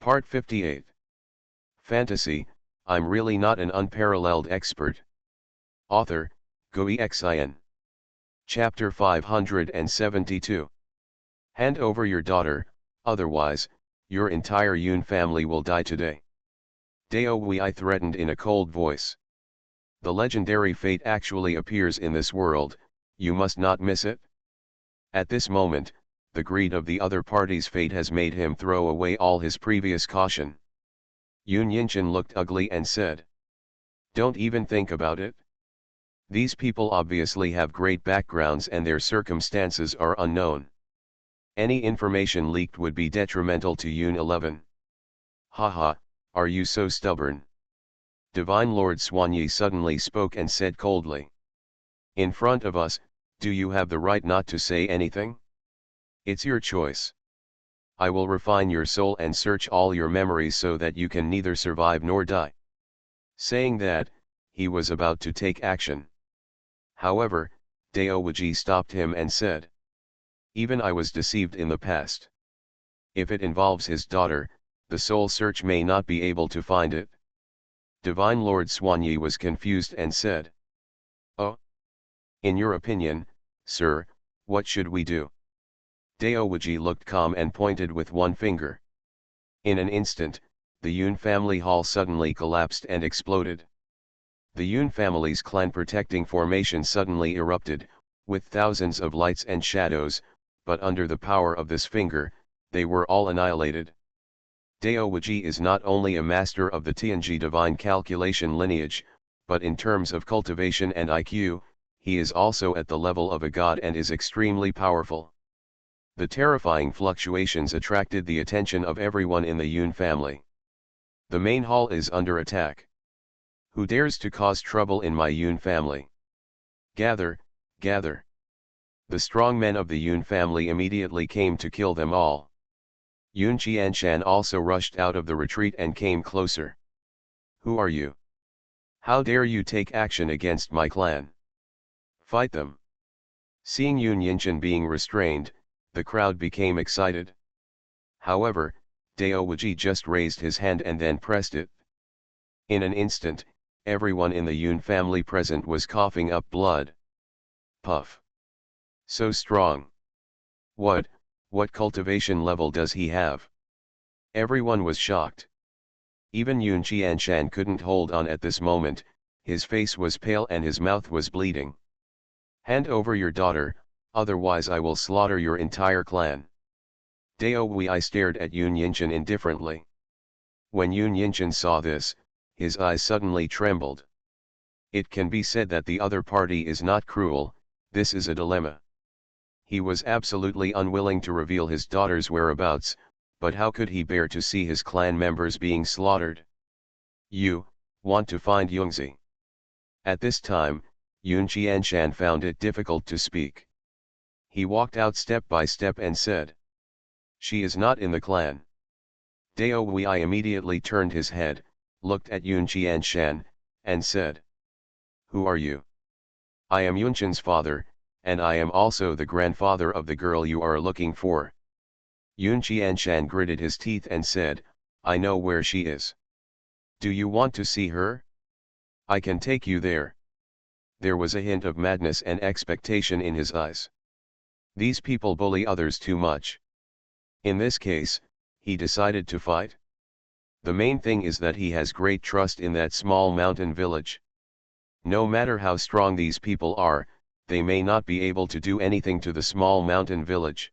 Part 58. Fantasy, I'm really not an unparalleled expert. Author, Xuanhuan. Chapter 572. Hand over your daughter, otherwise, your entire Yun family will die today. Dao Wei threatened in a cold voice. The legendary fate actually appears in this world, you must not miss it. At this moment, the greed of the other party's fate has made him throw away all his previous caution. Yun Yinshan looked ugly and said, "Don't even think about it. These people obviously have great backgrounds and their circumstances are unknown. Any information leaked would be detrimental to Yun 11. Haha, are you so stubborn?" Divine Lord Xuanyi suddenly spoke and said coldly. "In front of us, do you have the right not to say anything? It's your choice. I will refine your soul and search all your memories so that you can neither survive nor die." Saying that, he was about to take action. However, Dao Wuji stopped him and said, "Even I was deceived in the past. If it involves his daughter, the soul search may not be able to find it." Divine Lord Xuanyi was confused and said, "Oh? In your opinion, sir, what should we do?" Dao Wuji looked calm and pointed with one finger. In an instant, the Yun family hall suddenly collapsed and exploded. The Yun family's clan protecting formation suddenly erupted, with thousands of lights and shadows, but under the power of this finger, they were all annihilated. Dao Wuji is not only a master of the Tianji divine calculation lineage, but in terms of cultivation and IQ, he is also at the level of a god and is extremely powerful. The terrifying fluctuations attracted the attention of everyone in the Yun family. The main hall is under attack. Who dares to cause trouble in my Yun family? Gather, gather. The strong men of the Yun family immediately came to kill them all. Yun Qianshan also rushed out of the retreat and came closer. "Who are you? How dare you take action against my clan? Fight them!" Seeing Yun Yinshan being restrained, the crowd became excited. However, Dao Wuji just raised his hand and then pressed it. In an instant, everyone in the Yun family present was coughing up blood. Puff. So strong. What cultivation level does he have? Everyone was shocked. Even Yun Qianshan couldn't hold on at this moment, his face was pale and his mouth was bleeding. "Hand over your daughter, otherwise I will slaughter your entire clan." Dao Wei stared at Yun Yinshan indifferently. When Yun Yinshan saw this, his eyes suddenly trembled. It can be said that the other party is not cruel, this is a dilemma. He was absolutely unwilling to reveal his daughter's whereabouts, but how could he bear to see his clan members being slaughtered? "You want to find Yungzi?" At this time, Yun Qianshan found it difficult to speak. He walked out step by step and said, "She is not in the clan." Dao Wei immediately turned his head, looked at Yun Qianshan, and said, "Who are you?" "I am Yunshan's father, and I am also the grandfather of the girl you are looking for." Yun Qianshan gritted his teeth and said, "I know where she is. Do you want to see her? I can take you there." There was a hint of madness and expectation in his eyes. These people bully others too much. In this case, he decided to fight. The main thing is that he has great trust in that small mountain village. No matter how strong these people are, they may not be able to do anything to the small mountain village.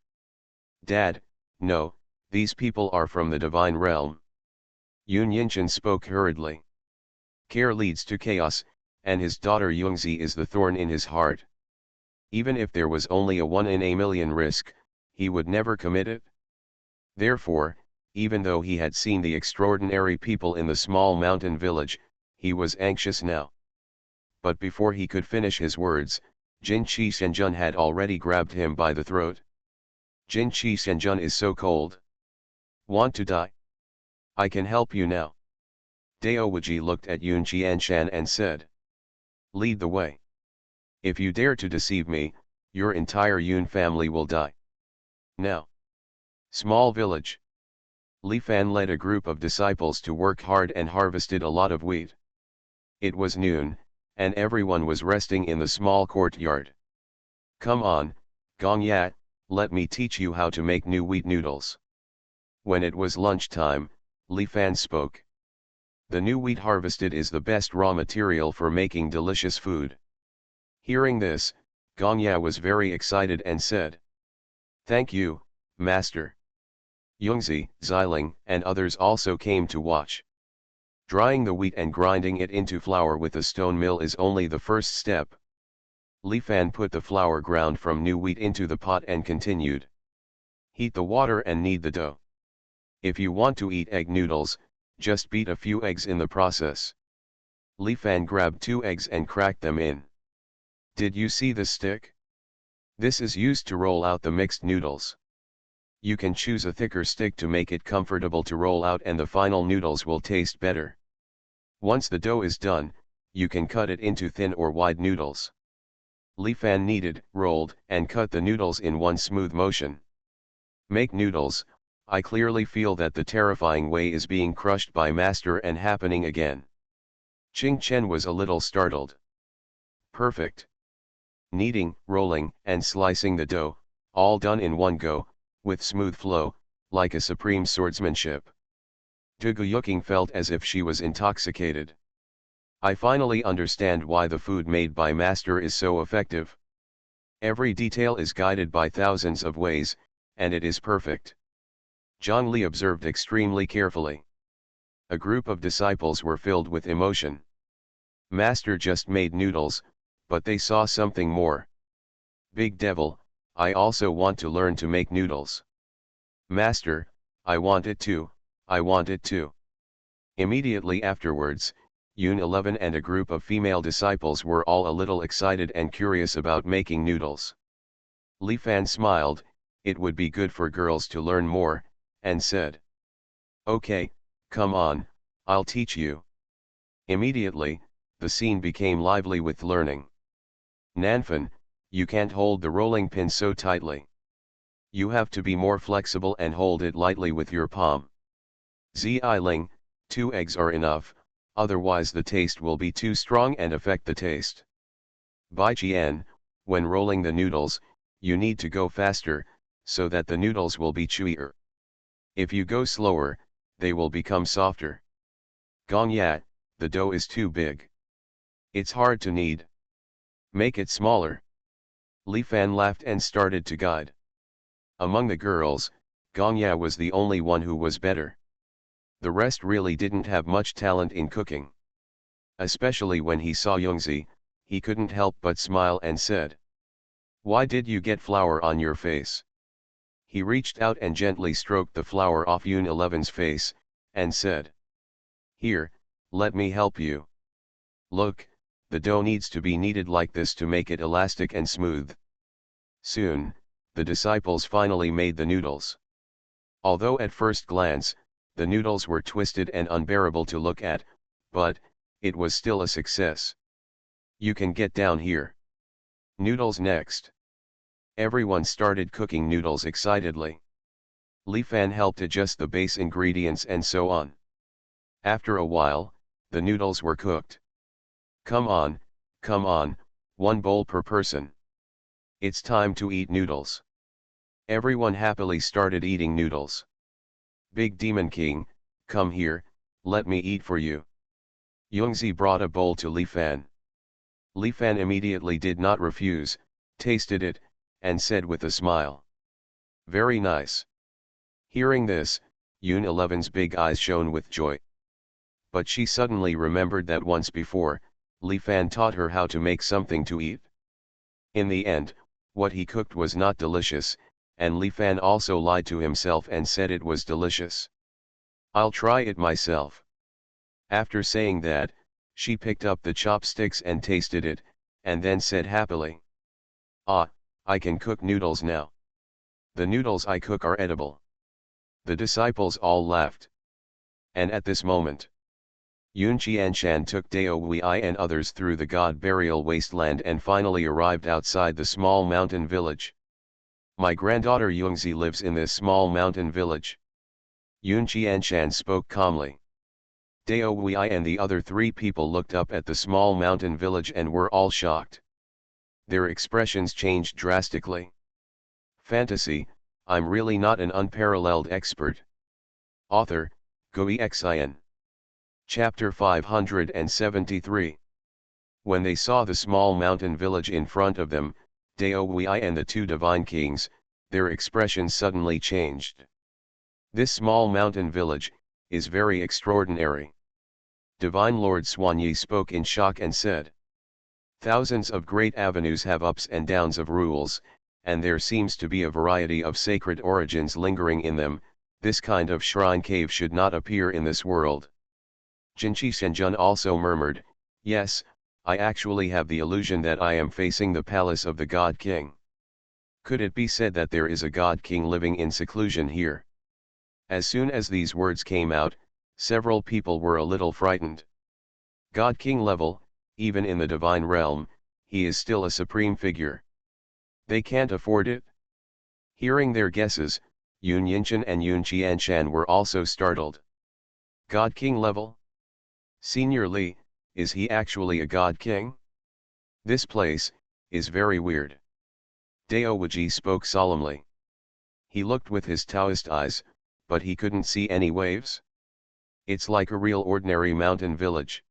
"Dad, no, these people are from the divine realm." Yun Yinshan spoke hurriedly. Care leads to chaos, and his daughter Yungzi is the thorn in his heart. Even if there was only a 1 in a million risk, he would never commit it. Therefore, even though he had seen the extraordinary people in the small mountain village, he was anxious now. But before he could finish his words, Jin Qi Shenjun had already grabbed him by the throat. "Jin Qi Shenjun is so cold. Want to die? I can help you now." Dao Wuji looked at Yun Qianshan and said, "Lead the way. If you dare to deceive me, your entire Yun family will die. Now." Small village. Li Fan led a group of disciples to work hard and harvested a lot of wheat. It was noon, and everyone was resting in the small courtyard. "Come on, Gong Ya, let me teach you how to make new wheat noodles." When it was lunchtime, Li Fan spoke. "The new wheat harvested is the best raw material for making delicious food." Hearing this, Gong Ya was very excited and said, "Thank you, Master." Yongzi, Xiling, and others also came to watch. Drying the wheat and grinding it into flour with a stone mill is only the first step. Li Fan put the flour ground from new wheat into the pot and continued. "Heat the water and knead the dough. If you want to eat egg noodles, just beat a few eggs in the process." Li Fan grabbed 2 eggs and cracked them in. "Did you see the stick? This is used to roll out the mixed noodles. You can choose a thicker stick to make it comfortable to roll out, and the final noodles will taste better. Once the dough is done, you can cut it into thin or wide noodles." Li Fan kneaded, rolled, and cut the noodles in one smooth motion. "Make noodles, I clearly feel that the terrifying way is being crushed by Master and happening again." Qing Chen was a little startled. "Perfect. Kneading, rolling, and slicing the dough, all done in one go, with smooth flow, like a supreme swordsmanship." Zhuge Yuqing felt as if she was intoxicated. "I finally understand why the food made by Master is so effective. Every detail is guided by thousands of ways, and it is perfect." Zhang Li observed extremely carefully. A group of disciples were filled with emotion. Master just made noodles, but they saw something more. "Big Devil, I also want to learn to make noodles." "Master, I want it too, I want it too." Immediately afterwards, Yun 11 and a group of female disciples were all a little excited and curious about making noodles. Li Fan smiled, it would be good for girls to learn more, and said, "Okay, come on, I'll teach you." Immediately, the scene became lively with learning. "Nanfan, you can't hold the rolling pin so tightly. You have to be more flexible and hold it lightly with your palm." Ziling, 2 eggs are enough, otherwise the taste will be too strong and affect the taste. Bai Qian, when rolling the noodles, you need to go faster, so that the noodles will be chewier. If you go slower, they will become softer. Gong Ya, the dough is too big. It's hard to knead. Make it smaller." Li Fan laughed and started to guide. Among the girls, Gong Ya was the only one who was better. The rest really didn't have much talent in cooking. Especially when he saw Yongzi, he couldn't help but smile and said, "Why did you get flour on your face?" He reached out and gently stroked the flour off Yun 11's face, and said, "Here, let me help you. Look, the dough needs to be kneaded like this to make it elastic and smooth." Soon, the disciples finally made the noodles. Although at first glance, the noodles were twisted and unbearable to look at, but it was still a success. "You can get down here. Noodles next." Everyone started cooking noodles excitedly. Li Fan helped adjust the base ingredients and so on. After a while, the noodles were cooked. Come on, 1 bowl per person. It's time to eat noodles." Everyone happily started eating noodles. "Big Demon King, come here, let me eat for you." Yongzi brought a bowl to Li Fan. Li Fan immediately did not refuse, tasted it, and said with a smile, "Very nice." Hearing this, Yun 11's big eyes shone with joy. But she suddenly remembered that once before, Li Fan taught her how to make something to eat. In the end, what he cooked was not delicious, and Li Fan also lied to himself and said it was delicious. "I'll try it myself." After saying that, she picked up the chopsticks and tasted it, and then said happily, "Ah, I can cook noodles now. The noodles I cook are edible." The disciples all laughed. And at this moment, Yun Qianshan took Dao Wei and others through the god burial wasteland and finally arrived outside the small mountain village. "My granddaughter Yongzi lives in this small mountain village." Yun Qianshan spoke calmly. Dao Wei and the other three people looked up at the small mountain village and were all shocked. Their expressions changed drastically. Fantasy, I'm really not an unparalleled expert. Author, Xuanhuan. Chapter 573. When they saw the small mountain village in front of them, Dao Wei and the two divine kings, their expressions suddenly changed. This small mountain village is very extraordinary. Divine Lord Xuanyi spoke in shock and said, thousands of great avenues have ups and downs of rules, and there seems to be a variety of sacred origins lingering in them. This kind of shrine cave should not appear in this world. Jinqi Shenjun also murmured, yes, I actually have the illusion that I am facing the palace of the God King. Could it be said that there is a God King living in seclusion here? As soon as these words came out, several people were a little frightened. God King level, even in the divine realm, he is still a supreme figure. They can't afford it. Hearing their guesses, Yun Yinshan and Yun Qianshan were also startled. God King level? Senior Li, is he actually a God King? This place is very weird. Dao Wuji spoke solemnly. He looked with his Taoist eyes, but he couldn't see any waves. It's like a real ordinary mountain village.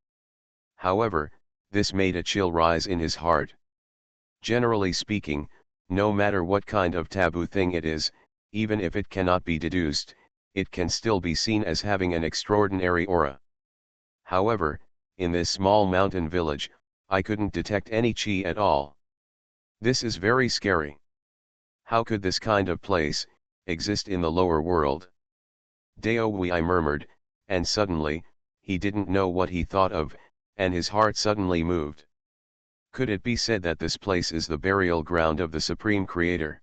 However, this made a chill rise in his heart. Generally speaking, no matter what kind of taboo thing it is, even if it cannot be deduced, it can still be seen as having an extraordinary aura. However, in this small mountain village, I couldn't detect any qi at all. This is very scary. How could this kind of place exist in the lower world? Dao Wei murmured, and suddenly, he didn't know what he thought of, and his heart suddenly moved. Could it be said that this place is the burial ground of the Supreme Creator?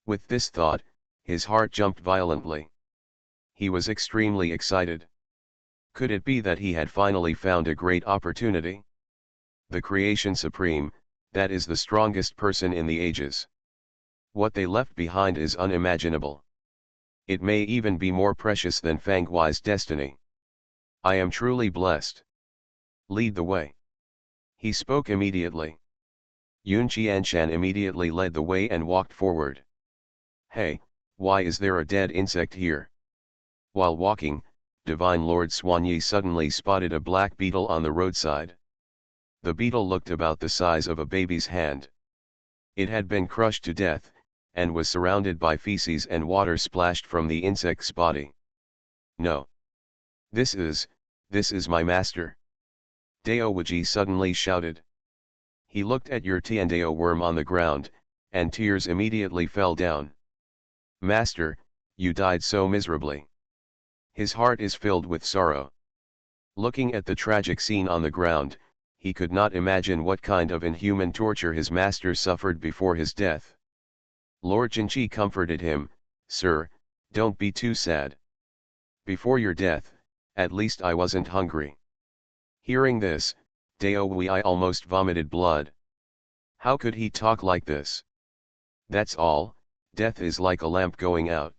With this thought, his heart jumped violently. He was extremely excited. Could it be that he had finally found a great opportunity? The Creation Supreme, that is the strongest person in the ages. What they left behind is unimaginable. It may even be more precious than Fang Hui's destiny. I am truly blessed. Lead the way. He spoke immediately. Yun Qianshan immediately led the way and walked forward. Hey, why is there a dead insect here? While walking, Divine Lord Xuanyi suddenly spotted a black beetle on the roadside. The beetle looked about the size of a baby's hand. It had been crushed to death, and was surrounded by feces and water splashed from the insect's body. No. This is my master. Dao Wuji suddenly shouted. He looked at your Tiandao worm on the ground, and tears immediately fell down. Master, you died so miserably. His heart is filled with sorrow. Looking at the tragic scene on the ground, he could not imagine what kind of inhuman torture his master suffered before his death. Lord Jinqi comforted him, Sir, don't be too sad. Before your death, at least I wasn't hungry. Hearing this, Dao Wei almost vomited blood. How could he talk like this? That's all, death is like a lamp going out.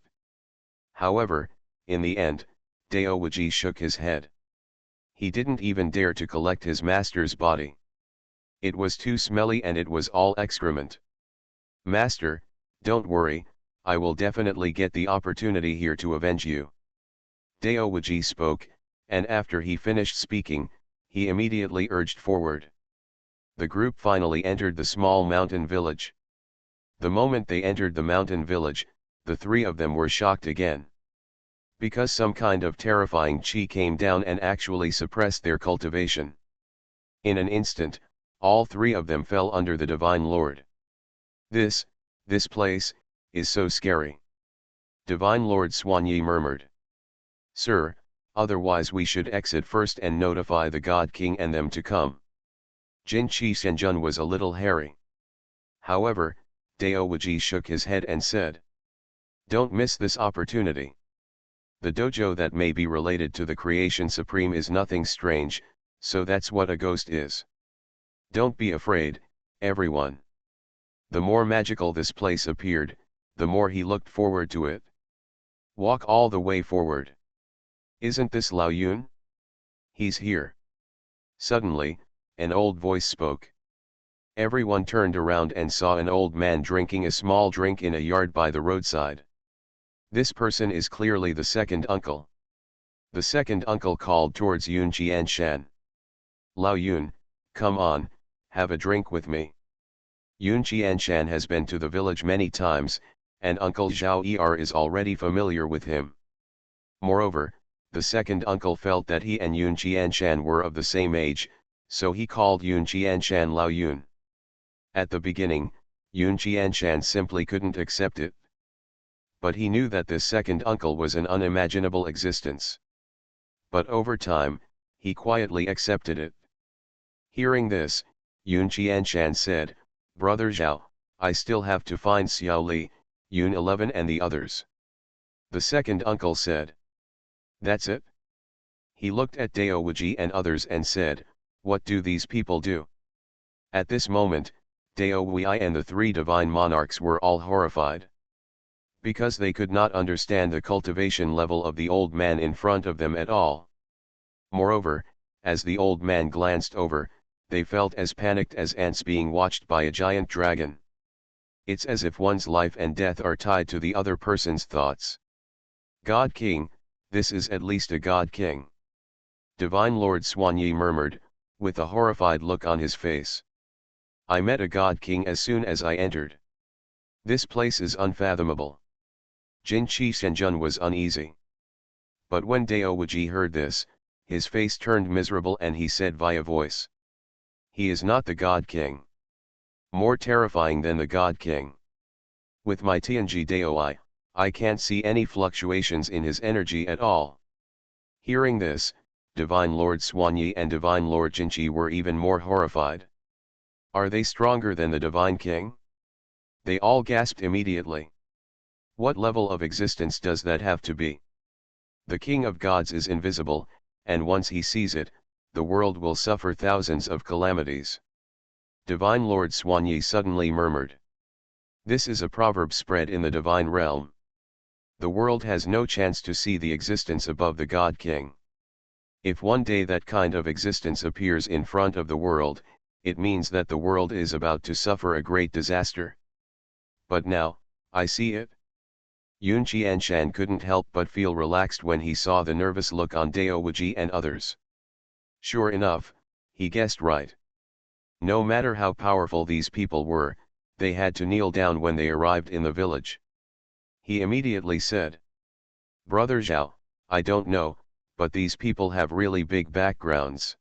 However, in the end, Dao Wuji shook his head. He didn't even dare to collect his master's body. It was too smelly and it was all excrement. Master, don't worry, I will definitely get the opportunity here to avenge you. Dao Wuji spoke, and after he finished speaking, he immediately urged forward. The group finally entered the small mountain village. The moment they entered the mountain village, the three of them were shocked again. Because some kind of terrifying qi came down and actually suppressed their cultivation. In an instant, all three of them fell under the Divine Lord. This place, is so scary. Divine Lord Xuanyi murmured. Sir, otherwise we should exit first and notify the God King and them to come. Jinqi Shenjun was a little hairy. However, Dao Wuji shook his head and said. Don't miss this opportunity. The dojo that may be related to the Creation Supreme is nothing strange, so that's what a ghost is. Don't be afraid, everyone. The more magical this place appeared, the more he looked forward to it. Walk all the way forward. Isn't this Lao Yun? He's here. Suddenly, an old voice spoke. Everyone turned around and saw an old man drinking a small drink in a yard by the roadside. This person is clearly the second uncle. The second uncle called towards Yun Qianshan. Lao Yun, come on, have a drink with me. Yun Qianshan has been to the village many times, and Uncle Zhao Er is already familiar with him. Moreover, the second uncle felt that he and Yun Qianshan were of the same age, so he called Yun Qianshan Lao Yun. At the beginning, Yun Qianshan simply couldn't accept it. But he knew that this second uncle was an unimaginable existence. But over time, he quietly accepted it. Hearing this, Yun Qianshan said, Brother Zhao, I still have to find Xiao Li, Yun 11 and the others. The second uncle said. That's it? He looked at Dao Wuji and others and said, what do these people do? At this moment, Dao Wui and the three divine monarchs were all horrified. Because they could not understand the cultivation level of the old man in front of them at all. Moreover, as the old man glanced over, they felt as panicked as ants being watched by a giant dragon. It's as if one's life and death are tied to the other person's thoughts. God King, this is at least a God King. Divine Lord Xuanhuan murmured, with a horrified look on his face. I met a God King as soon as I entered. This place is unfathomable. Jin Qi Shenjun was uneasy. But when Dao Wuji heard this, his face turned miserable and he said via voice. He is not the God King. More terrifying than the God King. With my Tianji Dao I can't see any fluctuations in his energy at all. Hearing this, Divine Lord Xuanyi and Divine Lord Jinqi were even more horrified. Are they stronger than the Divine King? They all gasped immediately. What level of existence does that have to be? The King of Gods is invisible, and once he sees it, the world will suffer thousands of calamities. Divine Lord Xuanyi suddenly murmured. This is a proverb spread in the divine realm. The world has no chance to see the existence above the God King. If one day that kind of existence appears in front of the world, it means that the world is about to suffer a great disaster. But now, I see it. Yun Qianshan couldn't help but feel relaxed when he saw the nervous look on Dao Wuji and others. Sure enough, he guessed right. No matter how powerful these people were, they had to kneel down when they arrived in the village. He immediately said, Brother Zhao, I don't know, but these people have really big backgrounds.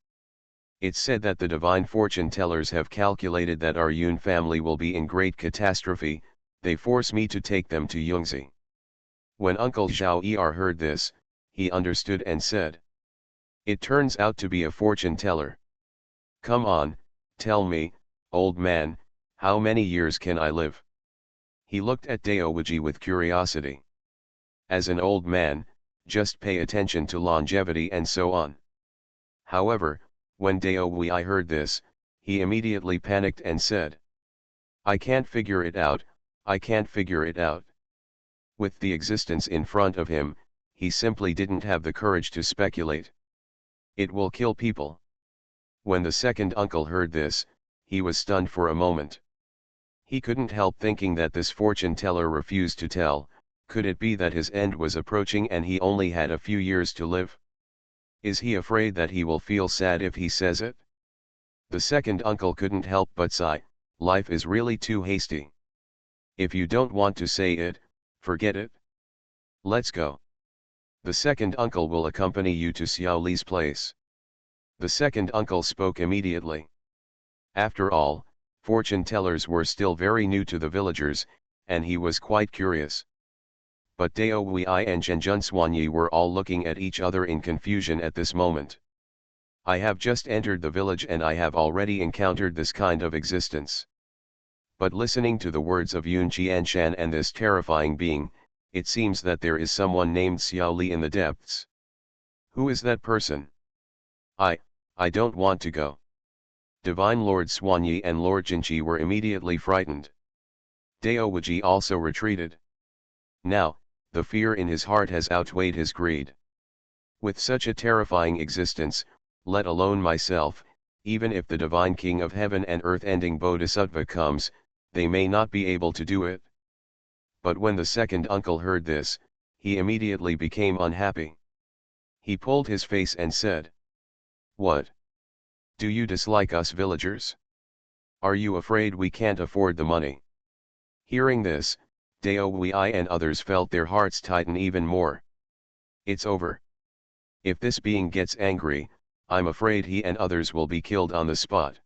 It's said that the divine fortune tellers have calculated that our Yun family will be in great catastrophe, they force me to take them to Yungzi. When Uncle Zhao Er heard this, he understood and said, it turns out to be a fortune teller. Come on, tell me, old man, how many years can I live? He looked at Dao Wuji with curiosity. As an old man, just pay attention to longevity and so on. However, when Dao Wui heard this, he immediately panicked and said, I can't figure it out, I can't figure it out. With the existence in front of him, he simply didn't have the courage to speculate. It will kill people. When the second uncle heard this, he was stunned for a moment. He couldn't help thinking that this fortune teller refused to tell. Could it be that his end was approaching and he only had a few years to live? Is he afraid that he will feel sad if he says it? The second uncle couldn't help but sigh, life is really too hasty. If you don't want to say it, forget it. Let's go. The second uncle will accompany you to Xiao Li's place. The second uncle spoke immediately. After all, fortune tellers were still very new to the villagers, and he was quite curious. But Dao Wui and Zhenjun Xuanyi were all looking at each other in confusion at this moment. I have just entered the village and I have already encountered this kind of existence. But listening to the words of Yun Qianshan and this terrifying being, it seems that there is someone named Xiao Li in the depths. Who is that person? I don't want to go. Divine Lord Xuanyi and Lord Jinqi were immediately frightened. Dao Wuji also retreated. Now, the fear in his heart has outweighed his greed. With such a terrifying existence, let alone myself, even if the divine king of heaven and earth ending Bodhisattva comes, they may not be able to do it. But when the second uncle heard this, he immediately became unhappy. He pulled his face and said, "What? Do you dislike us villagers? Are you afraid we can't afford the money?" Hearing this, Dao Wei and others felt their hearts tighten even more. It's over. If this being gets angry, I'm afraid he and others will be killed on the spot.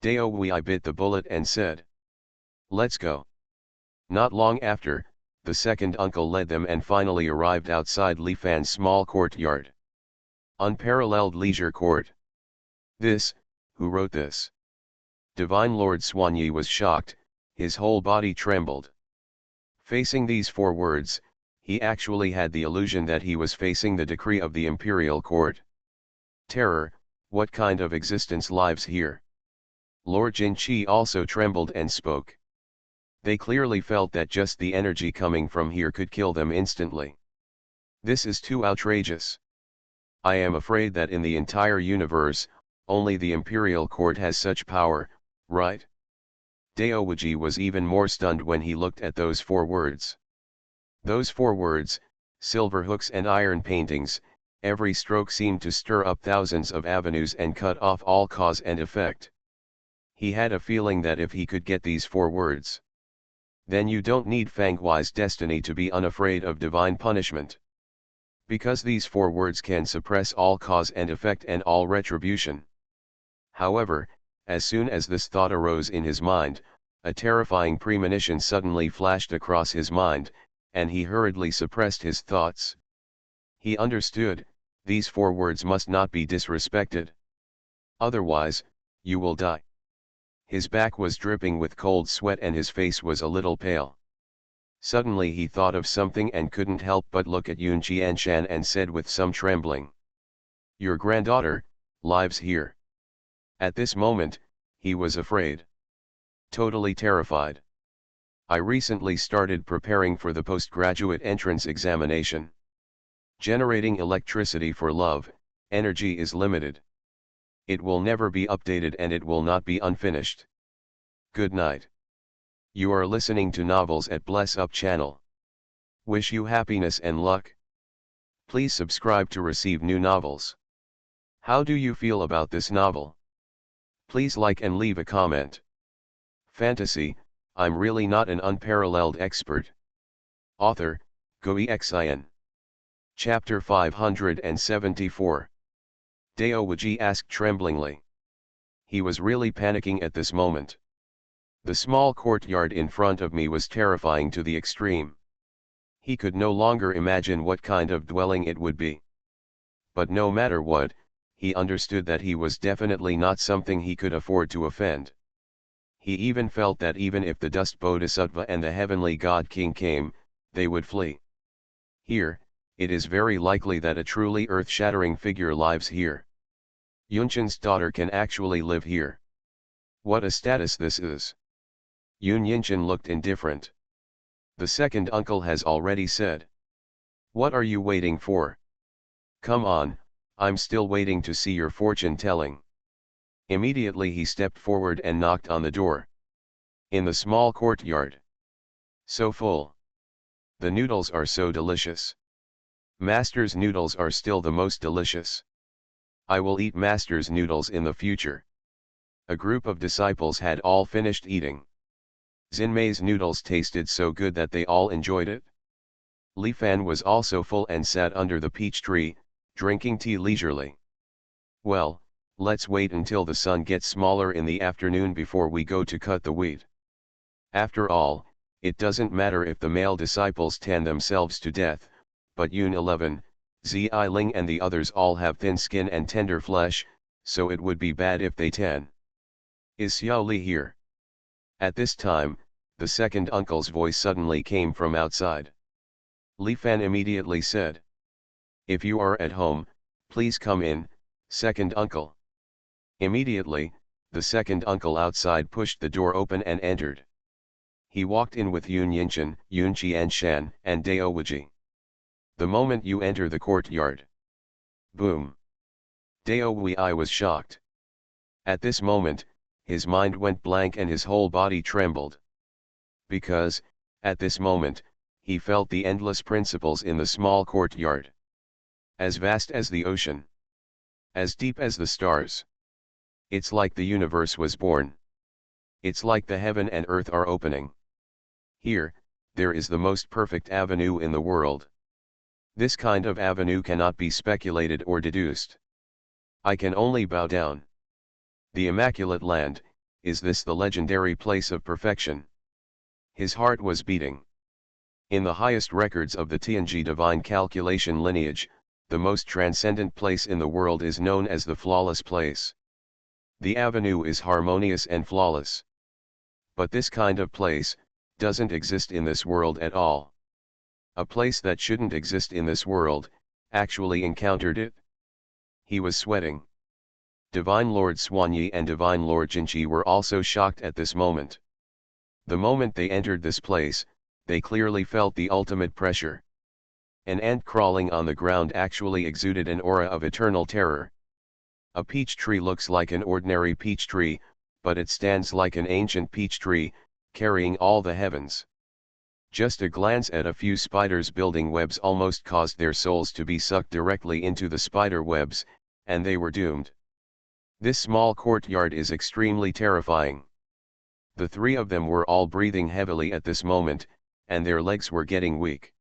Dao Wei bit the bullet and said, "Let's go." Not long after, the second uncle led them and finally arrived outside Li Fan's small courtyard. Unparalleled leisure court. This, who wrote this? Divine Lord Xuanhuan was shocked, his whole body trembled. Facing these 4 words, he actually had the illusion that he was facing the decree of the imperial court. Terror, what kind of existence lives here? Lord Jinqi also trembled and spoke. They clearly felt that just the energy coming from here could kill them instantly. This is too outrageous. I am afraid that in the entire universe, only the imperial court has such power, right? Dao Wei was even more stunned when he looked at those 4 words. Those 4 words, silver hooks and iron paintings, every stroke seemed to stir up thousands of avenues and cut off all cause and effect. He had a feeling that if he could get these 4 words, then you don't need Fanghui's destiny to be unafraid of divine punishment. Because these 4 words can suppress all cause and effect and all retribution. However, as soon as this thought arose in his mind, a terrifying premonition suddenly flashed across his mind, and he hurriedly suppressed his thoughts. He understood, these 4 words must not be disrespected. Otherwise, you will die. His back was dripping with cold sweat and his face was a little pale. Suddenly he thought of something and couldn't help but look at Yun Qianshan and said with some trembling, "Your granddaughter lives here." At this moment, he was afraid. Totally terrified. I recently started preparing for the postgraduate entrance examination. Generating electricity for love, energy is limited. It will never be updated and it will not be unfinished. Good night. You are listening to novels at Bless Up channel. Wish you happiness and luck. Please subscribe to receive new novels. How do you feel about this novel? Please like and leave a comment. Fantasy, I'm really not an unparalleled expert. Author, Xuanhuan. Chapter 574. Dao Wei asked tremblingly. He was really panicking at this moment. The small courtyard in front of me was terrifying to the extreme. He could no longer imagine what kind of dwelling it would be. But no matter what, he understood that he was definitely not something he could afford to offend. He even felt that even if the dust bodhisattva and the heavenly god king came, they would flee. Here, it is very likely that a truly earth-shattering figure lives here. Yunchen's daughter can actually live here. What a status this is. Yun Yinchen looked indifferent. The second uncle has already said. What are you waiting for? Come on, I'm still waiting to see your fortune telling. Immediately he stepped forward and knocked on the door. In the small courtyard. So full. The noodles are so delicious. Master's noodles are still the most delicious. I will eat Master's noodles in the future. A group of disciples had all finished eating. Xinmei's noodles tasted so good that they all enjoyed it. Li Fan was also full and sat under the peach tree, drinking tea leisurely. Well, let's wait until the sun gets smaller in the afternoon before we go to cut the wheat. After all, it doesn't matter if the male disciples tan themselves to death, but Yun 11, Zi Ling and the others all have thin skin and tender flesh, so it would be bad if they tan. Is Xiao Li here? At this time, the second uncle's voice suddenly came from outside. Li Fan immediately said. If you are at home, please come in, second uncle. Immediately, the second uncle outside pushed the door open and entered. He walked in with Yun Yinshan, Yun Qianshan, and Dao Wuji. The moment you enter the courtyard. Boom. Dao Wui was shocked. At this moment, his mind went blank and his whole body trembled. Because, at this moment, he felt the endless principles in the small courtyard. As vast as the ocean. As deep as the stars. It's like the universe was born. It's like the heaven and earth are opening. Here, there is the most perfect avenue in the world. This kind of avenue cannot be speculated or deduced. I can only bow down. The immaculate land, is this the legendary place of perfection? His heart was beating. In the highest records of the Tianji divine calculation lineage, the most transcendent place in the world is known as the flawless place. The avenue is harmonious and flawless. But this kind of place, doesn't exist in this world at all. A place that shouldn't exist in this world, actually encountered it. He was sweating. Divine Lord Xuanyi and Divine Lord Jinqi were also shocked at this moment. The moment they entered this place, they clearly felt the ultimate pressure. An ant crawling on the ground actually exuded an aura of eternal terror. A peach tree looks like an ordinary peach tree, but it stands like an ancient peach tree, carrying all the heavens. Just a glance at a few spiders building webs almost caused their souls to be sucked directly into the spider webs, and they were doomed. This small courtyard is extremely terrifying. The three of them were all breathing heavily at this moment, and their legs were getting weak.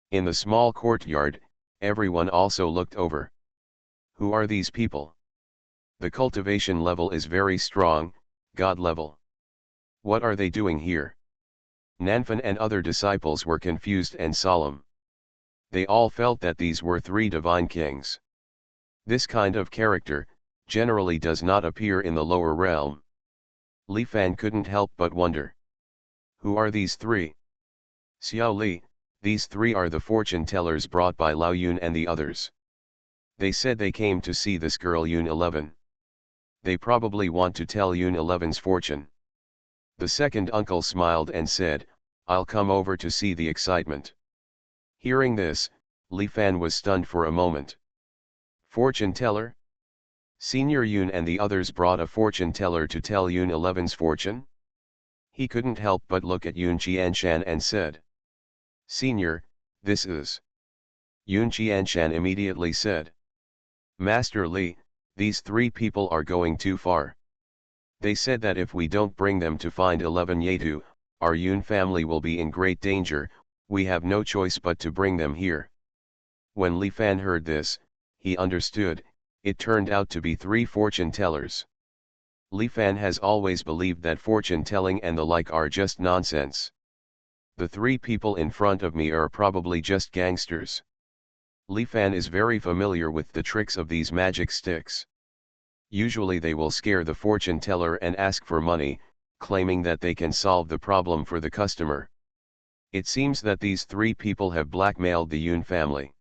In the small courtyard, everyone also looked over. Who are these people? The cultivation level is very strong, God level. What are they doing here? Nanfan and other disciples were confused and solemn. They all felt that these were three divine kings. This kind of character, generally does not appear in the lower realm. Li Fan couldn't help but wonder. Who are these three? Xiao Li, these three are the fortune tellers brought by Lao Yun and the others. They said they came to see this girl Yun 11. They probably want to tell Yun 11's fortune. The second uncle smiled and said, I'll come over to see the excitement. Hearing this, Li Fan was stunned for a moment. Fortune teller? Senior Yun and the others brought a fortune teller to tell Yun 11's fortune? He couldn't help but look at Yun Qianshan and said. Senior, this is. Yun Qianshan immediately said. Master Li, these three people are going too far. They said that if we don't bring them to find 11 Yetu, our Yun family will be in great danger, we have no choice but to bring them here. When Li Fan heard this, he understood, it turned out to be three fortune tellers. Li Fan has always believed that fortune telling and the like are just nonsense. The three people in front of me are probably just gangsters. Li Fan is very familiar with the tricks of these magic sticks. Usually they will scare the fortune teller and ask for money, claiming that they can solve the problem for the customer. It seems that these three people have blackmailed the Yun family.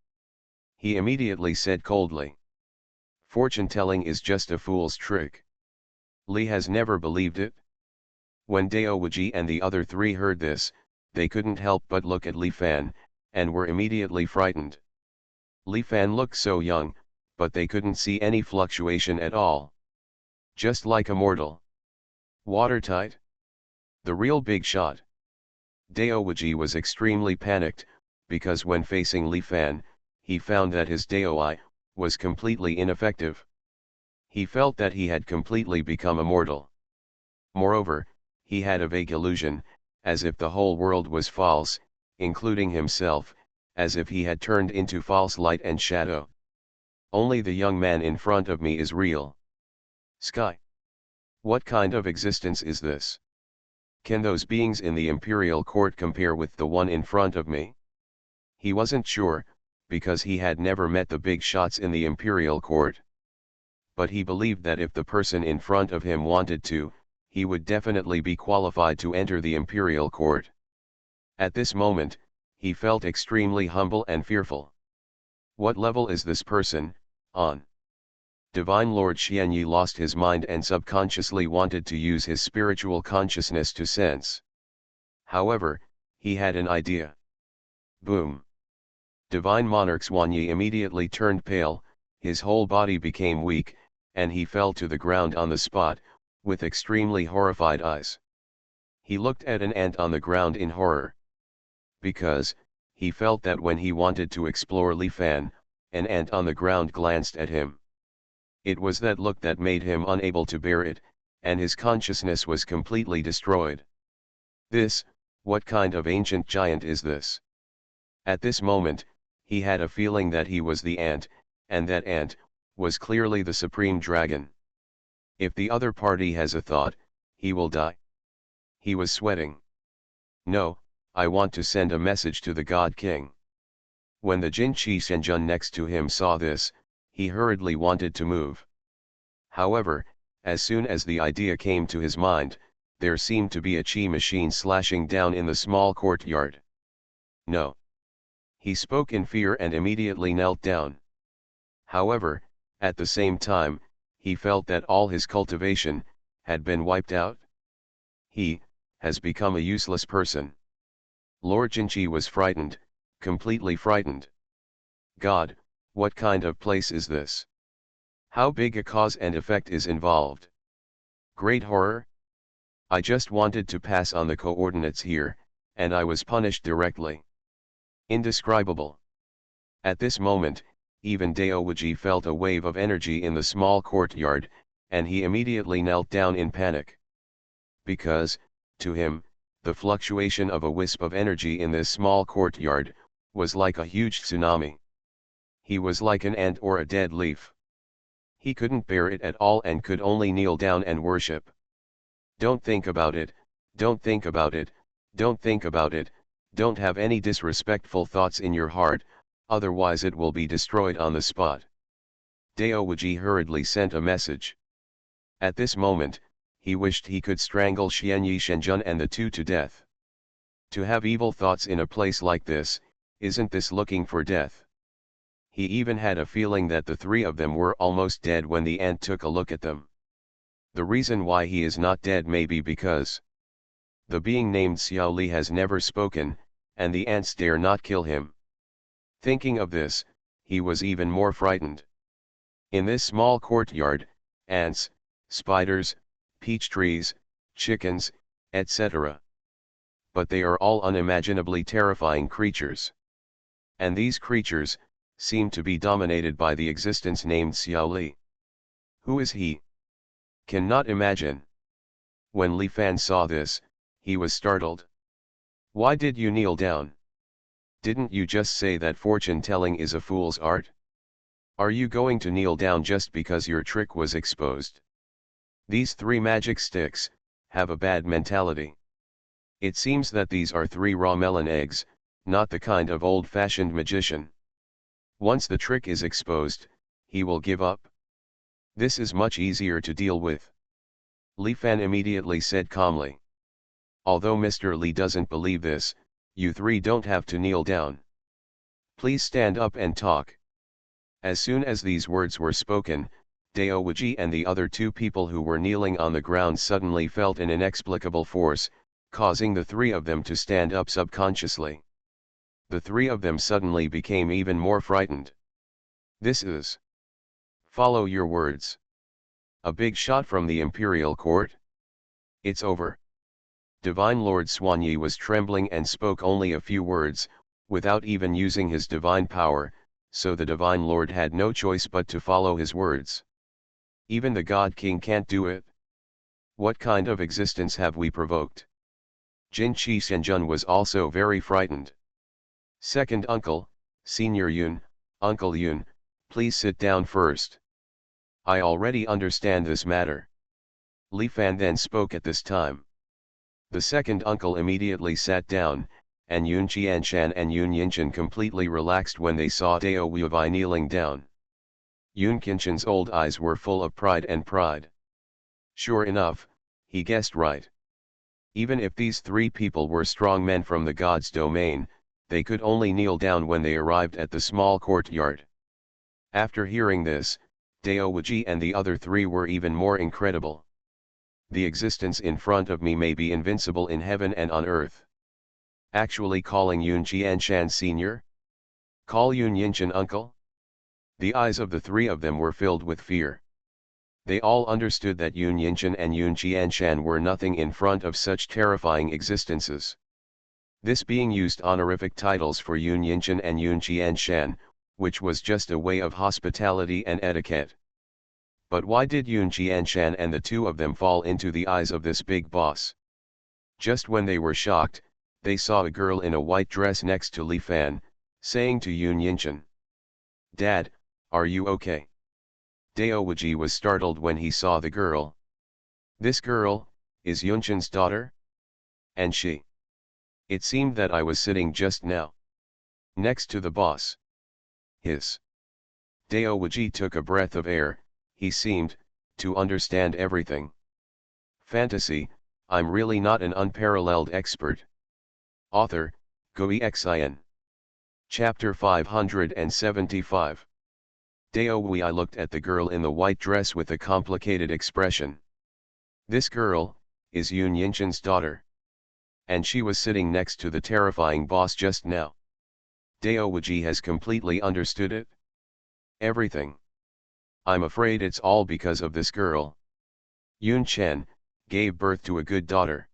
He immediately said coldly. Fortune telling is just a fool's trick. Li has never believed it. When Dao Wuji and the other three heard this, they couldn't help but look at Li Fan, and were immediately frightened. Li Fan looked so young, but they couldn't see any fluctuation at all. Just like a mortal. Watertight? The real big shot. Dao Wuji was extremely panicked, because when facing Li Fan, he found that his Dao was completely ineffective. He felt that he had completely become immortal. Moreover, he had a vague illusion, as if the whole world was false, including himself, as if he had turned into false light and shadow. Only the young man in front of me is real. Sky. What kind of existence is this? Can those beings in the imperial court compare with the one in front of me? He wasn't sure, because he had never met the big shots in the imperial court. But he believed that if the person in front of him wanted to, he would definitely be qualified to enter the imperial court. At this moment, he felt extremely humble and fearful. What level is this person on? Divine Lord Xianyi lost his mind and subconsciously wanted to use his spiritual consciousness to sense. However, he had an idea. Boom! Divine monarch Xuanyi immediately turned pale, his whole body became weak, and he fell to the ground on the spot, with extremely horrified eyes. He looked at an ant on the ground in horror. Because, he felt that when he wanted to explore Li Fan, an ant on the ground glanced at him. It was that look that made him unable to bear it, and his consciousness was completely destroyed. What kind of ancient giant is this? At this moment, he had a feeling that he was the ant, and that ant was clearly the supreme dragon. If the other party has a thought, he will die. He was sweating. No, I want to send a message to the God King. When the Jin Chi Senjun next to him saw this, he hurriedly wanted to move. However, as soon as the idea came to his mind, there seemed to be a chi machine slashing down in the small courtyard. No. He spoke in fear and immediately knelt down. However, at the same time, he felt that all his cultivation had been wiped out. He has become a useless person. Lord Jinchi was frightened, completely frightened. God, what kind of place is this? How big a cause and effect is involved? Great horror? I just wanted to pass on the coordinates here, and I was punished directly. Indescribable. At this moment, even Daowaji felt a wave of energy in the small courtyard, and he immediately knelt down in panic. Because, to him, the fluctuation of a wisp of energy in this small courtyard was like a huge tsunami. He was like an ant or a dead leaf. He couldn't bear it at all and could only kneel down and worship. Don't think about it, don't think about it, don't think about it, don't have any disrespectful thoughts in your heart, otherwise it will be destroyed on the spot. Daowaji hurriedly sent a message. At this moment, he wished he could strangle Xianyi Shenjun and the two to death. To have evil thoughts in a place like this, isn't this looking for death? He even had a feeling that the three of them were almost dead when the ant took a look at them. The reason why he is not dead may be because the being named Xiao Li has never spoken, and the ants dare not kill him. Thinking of this, he was even more frightened. In this small courtyard, ants, spiders, peach trees, chickens, etc. But they are all unimaginably terrifying creatures. And these creatures seem to be dominated by the existence named Xiao Li. Who is he? Cannot imagine. When Li Fan saw this, he was startled. Why did you kneel down? Didn't you just say that fortune-telling is a fool's art? Are you going to kneel down just because your trick was exposed? These three magic sticks have a bad mentality. It seems that these are three raw melon eggs, not the kind of old-fashioned magician. Once the trick is exposed, he will give up. This is much easier to deal with. Li Fan immediately said calmly. Although Mr. Li doesn't believe this, you three don't have to kneel down. Please stand up and talk. As soon as these words were spoken, Daowaji and the other two people who were kneeling on the ground suddenly felt an inexplicable force, causing the three of them to stand up subconsciously. The three of them suddenly became even more frightened. This is. Follow your words. A big shot from the imperial court? It's over. Divine Lord Xuanyi was trembling and spoke only a few words, without even using his divine power, so the Divine Lord had no choice but to follow his words. Even the God King can't do it. What kind of existence have we provoked? Jin Chi Senjun was also very frightened. Second uncle, Senior Yun, Uncle Yun, please sit down first. I already understand this matter. Li Fan then spoke at this time. The second uncle immediately sat down, and Yun Qianshan and Yun Yinshan completely relaxed when they saw Dao Wubai kneeling down. Yun Qianshan's old eyes were full of pride and pride. Sure enough, he guessed right. Even if these three people were strong men from the god's domain, they could only kneel down when they arrived at the small courtyard. After hearing this, Daowaji and the other three were even more incredible. The existence in front of me may be invincible in heaven and on earth. Actually calling Yun Jianshan senior? Call Yun Yinshan uncle? The eyes of the three of them were filled with fear. They all understood that Yun Yinshan and Yun Jianshan were nothing in front of such terrifying existences. This being used honorific titles for Yun Yinshan and Yun Jianshan, which was just a way of hospitality and etiquette. But why did Yun Jianshan and the two of them fall into the eyes of this big boss? Just when they were shocked, they saw a girl in a white dress next to Li Fan, saying to Yun Yinshan, "Dad, are you okay?" Dao Wuji was startled when he saw the girl. "This girl, is Yunshan's daughter? And she? It seemed that I was sitting just now next to the boss." His. Dao Wuji took a breath of air. He seemed to understand everything. Fantasy, I'm really not an unparalleled expert. Author, Xuanhuan. Chapter 575. Dao Wei looked at the girl in the white dress with a complicated expression. This girl, is Yun Yinshan's daughter. And she was sitting next to the terrifying boss just now. Dao Wuji has completely understood it. Everything. I'm afraid it's all because of this girl. Yun Chen gave birth to a good daughter.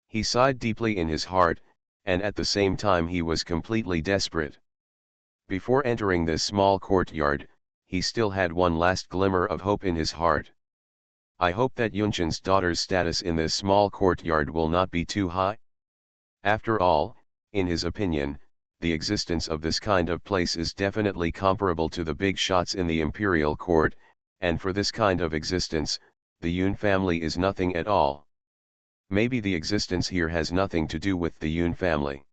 He sighed deeply in his heart, and at the same time he was completely desperate. Before entering this small courtyard, he still had one last glimmer of hope in his heart. I hope that Yunshan's daughter's status in this small courtyard will not be too high. After all, in his opinion, the existence of this kind of place is definitely comparable to the big shots in the imperial court, and for this kind of existence, the Yun family is nothing at all. Maybe the existence here has nothing to do with the Yun family.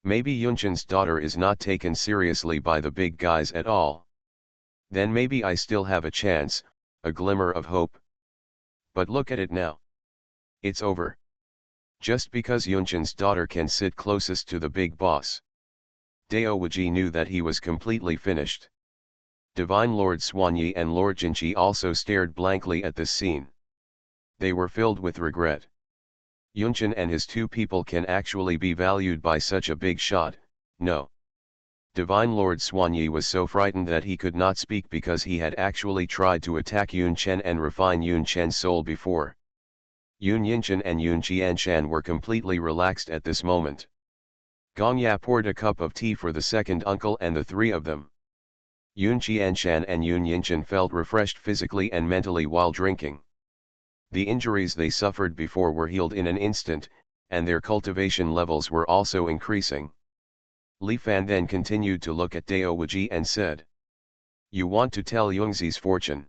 Maybe Yunshan's daughter is not taken seriously by the big guys at all. Then maybe I still have a chance, a glimmer of hope. But look at it now. It's over. Just because Yunshan's daughter can sit closest to the big boss. Dao Wuji knew that he was completely finished. Divine Lord Xuanyi and Lord Jinqi also stared blankly at this scene. They were filled with regret. Yunshan and his two people can actually be valued by such a big shot, no. Divine Lord Xuanyi was so frightened that he could not speak because he had actually tried to attack Yun Chen and refine Yun Chen's soul before. Yun Yinshan and Yun Jianshan were completely relaxed at this moment. Gongya poured a cup of tea for the second uncle and the three of them. Yun Jianshan and Yun Yinshan felt refreshed physically and mentally while drinking. The injuries they suffered before were healed in an instant, and their cultivation levels were also increasing. Li Fan then continued to look at Dao Wuji and said, "You want to tell Yungzi's fortune?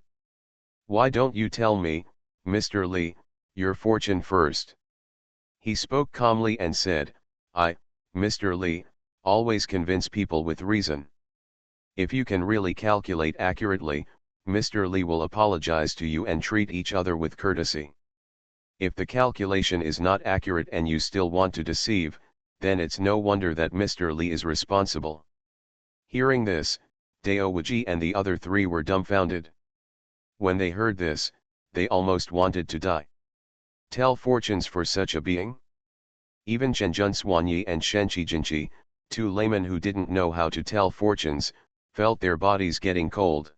Why don't you tell me, Mr. Li, your fortune first?" He spoke calmly and said, Mr. Li, always convince people with reason. If you can really calculate accurately, Mr. Li will apologize to you and treat each other with courtesy. If the calculation is not accurate and you still want to deceive, then it's no wonder that Mr. Li is responsible. Hearing this, Dao Wuji and the other three were dumbfounded. When they heard this, they almost wanted to die. Tell fortunes for such a being? Even Zhenjun Xuanyi and Shenqi Jinqi, two laymen who didn't know how to tell fortunes, felt their bodies getting cold.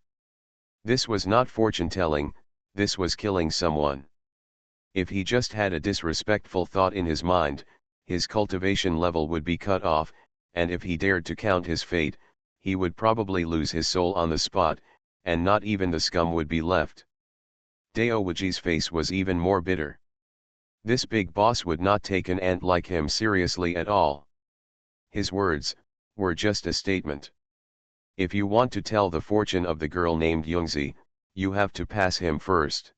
This was not fortune-telling, this was killing someone. If he just had a disrespectful thought in his mind, his cultivation level would be cut off, and if he dared to count his fate, he would probably lose his soul on the spot, and not even the scum would be left. Dao Wuji's face was even more bitter. This big boss would not take an ant like him seriously at all. His words were just a statement. If you want to tell the fortune of the girl named Yungzi, you have to pass him first.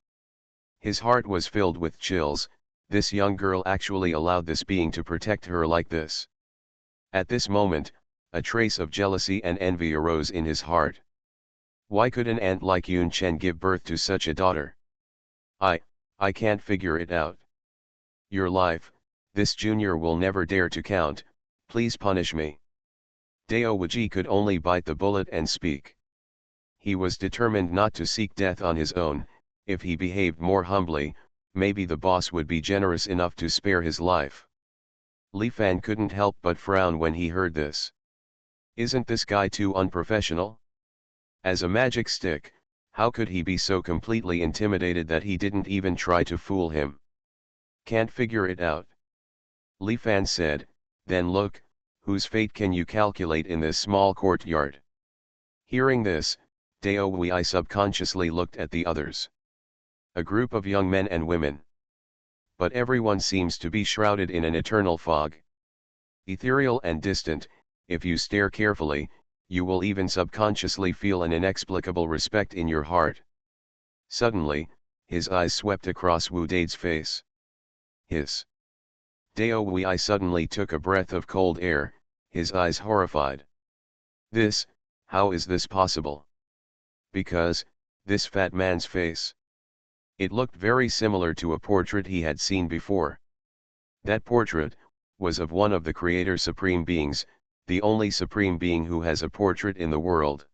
His heart was filled with chills. This young girl actually allowed this being to protect her like this. At this moment, a trace of jealousy and envy arose in his heart. Why could an ant like Yun Chen give birth to such a daughter? I can't figure it out. Your life, this junior will never dare to count, please punish me. Dao Wuji could only bite the bullet and speak. He was determined not to seek death on his own. If he behaved more humbly, maybe the boss would be generous enough to spare his life. Li Fan couldn't help but frown when he heard this. Isn't this guy too unprofessional? As a magic stick, how could he be so completely intimidated that he didn't even try to fool him? Can't figure it out. Li Fan said, then look, whose fate can you calculate in this small courtyard? Hearing this, Dao Wei subconsciously looked at the others. A group of young men and women. But everyone seems to be shrouded in an eternal fog. Ethereal and distant, if you stare carefully, you will even subconsciously feel an inexplicable respect in your heart. Suddenly, his eyes swept across Wu Dade's face. His. Dao Wei suddenly took a breath of cold air, his eyes horrified. How is this possible? Because, this fat man's face. It looked very similar to a portrait he had seen before. That portrait was of one of the Creator Supreme Beings, the only Supreme Being who has a portrait in the world.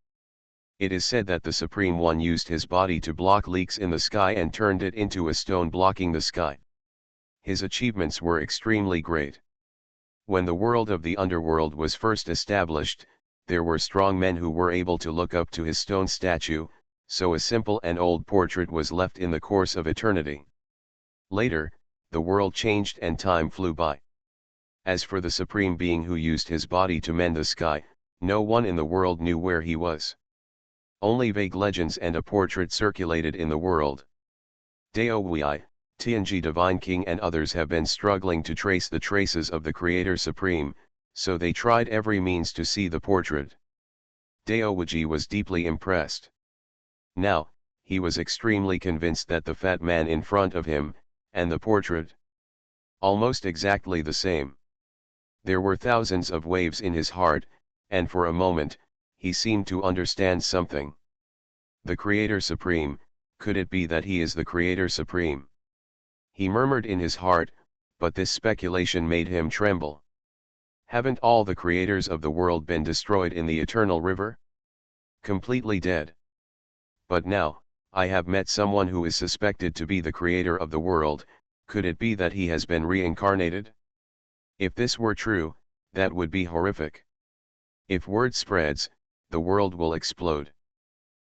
It is said that the Supreme One used his body to block leaks in the sky and turned it into a stone blocking the sky. His achievements were extremely great. When the world of the underworld was first established, there were strong men who were able to look up to his stone statue, so a simple and old portrait was left in the course of eternity. Later, the world changed and time flew by. As for the Supreme Being who used his body to mend the sky, no one in the world knew where he was. Only vague legends and a portrait circulated in the world. Dao Wei, Tianji Divine King and others have been struggling to trace the traces of the Creator Supreme, so they tried every means to see the portrait. Dao Wei was deeply impressed. Now, he was extremely convinced that the fat man in front of him, and the portrait, almost exactly the same. There were thousands of waves in his heart, and for a moment, he seemed to understand something. The Creator Supreme, could it be that he is the Creator Supreme? He murmured in his heart, but this speculation made him tremble. Haven't all the creators of the world been destroyed in the eternal river? Completely dead. But now, I have met someone who is suspected to be the creator of the world. Could it be that he has been reincarnated? If this were true, that would be horrific. If word spreads, the world will explode.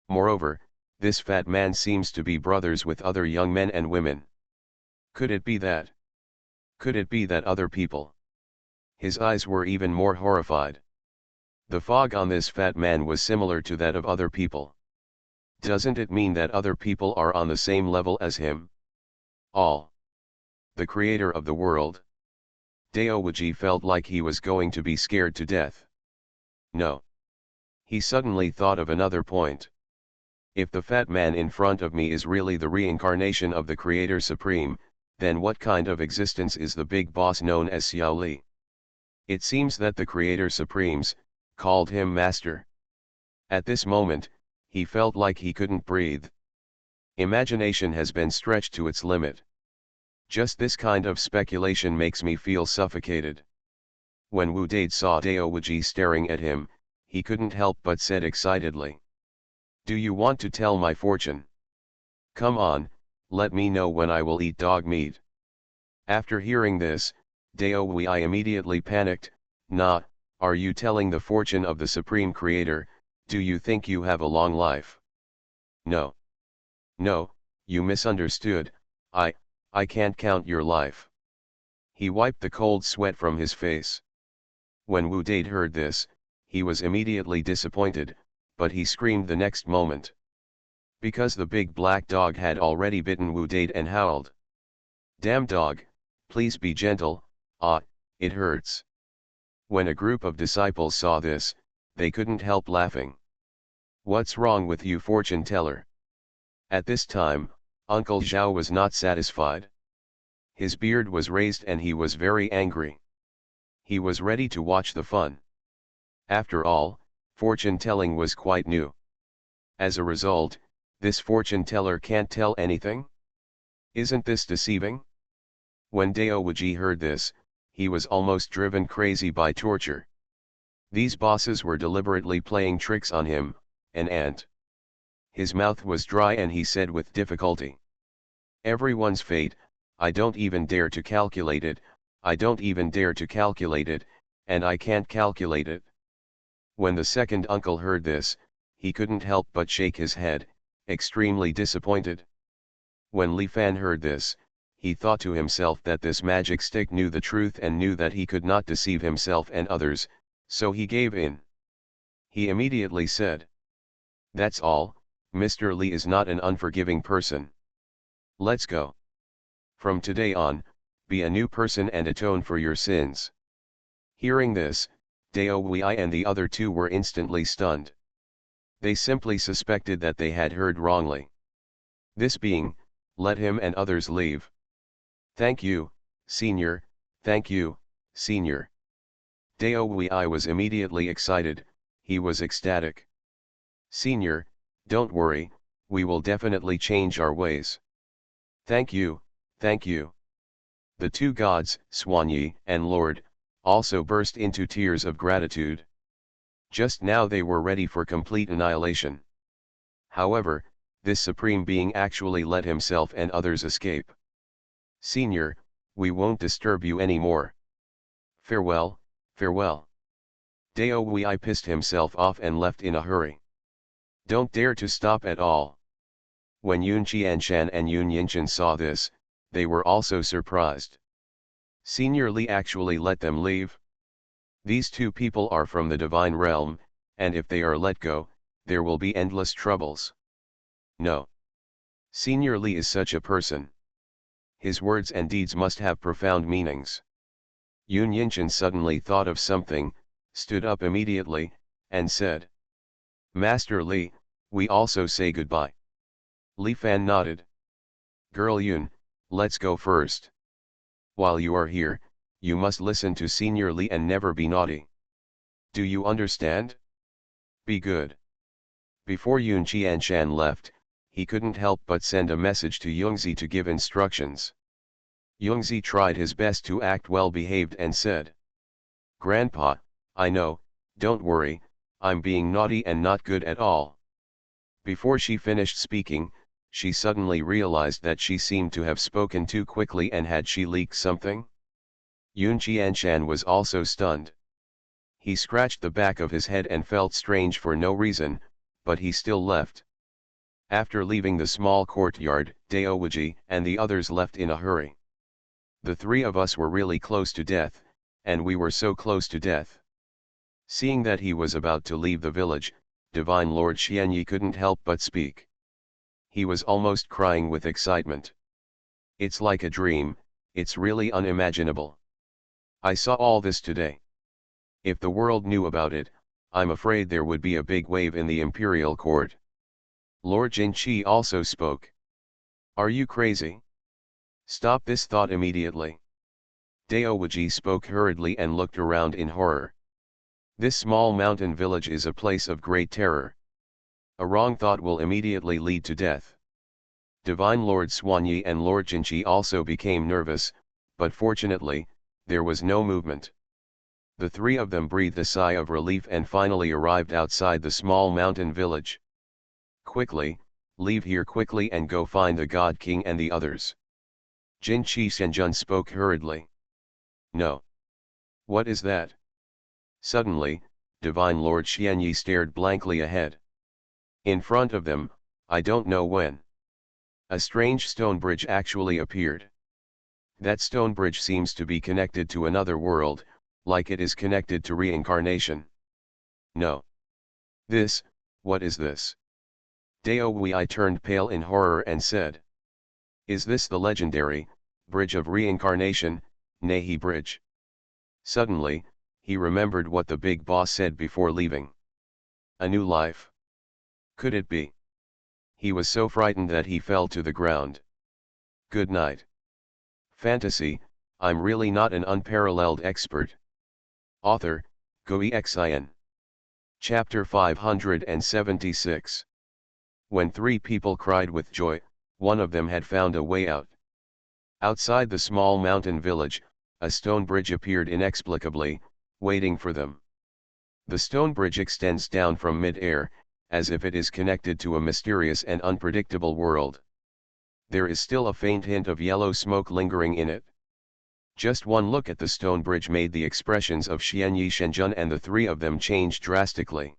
Moreover, this fat man seems to be brothers with other young men and women. Could it be that? Could it be that other people? His eyes were even more horrified. The fog on this fat man was similar to that of other people. Doesn't it mean that other people are on the same level as him? All. The creator of the world. Dao Wei felt like he was going to be scared to death. No. He suddenly thought of another point. If the fat man in front of me is really the reincarnation of the Creator Supreme, then what kind of existence is the big boss known as Xiao Li? It seems that the Creator Supremes called him Master. At this moment, he felt like he couldn't breathe. Imagination has been stretched to its limit. Just this kind of speculation makes me feel suffocated. When Wu Dade saw Dao Wei staring at him, he couldn't help but said excitedly, "Do you want to tell my fortune? Come on, let me know when I will eat dog meat." After hearing this, Dao Wei immediately panicked. "Nah, are you telling the fortune of the Supreme Creator? Do you think you have a long life?" "No. No, you misunderstood, I can't count your life." He wiped the cold sweat from his face. When Wu Dade heard this, he was immediately disappointed, but he screamed the next moment. Because the big black dog had already bitten Wu Dade and howled. "Damn dog, please be gentle, it hurts." When a group of disciples saw this, they couldn't help laughing. "What's wrong with you, fortune teller?" At this time, Uncle Zhao was not satisfied. His beard was raised and he was very angry. He was ready to watch the fun. After all, fortune telling was quite new. As a result, this fortune teller can't tell anything? Isn't this deceiving? When Dao Wei heard this, he was almost driven crazy by torture. These bosses were deliberately playing tricks on him, an ant. His mouth was dry and he said with difficulty, "Everyone's fate, I don't even dare to calculate it, I don't even dare to calculate it, and I can't calculate it. When the second uncle heard this, he couldn't help but shake his head, extremely disappointed. When Li Fan heard this, he thought to himself that this magic stick knew the truth and knew that he could not deceive himself and others, so he gave in. He immediately said, "That's all, Mr. Li is not an unforgiving person. Let's go. From today on, be a new person and atone for your sins." Hearing this, Dao Wei and the other two were instantly stunned. They simply suspected that they had heard wrongly. This being, let him and others leave. "Thank you, Senior, thank you, Senior." Dao Wei was immediately excited, he was ecstatic. "Senior, don't worry, we will definitely change our ways." Thank you, thank you." The two gods, Xuanyi and Lord, also burst into tears of gratitude. Just now they were ready for complete annihilation. However, this supreme being actually let himself and others escape. "Senior, we won't disturb you anymore. Farewell, farewell." Dao Wei pissed himself off and left in a hurry. Don't dare to stop at all. When Yun Qianshan and Yun Yinshan saw this, they were also surprised. Senior Li actually let them leave. These two people are from the divine realm, and if they are let go, there will be endless troubles. No. Senior Li is such a person. His words and deeds must have profound meanings. Yun Yinshan suddenly thought of something, stood up immediately, and said, "Master Li, we also say goodbye." Li Fan nodded. "Girl Yun, let's go first. While you are here, you must listen to Senior Li and never be naughty. Do you understand? Be good." Before Yun Qianshan left, he couldn't help but send a message to Yungzi to give instructions. Yungzi tried his best to act well behaved and said, "Grandpa, I know, don't worry, I'm being naughty and not good at all." Before she finished speaking, she suddenly realized that she seemed to have spoken too quickly, and had she leaked something? Yun Qianshan was also stunned. He scratched the back of his head and felt strange for no reason, but he still left. After leaving the small courtyard, Dao Wei and the others left in a hurry. The three of us were really close to death, and we were so close to death. Seeing that he was about to leave the village, Divine Lord Xianyi couldn't help but speak. He was almost crying with excitement. "It's like a dream, it's really unimaginable. I saw all this today. If the world knew about it, I'm afraid there would be a big wave in the imperial court." Lord Jinqi also spoke. "Are you crazy? Stop this thought immediately." Dao Wei spoke hurriedly and looked around in horror. This small mountain village is a place of great terror. A wrong thought will immediately lead to death. Divine Lord Xuanyi and Lord Jinqi also became nervous, but fortunately, there was no movement. The three of them breathed a sigh of relief and finally arrived outside the small mountain village. "Quickly, leave here quickly and go find the God King and the others." Jinqi Shenjun spoke hurriedly. "No. What is that?" Suddenly, Divine Lord Xianyi stared blankly ahead. In front of them, I don't know when, a strange stone bridge actually appeared. That stone bridge seems to be connected to another world, like it is connected to reincarnation. No. What is this? Dao Wei turned pale in horror and said, "Is this the legendary, Bridge of Reincarnation, Nahi Bridge?" Suddenly, he remembered what the big boss said before leaving. A new life. Could it be? He was so frightened that he fell to the ground. Good night. Fantasy, I'm really not an unparalleled expert. Author, Xuanhuan. Chapter 576. When three people cried with joy, one of them had found a way out. Outside the small mountain village, a stone bridge appeared inexplicably, waiting for them. The stone bridge extends down from mid-air, as if it is connected to a mysterious and unpredictable world. There is still a faint hint of yellow smoke lingering in it. Just one look at the stone bridge made the expressions of Xianyi Shenjun and the three of them change drastically.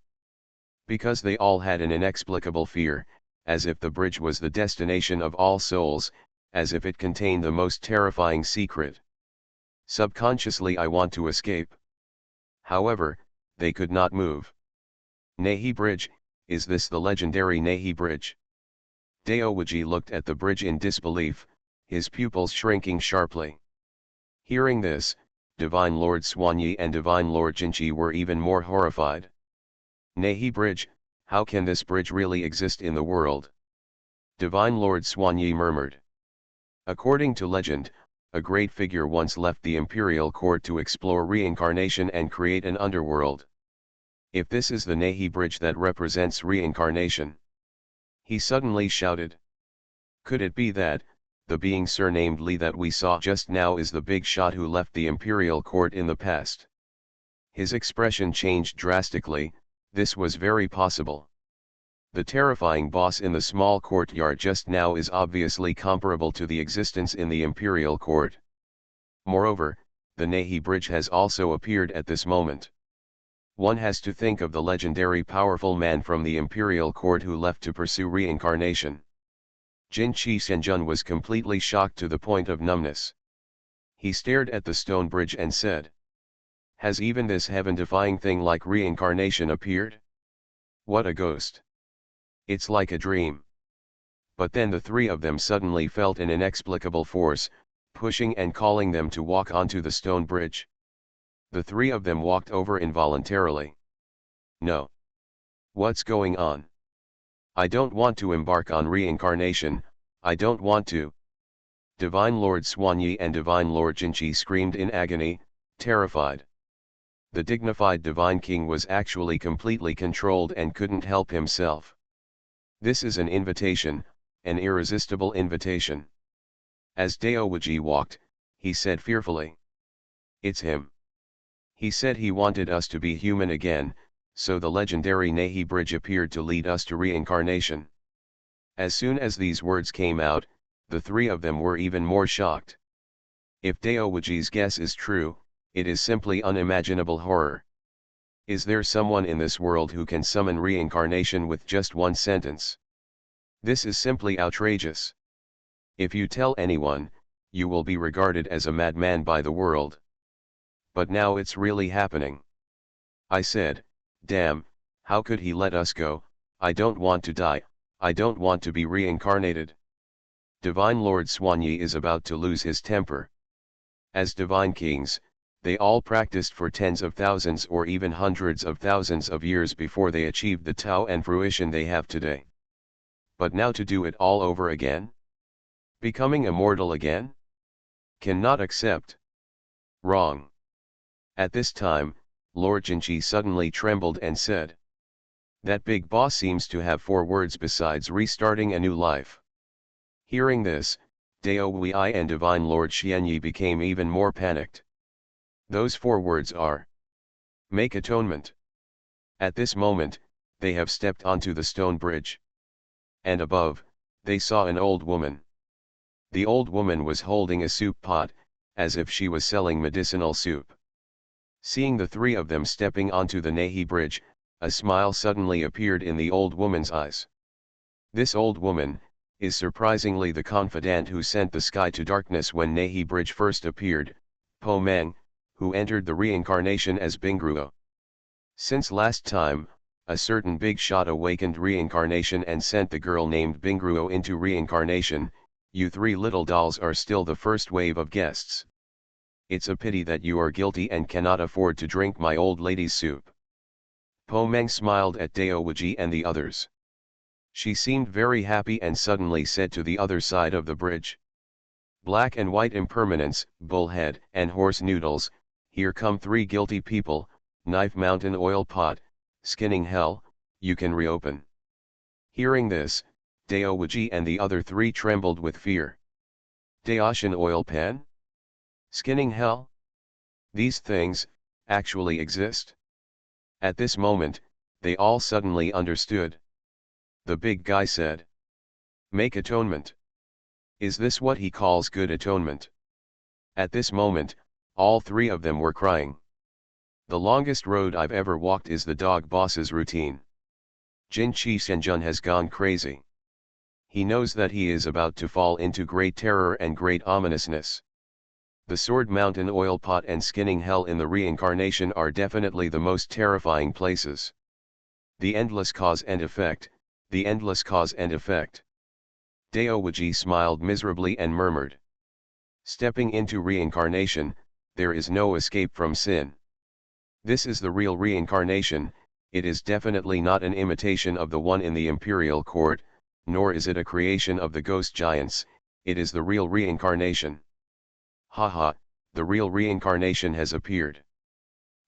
Because they all had an inexplicable fear, as if the bridge was the destination of all souls, as if it contained the most terrifying secret. Subconsciously I want to escape. However, they could not move. Nehi Bridge, is this the legendary Nehi Bridge? Daowaji looked at the bridge in disbelief, his pupils shrinking sharply. Hearing this, Divine Lord Xuanyi and Divine Lord Jinchi were even more horrified. Nehi Bridge, how can this bridge really exist in the world? Divine Lord Xuanyi murmured. According to legend, a great figure once left the imperial court to explore reincarnation and create an underworld. If this is the Nehi Bridge that represents reincarnation. He suddenly shouted. Could it be that, the being surnamed Li that we saw just now is the big shot who left the imperial court in the past? His expression changed drastically. This was very possible. The terrifying boss in the small courtyard just now is obviously comparable to the existence in the imperial court. Moreover, the Nehi Bridge has also appeared at this moment. One has to think of the legendary powerful man from the imperial court who left to pursue reincarnation. Jinchi Senjun was completely shocked to the point of numbness. He stared at the stone bridge and said, "Has even this heaven-defying thing like reincarnation appeared? What a ghost! It's like a dream." But then the three of them suddenly felt an inexplicable force, pushing and calling them to walk onto the stone bridge. The three of them walked over involuntarily. No. What's going on? I don't want to embark on reincarnation, I don't want to. Divine Lord Xuanyi and Divine Lord Jinchi screamed in agony, terrified. The dignified Divine King was actually completely controlled and couldn't help himself. This is an invitation, an irresistible invitation. As Daowaji walked, he said fearfully. It's him. He said he wanted us to be human again, so the legendary Nehi Bridge appeared to lead us to reincarnation. As soon as these words came out, the three of them were even more shocked. If Daowaji's guess is true, it is simply unimaginable horror. Is there someone in this world who can summon reincarnation with just one sentence? This is simply outrageous. If you tell anyone, you will be regarded as a madman by the world. But now it's really happening. I said, damn, how could he let us go? I don't want to die, I don't want to be reincarnated. Divine Lord Xuanyi is about to lose his temper. As divine kings, they all practiced for tens of thousands or even hundreds of thousands of years before they achieved the Tao and fruition they have today. But now to do it all over again? Becoming immortal again? Cannot accept. Wrong. At this time, Lord Jinchi suddenly trembled and said, "That big boss seems to have 4 words besides restarting a new life." Hearing this, Dao Wei and Divine Lord Xianyi became even more panicked. Those 4 words are: make atonement. At this moment, they have stepped onto the stone bridge. And above, they saw an old woman. The old woman was holding a soup pot, as if she was selling medicinal soup. Seeing the three of them stepping onto the Nehi Bridge, a smile suddenly appeared in the old woman's eyes. This old woman is surprisingly the confidant who sent the sky to darkness when Nehi Bridge first appeared, Po Meng, who entered the reincarnation as Bingruo. Since last time, a certain big shot awakened reincarnation and sent the girl named Bingruo into reincarnation. You 3 little dolls are still the first wave of guests. It's a pity that you are guilty and cannot afford to drink my old lady's soup. Po Meng smiled at Daowaji and the others. She seemed very happy and suddenly said to the other side of the bridge, "Black and white impermanence, bullhead and horse noodles, here come 3 guilty people, knife mountain oil pot, skinning hell, you can reopen." Hearing this, Daowaji and the other 3 trembled with fear. Daoshan oil pan? Skinning hell? These things, actually exist? At this moment, they all suddenly understood. The big guy said, "Make atonement. Is this what he calls good atonement?" At this moment, all three of them were crying. The longest road I've ever walked is the dog boss's routine. Jin Chi Shenjun has gone crazy. He knows that he is about to fall into great terror and great ominousness. The Sword Mountain, Oil Pot and Skinning Hell in the reincarnation are definitely the most terrifying places. The endless cause and effect, the endless cause and effect. Daowaji smiled miserably and murmured. Stepping into reincarnation, there is no escape from sin. This is the real reincarnation. It is definitely not an imitation of the one in the imperial court, nor is it a creation of the ghost giants. It is the real reincarnation. Haha, the real reincarnation has appeared.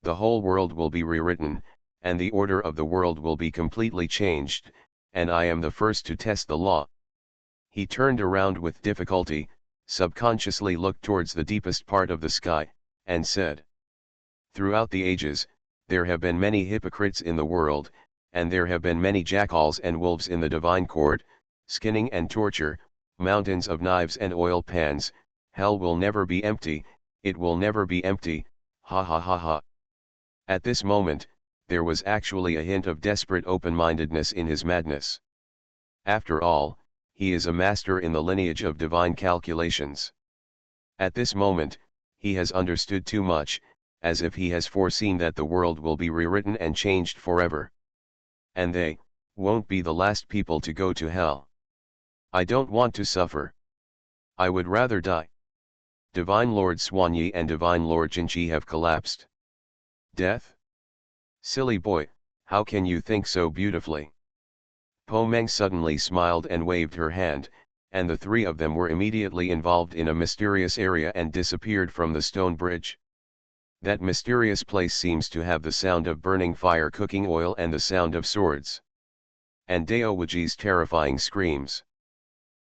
The whole world will be rewritten, and the order of the world will be completely changed, and I am the first to test the law. He turned around with difficulty, subconsciously looked towards the deepest part of the sky, and said, throughout the ages, there have been many hypocrites in the world, and there have been many jackals and wolves in the divine court, skinning and torture, mountains of knives and oil pans. Hell will never be empty, it will never be empty, ha ha ha ha. At this moment, there was actually a hint of desperate open-mindedness in his madness. After all, he is a master in the lineage of divine calculations. At this moment, he has understood too much, as if he has foreseen that the world will be rewritten and changed forever. And they won't be the last people to go to hell. I don't want to suffer. I would rather die. Divine Lord Xuanyi and Divine Lord Jinchi have collapsed. Death? Silly boy, how can you think so beautifully? Po Meng suddenly smiled and waved her hand, and the three of them were immediately involved in a mysterious area and disappeared from the stone bridge. That mysterious place seems to have the sound of burning fire, cooking oil, and the sound of swords. And Daowaji's terrifying screams.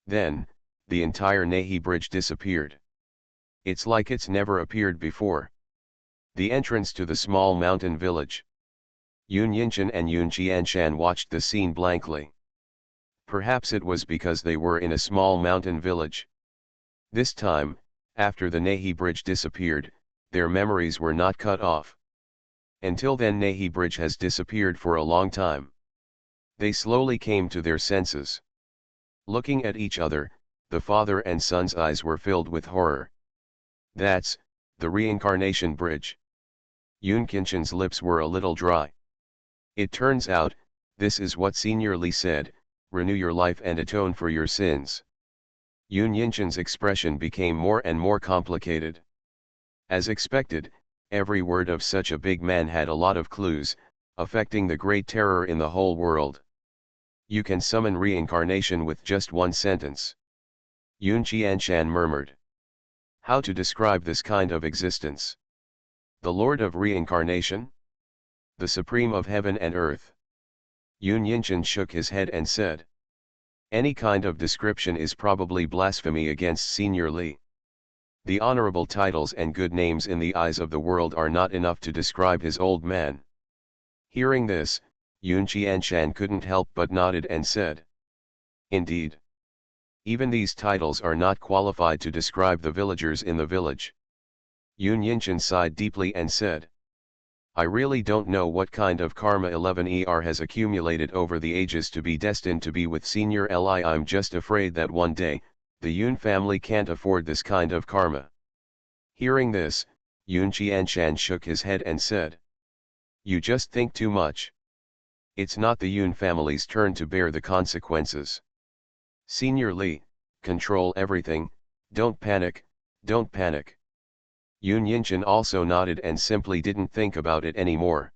Then, the entire Nahi bridge disappeared. It's like it's never appeared before. The entrance to the small mountain village. Yun Yinchan and Yun Qianshan watched the scene blankly. Perhaps it was because they were in a small mountain village. This time, after the Nahi bridge disappeared, their memories were not cut off. Until then, Nahi bridge has disappeared for a long time. They slowly came to their senses. Looking at each other, the father and son's eyes were filled with horror. That's the reincarnation bridge. Yun Qianshan's lips were a little dry. It turns out, this is what Senior Li said, renew your life and atone for your sins. Yun Yinchan's expression became more and more complicated. As expected, every word of such a big man had a lot of clues, affecting the great terror in the whole world. You can summon reincarnation with just one sentence. Yun Qianshan murmured. How to describe this kind of existence? The Lord of Reincarnation? The Supreme of Heaven and Earth? Yun Yinchan shook his head and said. Any kind of description is probably blasphemy against Senior Li. The honorable titles and good names in the eyes of the world are not enough to describe his old man. Hearing this, Yun Qianshan couldn't help but nodded and said. Indeed. Even these titles are not qualified to describe the villagers in the village. Yun Yinchan sighed deeply and said. I really don't know what kind of karma 11ER has accumulated over the ages to be destined to be with Senior Li. I'm just afraid that one day, the Yun family can't afford this kind of karma. Hearing this, Yun Qianshan shook his head and said. You just think too much. It's not the Yun family's turn to bear the consequences. Senior Li, control everything, don't panic, don't panic. Yun Yinchan also nodded and simply didn't think about it anymore.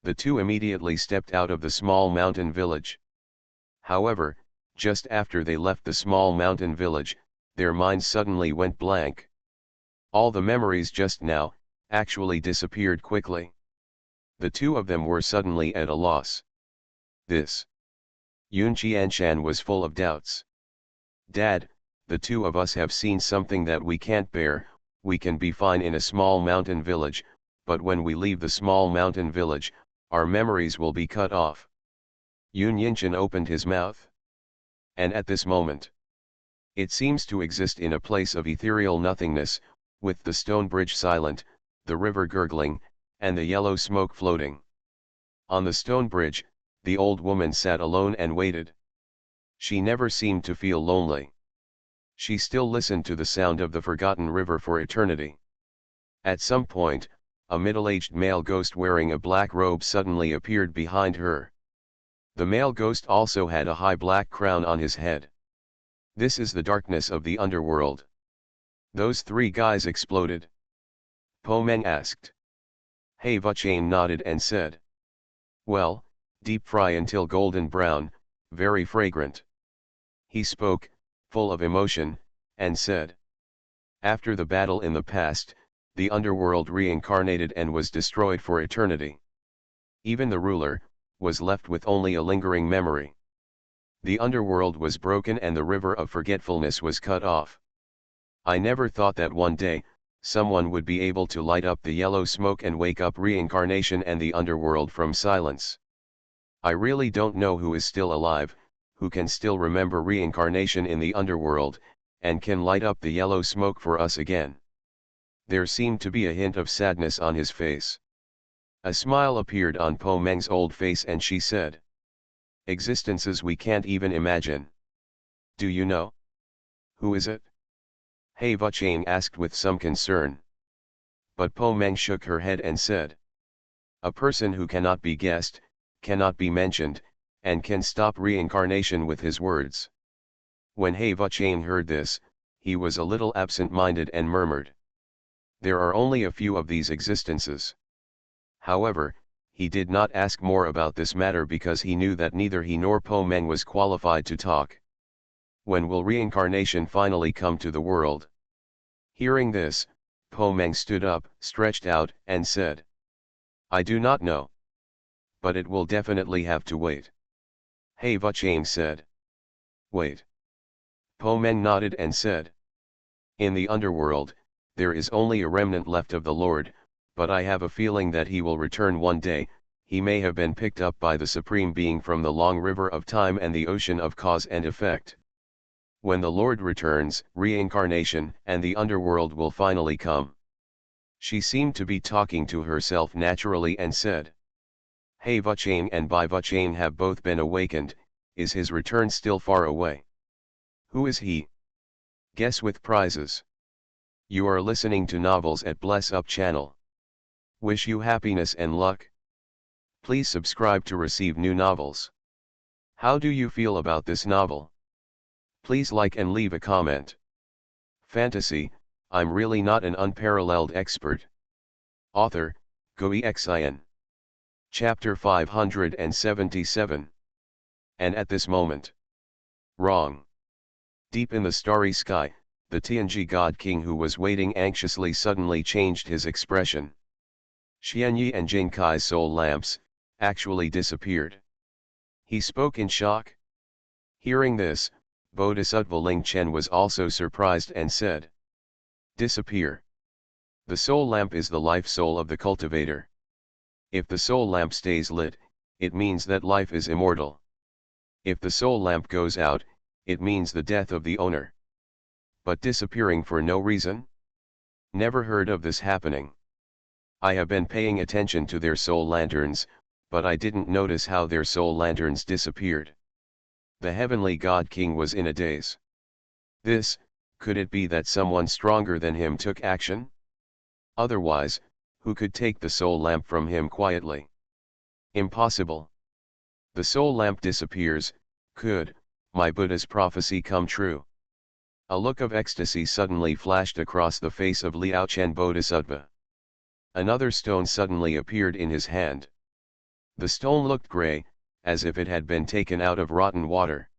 The two immediately stepped out of the small mountain village. However, just after they left the small mountain village, their minds suddenly went blank. All the memories just now, actually disappeared quickly. The two of them were suddenly at a loss. This. Yun Qianshan was full of doubts. Dad, the two of us have seen something that we can't bear. We can be fine in a small mountain village, but when we leave the small mountain village, our memories will be cut off. Yun Yinchan opened his mouth. And at this moment, it seems to exist in a place of ethereal nothingness, with the stone bridge silent, the river gurgling, and the yellow smoke floating. On the stone bridge, the old woman sat alone and waited. She never seemed to feel lonely. She still listened to the sound of the forgotten river for eternity. At some point, a middle-aged male ghost wearing a black robe suddenly appeared behind her. The male ghost also had a high black crown on his head. "This is the darkness of the underworld." "Those three guys exploded?" Po Meng asked. He Vuchain nodded and said, "Well, deep fry until golden brown, very fragrant." He spoke, full of emotion, and said, "After the battle in the past, the underworld reincarnated and was destroyed for eternity. Even the ruler was left with only a lingering memory. The underworld was broken and the river of forgetfulness was cut off. I never thought that one day, someone would be able to light up the yellow smoke and wake up reincarnation and the underworld from silence. I really don't know who is still alive, who can still remember reincarnation in the underworld, and can light up the yellow smoke for us again." There seemed to be a hint of sadness on his face. A smile appeared on Po Meng's old face and she said, "Existences we can't even imagine. Do you know? Who is it?" He Vuchain asked with some concern. But Po Meng shook her head and said, "A person who cannot be guessed, cannot be mentioned, and can stop reincarnation with his words." When He Vuchain heard this, he was a little absent-minded and murmured, "There are only a few of these existences." However, he did not ask more about this matter because he knew that neither he nor Po Meng was qualified to talk. When will reincarnation finally come to the world? Hearing this, Po Meng stood up, stretched out, and said, "I do not know. But it will definitely have to wait." He Vuchain said, "Wait." Po Meng nodded and said, "In the underworld, there is only a remnant left of the Lord, but I have a feeling that he will return one day. He may have been picked up by the Supreme Being from the long river of time and the ocean of cause and effect. When the Lord returns, reincarnation and the underworld will finally come." She seemed to be talking to herself naturally and said, "He Vuchain and Bai Vuchain have both been awakened. Is his return still far away? Who is he? Guess with prizes." You are listening to Novels at Bless Up channel. Wish you happiness and luck. Please subscribe to receive new novels. How do you feel about this novel? Please like and leave a comment. Fantasy, I'm really not an unparalleled expert. Author, Xuanhuan. Chapter 577. And at this moment. Wrong. Deep in the starry sky, the Tianji God King who was waiting anxiously suddenly changed his expression. Xianyi and Jing Kai's soul lamps, actually disappeared. He spoke in shock. Hearing this, Bodhisattva Ling Chen was also surprised and said, "Disappear? The soul lamp is the life soul of the cultivator. If the soul lamp stays lit, it means that life is immortal. If the soul lamp goes out, it means the death of the owner. But disappearing for no reason? Never heard of this happening. I have been paying attention to their soul lanterns, but I didn't notice how their soul lanterns disappeared." The heavenly God King was in a daze. Could it be that someone stronger than him took action? Otherwise, who could take the soul lamp from him quietly? Impossible. The soul lamp disappears. Could my Buddha's prophecy come true? A look of ecstasy suddenly flashed across the face of Liao Chen Bodhisattva. Another stone suddenly appeared in his hand. The stone looked grey, as if it had been taken out of rotten water.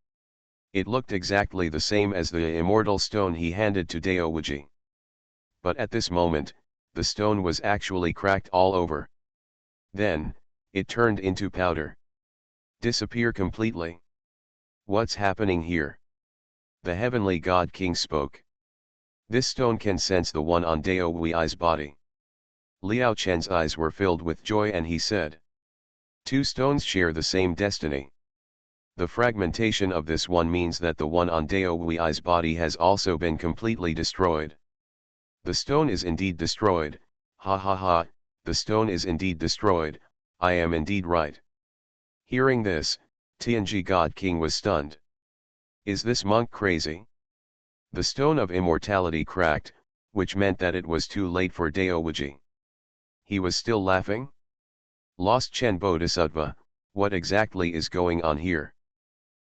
It looked exactly the same as the immortal stone he handed to Dao Wuji. But at this moment, the stone was actually cracked all over. Then, it turned into powder. Disappear completely. What's happening here? The heavenly God King spoke. This stone can sense the one on Dao Wui's body. Liao Chen's eyes were filled with joy and he said, "Two stones share the same destiny. The fragmentation of this one means that the one on Dao Wui's body has also been completely destroyed. The stone is indeed destroyed, ha ha ha, the stone is indeed destroyed, I am indeed right. Hearing this, Tianji God King was stunned. Is this monk crazy? The stone of immortality cracked, which meant that it was too late for Daowaji. He was still laughing? Lost Chen Bodhisattva, what exactly is going on here?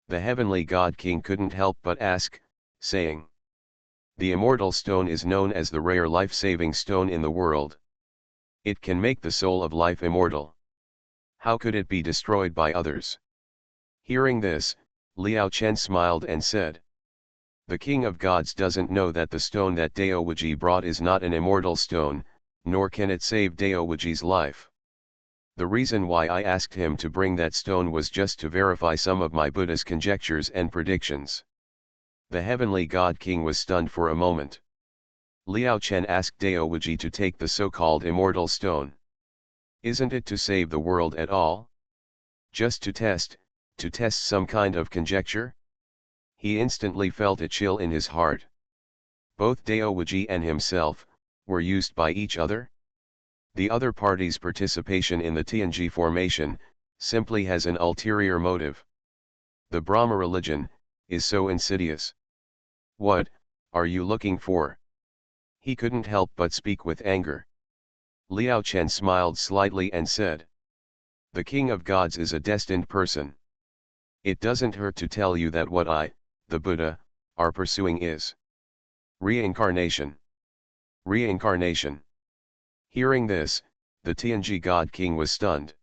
The heavenly God King couldn't help but ask, saying, the immortal stone is known as the rare life-saving stone in the world. It can make the soul of life immortal. How could it be destroyed by others? Hearing this, Liao Chen smiled and said, the King of Gods doesn't know that the stone that Daowaji brought is not an immortal stone, nor can it save Daowaji's life. The reason why I asked him to bring that stone was just to verify some of my Buddha's conjectures and predictions. The heavenly God King was stunned for a moment. Liao Chen asked Daowaji to take the so-called immortal stone. Isn't it to save the world at all? Just to test some kind of conjecture? He instantly felt a chill in his heart. Both Daowaji and himself were used by each other. The other party's participation in the Tianji formation simply has an ulterior motive. The Brahma religion is so insidious. What are you looking for? He couldn't help but speak with anger. Liao Chen smiled slightly and said, the King of Gods is a destined person. It doesn't hurt to tell you that what I, the Buddha, are pursuing is reincarnation. Reincarnation. Hearing this, the Tianji God King was stunned.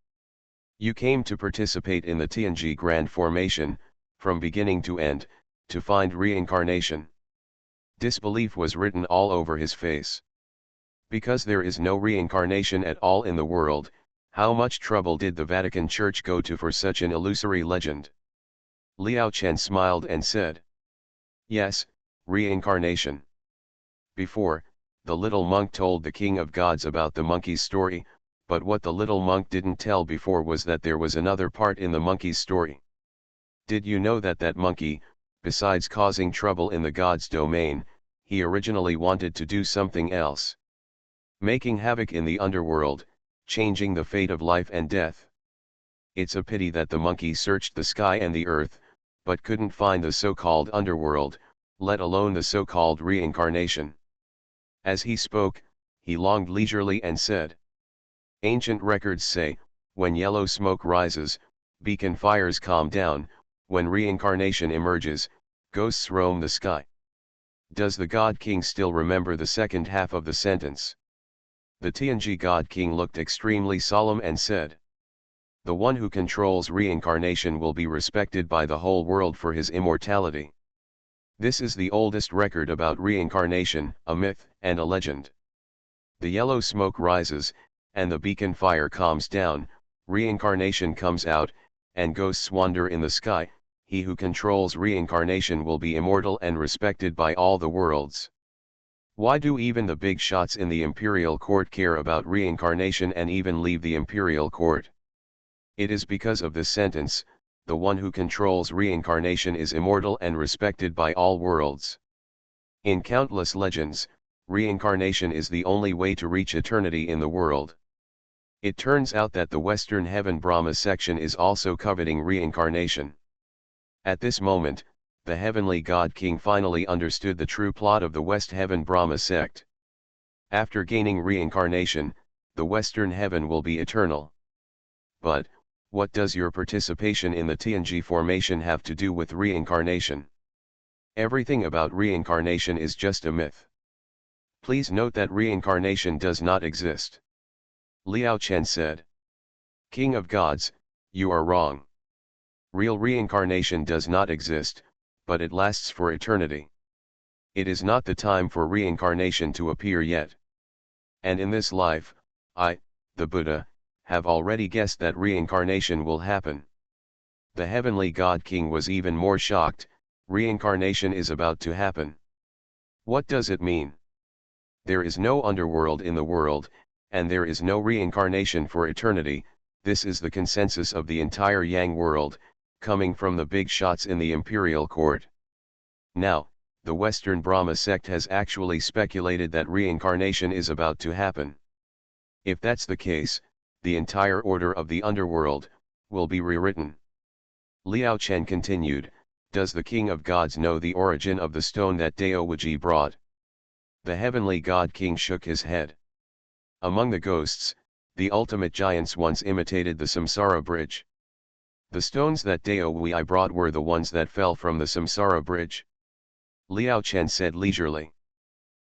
You came to participate in the Tianji Grand Formation, from beginning to end, to find reincarnation. Disbelief was written all over his face. Because there is no reincarnation at all in the world, how much trouble did the Vatican Church go to for such an illusory legend? Liao Chen smiled and said, yes, reincarnation. Before, the little monk told the King of Gods about the monkey's story, but what the little monk didn't tell before was that there was another part in the monkey's story. Did you know that that monkey, besides causing trouble in the gods' domain, he originally wanted to do something else? Making havoc in the underworld, changing the fate of life and death. It's a pity that the monkey searched the sky and the earth, but couldn't find the so-called underworld, let alone the so-called reincarnation. As he spoke, he longed leisurely and said, ancient records say, when yellow smoke rises, beacon fires calm down, when reincarnation emerges, ghosts roam the sky. Does the God King still remember the second half of the sentence? The Tianji God King looked extremely solemn and said, the one who controls reincarnation will be respected by the whole world for his immortality. This is the oldest record about reincarnation, a myth and a legend. The yellow smoke rises, and the beacon fire calms down, reincarnation comes out, and ghosts wander in the sky. He who controls reincarnation will be immortal and respected by all the worlds. Why do even the big shots in the imperial court care about reincarnation and even leave the imperial court? It is because of this sentence, the one who controls reincarnation is immortal and respected by all worlds. In countless legends, reincarnation is the only way to reach eternity in the world. It turns out that the Western Heaven Brahma section is also coveting reincarnation. At this moment, the heavenly God King finally understood the true plot of the West Heaven Brahma sect. After gaining reincarnation, the Western Heaven will be eternal. But, what does your participation in the Tianji formation have to do with reincarnation? Everything about reincarnation is just a myth. Please note that reincarnation does not exist. Liao Chen said. King of Gods, you are wrong. Real reincarnation does not exist, but it lasts for eternity. It is not the time for reincarnation to appear yet. And in this life, I, the Buddha, have already guessed that reincarnation will happen. The heavenly God King was even more shocked. Reincarnation is about to happen. What does it mean? There is no underworld in the world, and there is no reincarnation for eternity. This is the consensus of the entire Yang world, coming from the big shots in the imperial court. Now, the Western Brahma sect has actually speculated that reincarnation is about to happen. If that's the case, the entire order of the underworld will be rewritten. Liao Chen continued, does the King of Gods know the origin of the stone that Dao Wuji brought? The heavenly God King shook his head. Among the ghosts, the ultimate giants once imitated the Samsara bridge. The stones that Dao Wuji brought were the ones that fell from the Samsara bridge. Liao Chen said leisurely.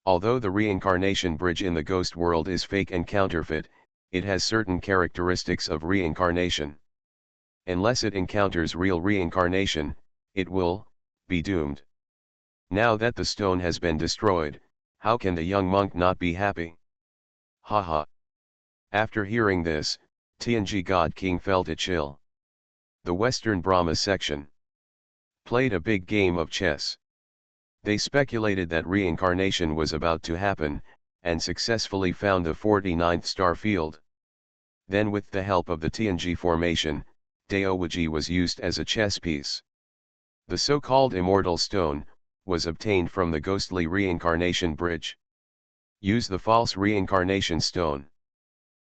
Although the reincarnation bridge in the ghost world is fake and counterfeit, it has certain characteristics of reincarnation. Unless it encounters real reincarnation, it will be doomed. Now that the stone has been destroyed, how can the young monk not be happy? Haha. After hearing this, Tianji God King felt a chill. The Western Brahma section played a big game of chess. They speculated that reincarnation was about to happen, and successfully found the 49th star field. Then with the help of the Tianji formation, Dao Wuji was used as a chess piece. The so-called immortal stone was obtained from the ghostly reincarnation bridge. Use the false reincarnation stone.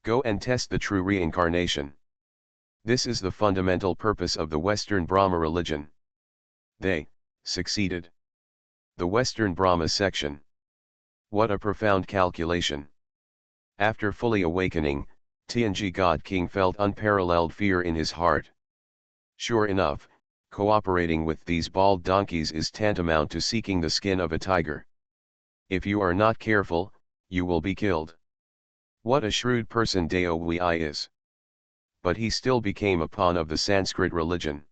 Go and test the true reincarnation. This is the fundamental purpose of the Western Brahma religion. They succeeded. The Western Brahma section. What a profound calculation. After fully awakening, Tianji God King felt unparalleled fear in his heart. Sure enough, cooperating with these bald donkeys is tantamount to seeking the skin of a tiger. If you are not careful, you will be killed. What a shrewd person Dao Wuji is. But he still became a pawn of the Sanskrit religion.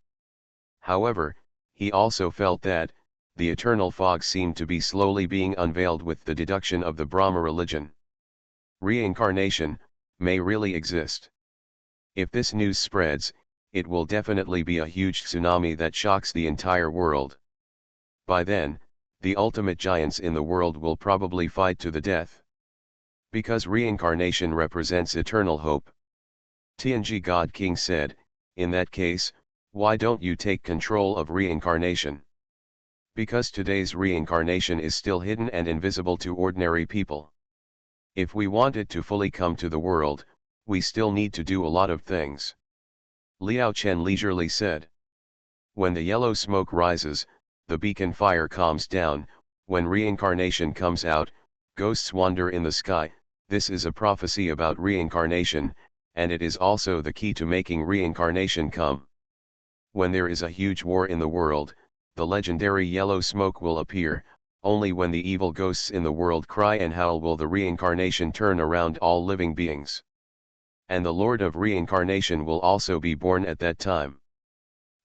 However, he also felt that, the eternal fog seemed to be slowly being unveiled with the deduction of the Brahma religion. Reincarnation may really exist. If this news spreads, it will definitely be a huge tsunami that shocks the entire world. By then, the ultimate giants in the world will probably fight to the death. Because reincarnation represents eternal hope. Tianji God King said, in that case, why don't you take control of reincarnation? Because today's reincarnation is still hidden and invisible to ordinary people. If we want it to fully come to the world, we still need to do a lot of things. Liao Chen leisurely said. When the yellow smoke rises, the beacon fire calms down, when reincarnation comes out, ghosts wander in the sky. This is a prophecy about reincarnation, and it is also the key to making reincarnation come. When there is a huge war in the world, the legendary yellow smoke will appear. Only when the evil ghosts in the world cry and howl will the reincarnation turn around all living beings. And the Lord of Reincarnation will also be born at that time.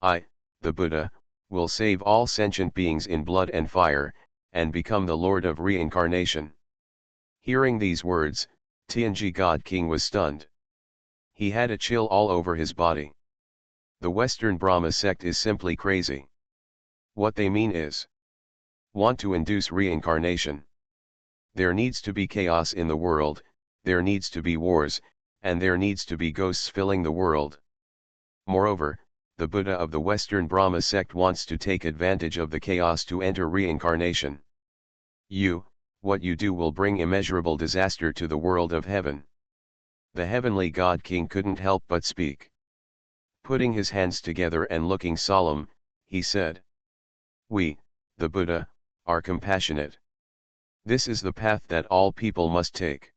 I, the Buddha, will save all sentient beings in blood and fire, and become the Lord of Reincarnation. Hearing these words, Tianji God King was stunned. He had a chill all over his body. The Western Brahma sect is simply crazy. What they mean is, want to induce reincarnation. There needs to be chaos in the world, there needs to be wars, and there needs to be ghosts filling the world. Moreover, the Buddha of the Western Brahma sect wants to take advantage of the chaos to enter reincarnation. What you do will bring immeasurable disaster to the world of heaven. The heavenly God King couldn't help but speak. Putting his hands together and looking solemn, he said, we, the Buddha, are compassionate. This is the path that all people must take.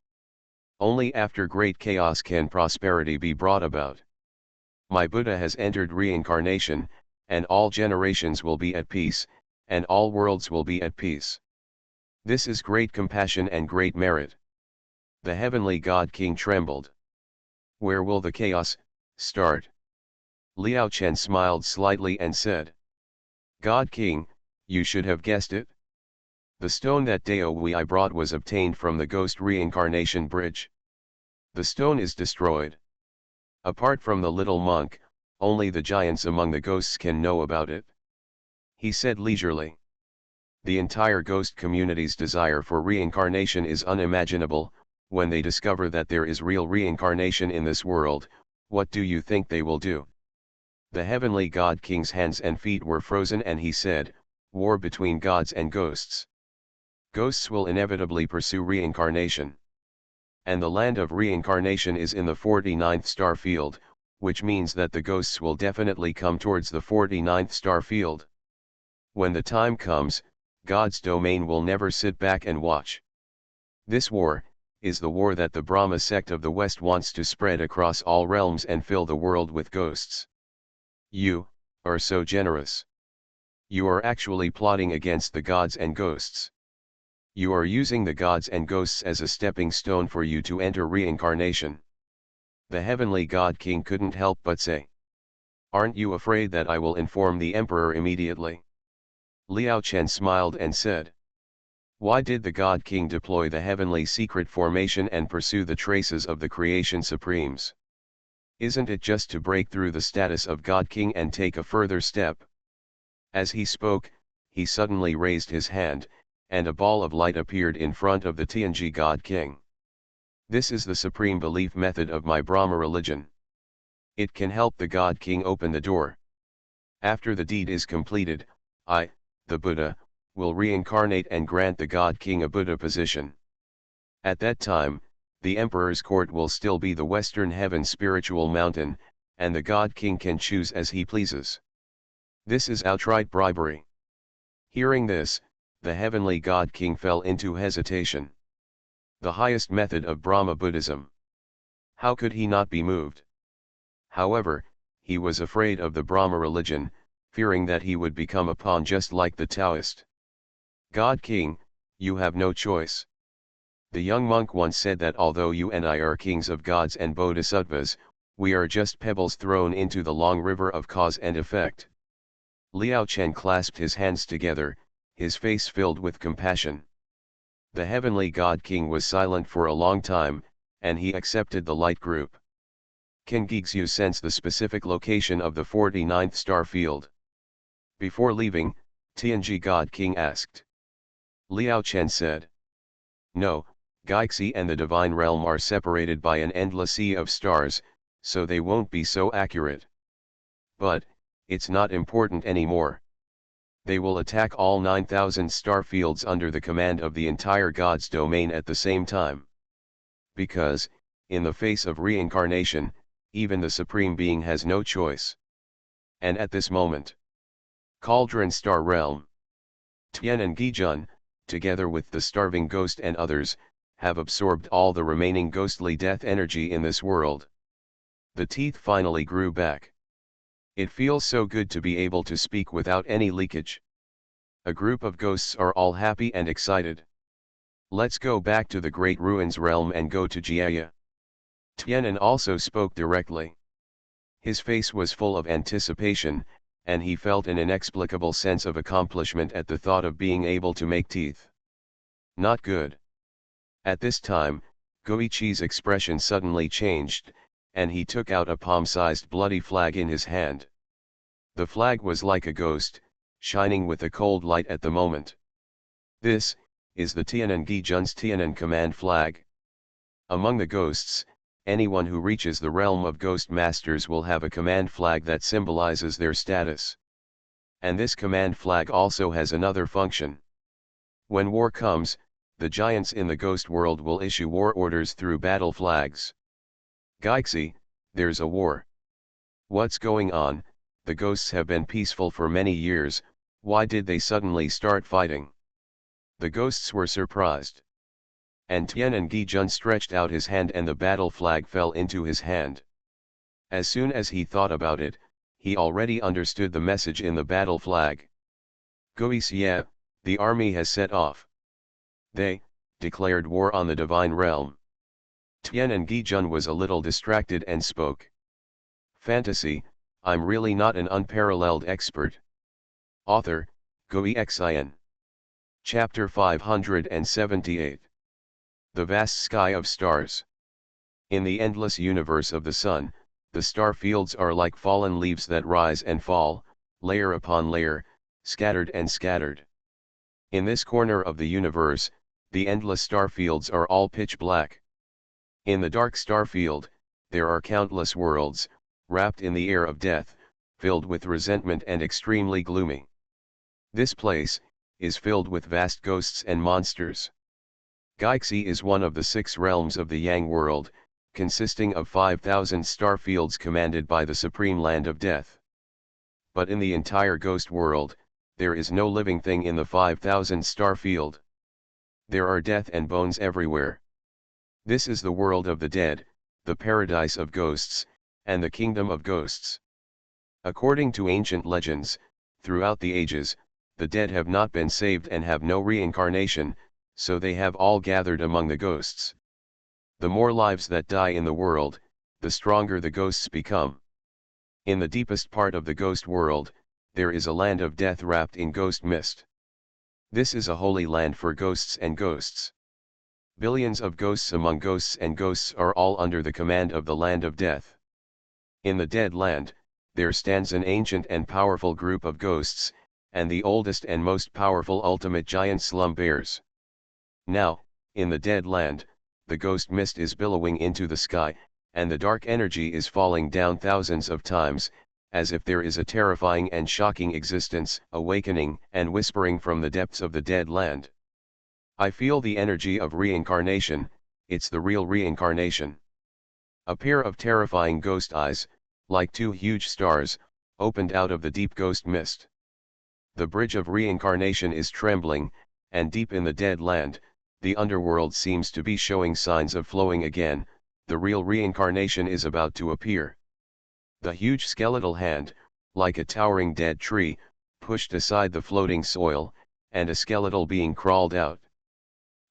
Only after great chaos can prosperity be brought about. My Buddha has entered reincarnation, and all generations will be at peace, and all worlds will be at peace. This is great compassion and great merit. The heavenly God King trembled. Where will the chaos start? Liao Chen smiled slightly and said, God King, you should have guessed it. The stone that Dao Wuji brought was obtained from the ghost reincarnation bridge. The stone is destroyed. Apart from the little monk, only the giants among the ghosts can know about it. He said leisurely. The entire ghost community's desire for reincarnation is unimaginable. When they discover that there is real reincarnation in this world, what do you think they will do? The heavenly God King's hands and feet were frozen and he said, War between gods and ghosts. Ghosts will inevitably pursue reincarnation. And the land of reincarnation is in the 49th star field, which means that the ghosts will definitely come towards the 49th star field. When the time comes, God's domain will never sit back and watch. This war is the war that the Brahma sect of the West wants to spread across all realms and fill the world with ghosts. You are so generous. You are actually plotting against the gods and ghosts. You are using the gods and ghosts as a stepping stone for you to enter reincarnation. The heavenly God King couldn't help but say, "Aren't you afraid that I will inform the emperor immediately?" Liao Chen smiled and said, "Why did the God King deploy the heavenly secret formation and pursue the traces of the creation supremes? Isn't it just to break through the status of God King and take a further step?" As he spoke, he suddenly raised his hand, and a ball of light appeared in front of the Tianji God King. This is the supreme belief method of my Brahma religion. It can help the God King open the door. After the deed is completed, I, the Buddha, will reincarnate and grant the God King a Buddha position. At that time, the Emperor's court will still be the Western Heaven spiritual mountain, and the God King can choose as he pleases. This is outright bribery. Hearing this, the heavenly God King fell into hesitation. The highest method of Brahma Buddhism. How could he not be moved? However, he was afraid of the Brahma religion, fearing that he would become a pawn just like the Taoist. God King, you have no choice. The young monk once said that although you and I are kings of gods and bodhisattvas, we are just pebbles thrown into the long river of cause and effect. Liao Chen clasped his hands together, his face filled with compassion. The heavenly God King was silent for a long time, and he accepted the light group. Can Gigsu sense the specific location of the 49th star field? Before leaving, Tianji God King asked. Liao Chen said, "No, Galaxy and the divine realm are separated by an endless sea of stars, so they won't be so accurate. But, it's not important anymore. They will attack all 9,000 star fields under the command of the entire God's domain at the same time. Because, in the face of reincarnation, even the Supreme Being has no choice. And at this moment, Cauldron Star Realm, Tian and Gijun, together with the starving ghost and others, have absorbed all the remaining ghostly death energy in this world." The teeth finally grew back. It feels so good to be able to speak without any leakage. A group of ghosts are all happy and excited. Let's go back to the Great Ruins realm and go to Jiaya. Tianan also spoke directly. His face was full of anticipation, and he felt an inexplicable sense of accomplishment at the thought of being able to make teeth. Not good. At this time, Goichi's expression suddenly changed, and he took out a palm-sized bloody flag in his hand. The flag was like a ghost, shining with a cold light at the moment. This is the Tianan Gijun's Tianan command flag. Among the ghosts, anyone who reaches the realm of ghost masters will have a command flag that symbolizes their status. And this command flag also has another function. When war comes, the giants in the ghost world will issue war orders through battle flags. Geixi, there's a war. What's going on? The ghosts have been peaceful for many years, why did they suddenly start fighting? The ghosts were surprised. And Tianan Gijun stretched out his hand and the battle flag fell into his hand. As soon as he thought about it, he already understood the message in the battle flag. Gois, yeah, the army has set off. They declared war on the divine realm. Tianan Gijun was a little distracted and spoke. Fantasy, I'm really not an unparalleled expert. Author, Goi Xian. Chapter 578. The Vast Sky of Stars. In the endless universe of the sun, the star fields are like fallen leaves that rise and fall, layer upon layer, scattered and scattered. In this corner of the universe, the endless star fields are all pitch black. In the dark star field, there are countless worlds, wrapped in the air of death, filled with resentment and extremely gloomy. This place is filled with vast ghosts and monsters. Galaxy is one of the 6 realms of the Yang world, consisting of 5,000 star fields commanded by the supreme land of death. But in the entire ghost world, there is no living thing in the 5,000 star field. There are death and bones everywhere. This is the world of the dead, the paradise of ghosts, and the kingdom of ghosts. According to ancient legends, throughout the ages, the dead have not been saved and have no reincarnation, so they have all gathered among the ghosts. The more lives that die in the world, the stronger the ghosts become. In the deepest part of the ghost world, there is a land of death wrapped in ghost mist. This is a holy land for ghosts and ghosts. Billions of ghosts among ghosts and ghosts are all under the command of the land of death. In the dead land, there stands an ancient and powerful group of ghosts, and the oldest and most powerful ultimate giant slum bears. Now, in the dead land, the ghost mist is billowing into the sky, and the dark energy is falling down thousands of times, as if there is a terrifying and shocking existence awakening and whispering from the depths of the dead land. I feel the energy of reincarnation, it's the real reincarnation. A pair of terrifying ghost eyes, like 2 huge stars, opened out of the deep ghost mist. The bridge of reincarnation is trembling, and deep in the dead land, the underworld seems to be showing signs of flowing again. The real reincarnation is about to appear. The huge skeletal hand, like a towering dead tree, pushed aside the floating soil, and a skeletal being crawled out.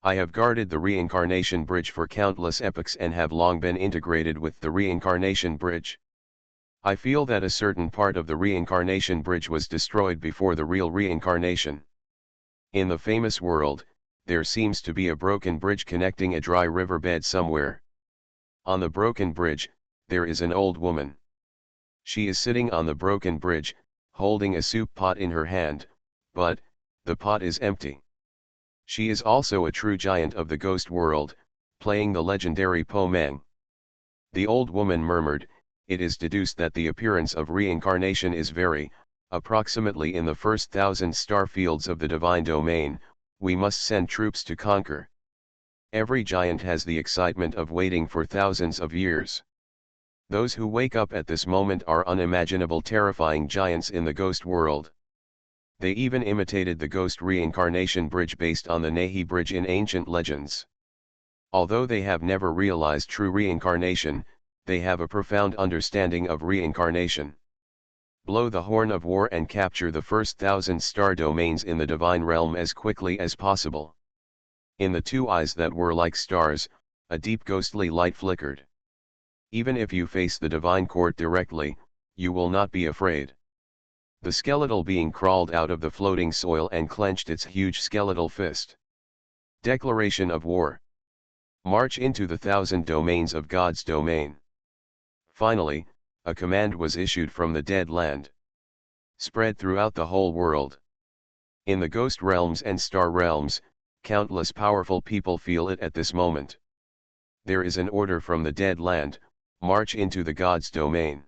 I have guarded the reincarnation bridge for countless epochs and have long been integrated with the reincarnation bridge. I feel that a certain part of the reincarnation bridge was destroyed before the real reincarnation. In the famous world, there seems to be a broken bridge connecting a dry riverbed somewhere. On the broken bridge, there is an old woman. She is sitting on the broken bridge, holding a soup pot in her hand, but the pot is empty. She is also a true giant of the ghost world, playing the legendary Po Meng. The old woman murmured, "It is deduced that the appearance of reincarnation is very, approximately in the first 1,000 star fields of the divine domain. We must send troops to conquer. Every giant has the excitement of waiting for thousands of years. Those who wake up at this moment are unimaginable terrifying giants in the ghost world." They even imitated the ghost reincarnation bridge based on the Nahi bridge in ancient legends. Although they have never realized true reincarnation, they have a profound understanding of reincarnation. Blow the horn of war and capture the first 1,000 star domains in the divine realm as quickly as possible. In the 2 eyes that were like stars, a deep ghostly light flickered. Even if you face the divine court directly, you will not be afraid. The skeletal being crawled out of the floating soil and clenched its huge skeletal fist. Declaration of war. March into the 1,000 domains of God's domain. Finally, a command was issued from the dead land. Spread throughout the whole world. In the ghost realms and star realms, countless powerful people feel it at this moment. There is an order from the dead land, march into the God's domain.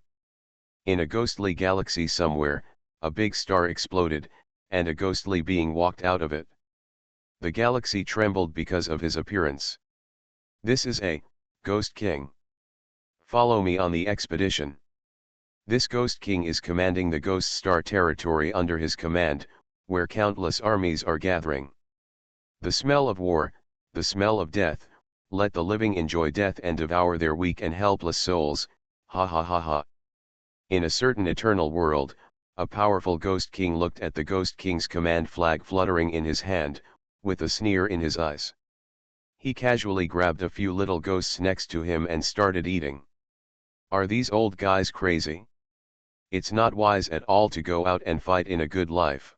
In a ghostly galaxy somewhere, a big star exploded, and a ghostly being walked out of it. The galaxy trembled because of his appearance. This is a ghost king. Follow me on the expedition. This ghost king is commanding the ghost star territory under his command, where countless armies are gathering. The smell of war, the smell of death, let the living enjoy death and devour their weak and helpless souls, ha ha ha ha. In a certain eternal world, a powerful ghost king looked at the ghost king's command flag fluttering in his hand, with a sneer in his eyes. He casually grabbed a few little ghosts next to him and started eating. Are these old guys crazy? It's not wise at all to go out and fight in a good life.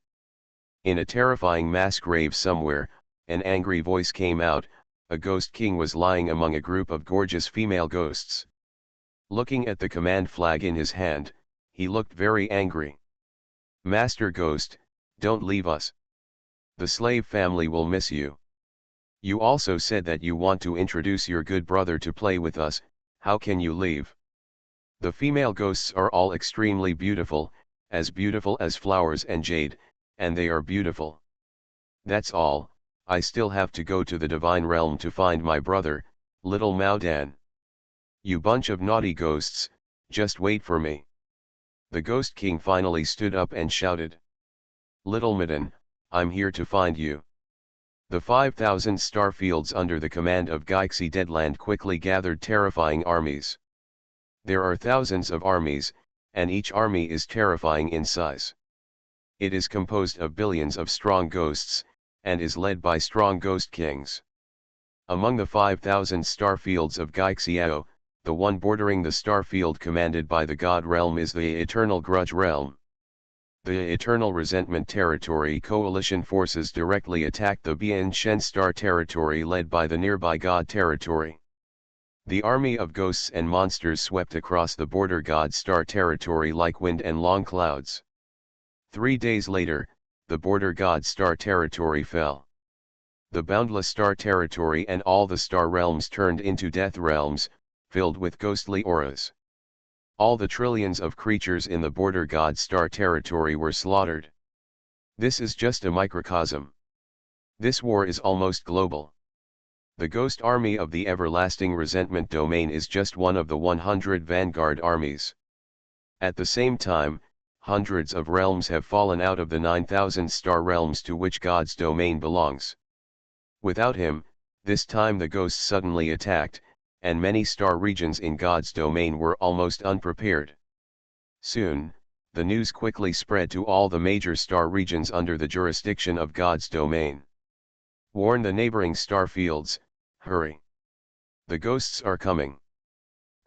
In a terrifying mass grave somewhere, an angry voice came out. A ghost king was lying among a group of gorgeous female ghosts. Looking at the command flag in his hand, he looked very angry. "Master Ghost, don't leave us. The slave family will miss you. You also said that you want to introduce your good brother to play with us, how can you leave? The female ghosts are all extremely beautiful as flowers and jade, and they are beautiful. That's all. I still have to go to the divine realm to find my brother, little Mao Dan. You bunch of naughty ghosts, just wait for me. The Ghost King finally stood up and shouted. Little Madan, I'm here to find you. The 5,000 star fields under the command of Geixi Deadland quickly gathered terrifying armies. There are thousands of armies, and each army is terrifying in size. It is composed of billions of strong ghosts, and is led by strong ghost kings. Among the 5,000 star fields of Geixiao, the one bordering the star field commanded by the God realm is the Eternal Grudge realm. The Eternal Resentment territory coalition forces directly attack the Bian Shen star territory led by the nearby God territory. The army of ghosts and monsters swept across the border God star territory like wind and long clouds. 3 days later, the border God star territory fell. The boundless star territory and all the star realms turned into death realms, filled with ghostly auras. All the trillions of creatures in the border God star territory were slaughtered. This is just a microcosm. This war is almost global. The ghost army of the everlasting resentment domain is just one of the 100 vanguard armies. At the same time, hundreds of realms have fallen out of the 9,000 star realms to which God's domain belongs. Without him, this time the ghosts suddenly attacked, and many star regions in God's domain were almost unprepared. Soon, the news quickly spread to all the major star regions under the jurisdiction of God's domain. Warn the neighboring star fields, hurry. The ghosts are coming.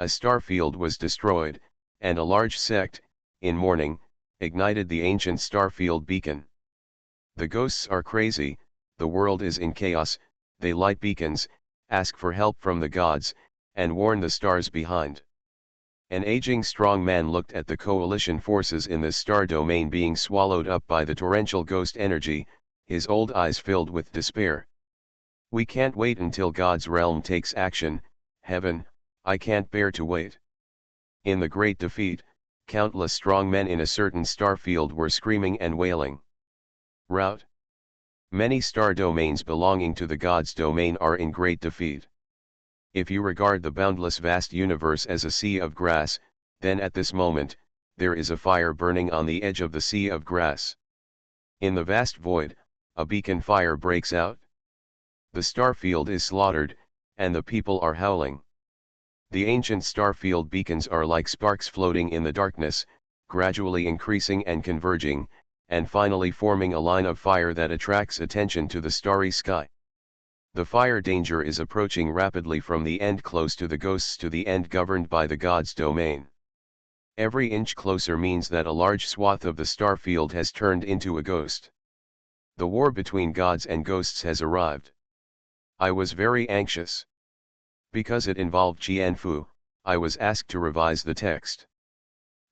A star field was destroyed, and a large sect, in mourning, ignited the ancient star field beacon. The ghosts are crazy, the world is in chaos, they light beacons, ask for help from the gods, and warn the stars behind. An aging strong man looked at the coalition forces in the star domain being swallowed up by the torrential ghost energy, his old eyes filled with despair. We can't wait until God's realm takes action, heaven, I can't bear to wait. In the great defeat, countless strong men in a certain star field were screaming and wailing. Rout. Many star domains belonging to the God's domain are in great defeat. If you regard the boundless vast universe as a sea of grass, then at this moment, there is a fire burning on the edge of the sea of grass. In the vast void, a beacon fire breaks out. The star field is slaughtered, and the people are howling. The ancient star field beacons are like sparks floating in the darkness, gradually increasing and converging, and finally forming a line of fire that attracts attention to the starry sky. The fire danger is approaching rapidly from the end close to the ghosts to the end governed by the God's domain. Every inch closer means that a large swath of the star field has turned into a ghost. The war between gods and ghosts has arrived. I was very anxious. Because it involved Qianfu, I was asked to revise the text.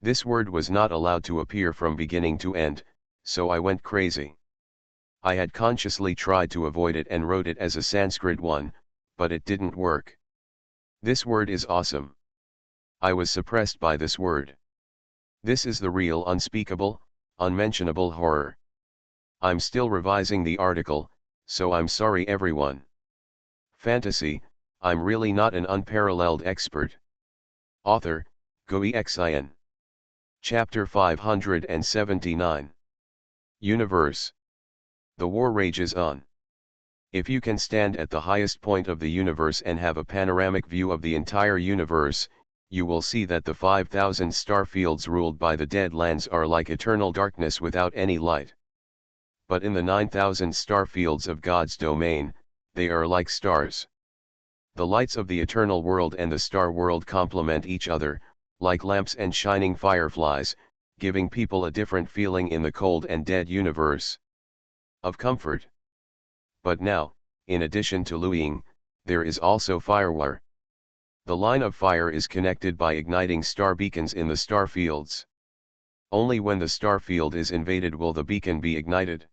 This word was not allowed to appear from beginning to end, so I went crazy. I had consciously tried to avoid it and wrote it as a Sanskrit one, but it didn't work. This word is awesome. I was suppressed by this word. This is the real unspeakable, unmentionable horror. I'm still revising the article, so I'm sorry everyone. Fantasy, I'm really not an unparalleled expert. Author, Xuanhuan. Chapter 579. Universe. The war rages on. If you can stand at the highest point of the universe and have a panoramic view of the entire universe, you will see that the 5,000 star fields ruled by the dead lands are like eternal darkness without any light. But in the 9,000 star fields of God's domain, they are like stars. The lights of the eternal world and the star world complement each other, like lamps and shining fireflies, giving people a different feeling in the cold and dead universe. Of comfort. But now, in addition to Luiying, there is also firewire. The line of fire is connected by igniting star beacons in the star fields. Only when the star field is invaded will the beacon be ignited.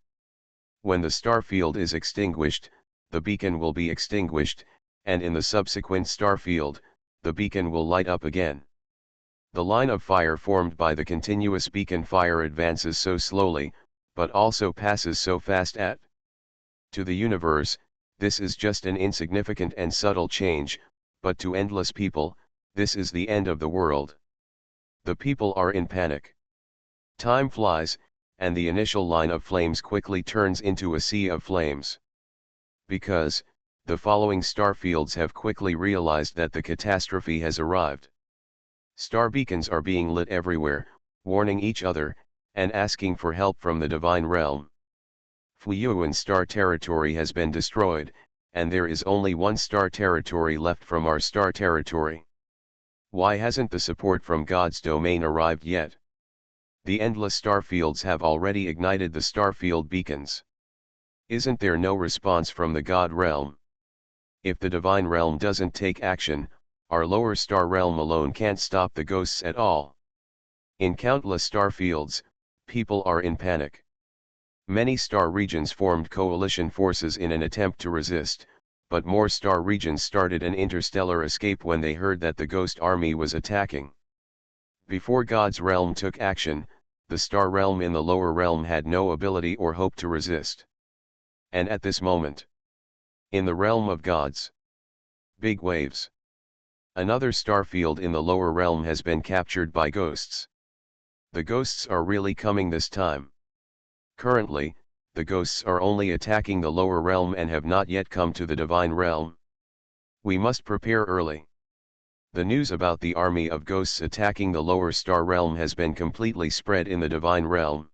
When the star field is extinguished, the beacon will be extinguished, and in the subsequent star field, the beacon will light up again. The line of fire formed by the continuous beacon fire advances so slowly, but also passes so fast at. To the universe, this is just an insignificant and subtle change, but to endless people, this is the end of the world. The people are in panic. Time flies, and the initial line of flames quickly turns into a sea of flames. Because, the following star fields have quickly realized that the catastrophe has arrived. Star beacons are being lit everywhere, warning each other, and asking for help from the divine realm. Xuanhuan star territory has been destroyed, and there is only one star territory left from our star territory. Why hasn't the support from God's domain arrived yet? The endless star fields have already ignited the starfield beacons. Isn't there no response from the God realm? If the divine realm doesn't take action, our lower star realm alone can't stop the ghosts at all. In countless star fields, people are in panic. Many star regions formed coalition forces in an attempt to resist, but more star regions started an interstellar escape when they heard that the ghost army was attacking. Before God's realm took action, the star realm in the lower realm had no ability or hope to resist. And at this moment, in the realm of gods, big waves. Another star field in the lower realm has been captured by ghosts. The ghosts are really coming this time. Currently, the ghosts are only attacking the lower realm and have not yet come to the divine realm. We must prepare early. The news about the army of ghosts attacking the lower star realm has been completely spread in the divine realm.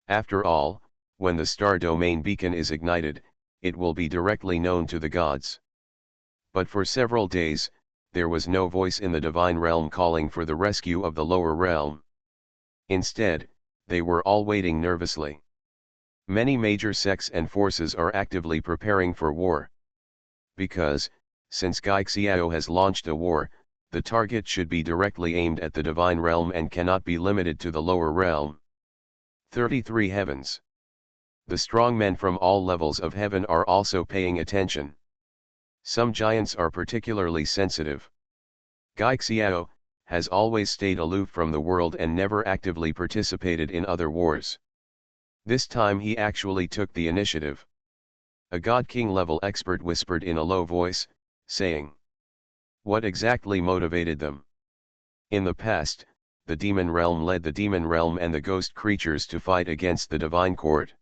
After all, when the star domain beacon is ignited, it will be directly known to the gods. But for several days, there was no voice in the divine realm calling for the rescue of the lower realm. Instead, they were all waiting nervously. Many major sects and forces are actively preparing for war. Because, since Xiao has launched a war, the target should be directly aimed at the divine realm and cannot be limited to the lower realm. 33 Heavens. The strong men from all levels of heaven are also paying attention. Some giants are particularly sensitive. Xiao has always stayed aloof from the world and never actively participated in other wars. This time he actually took the initiative. A God King level expert whispered in a low voice, saying, "What exactly motivated them?" In the past, the demon realm led the demon realm and the ghost creatures to fight against the divine court.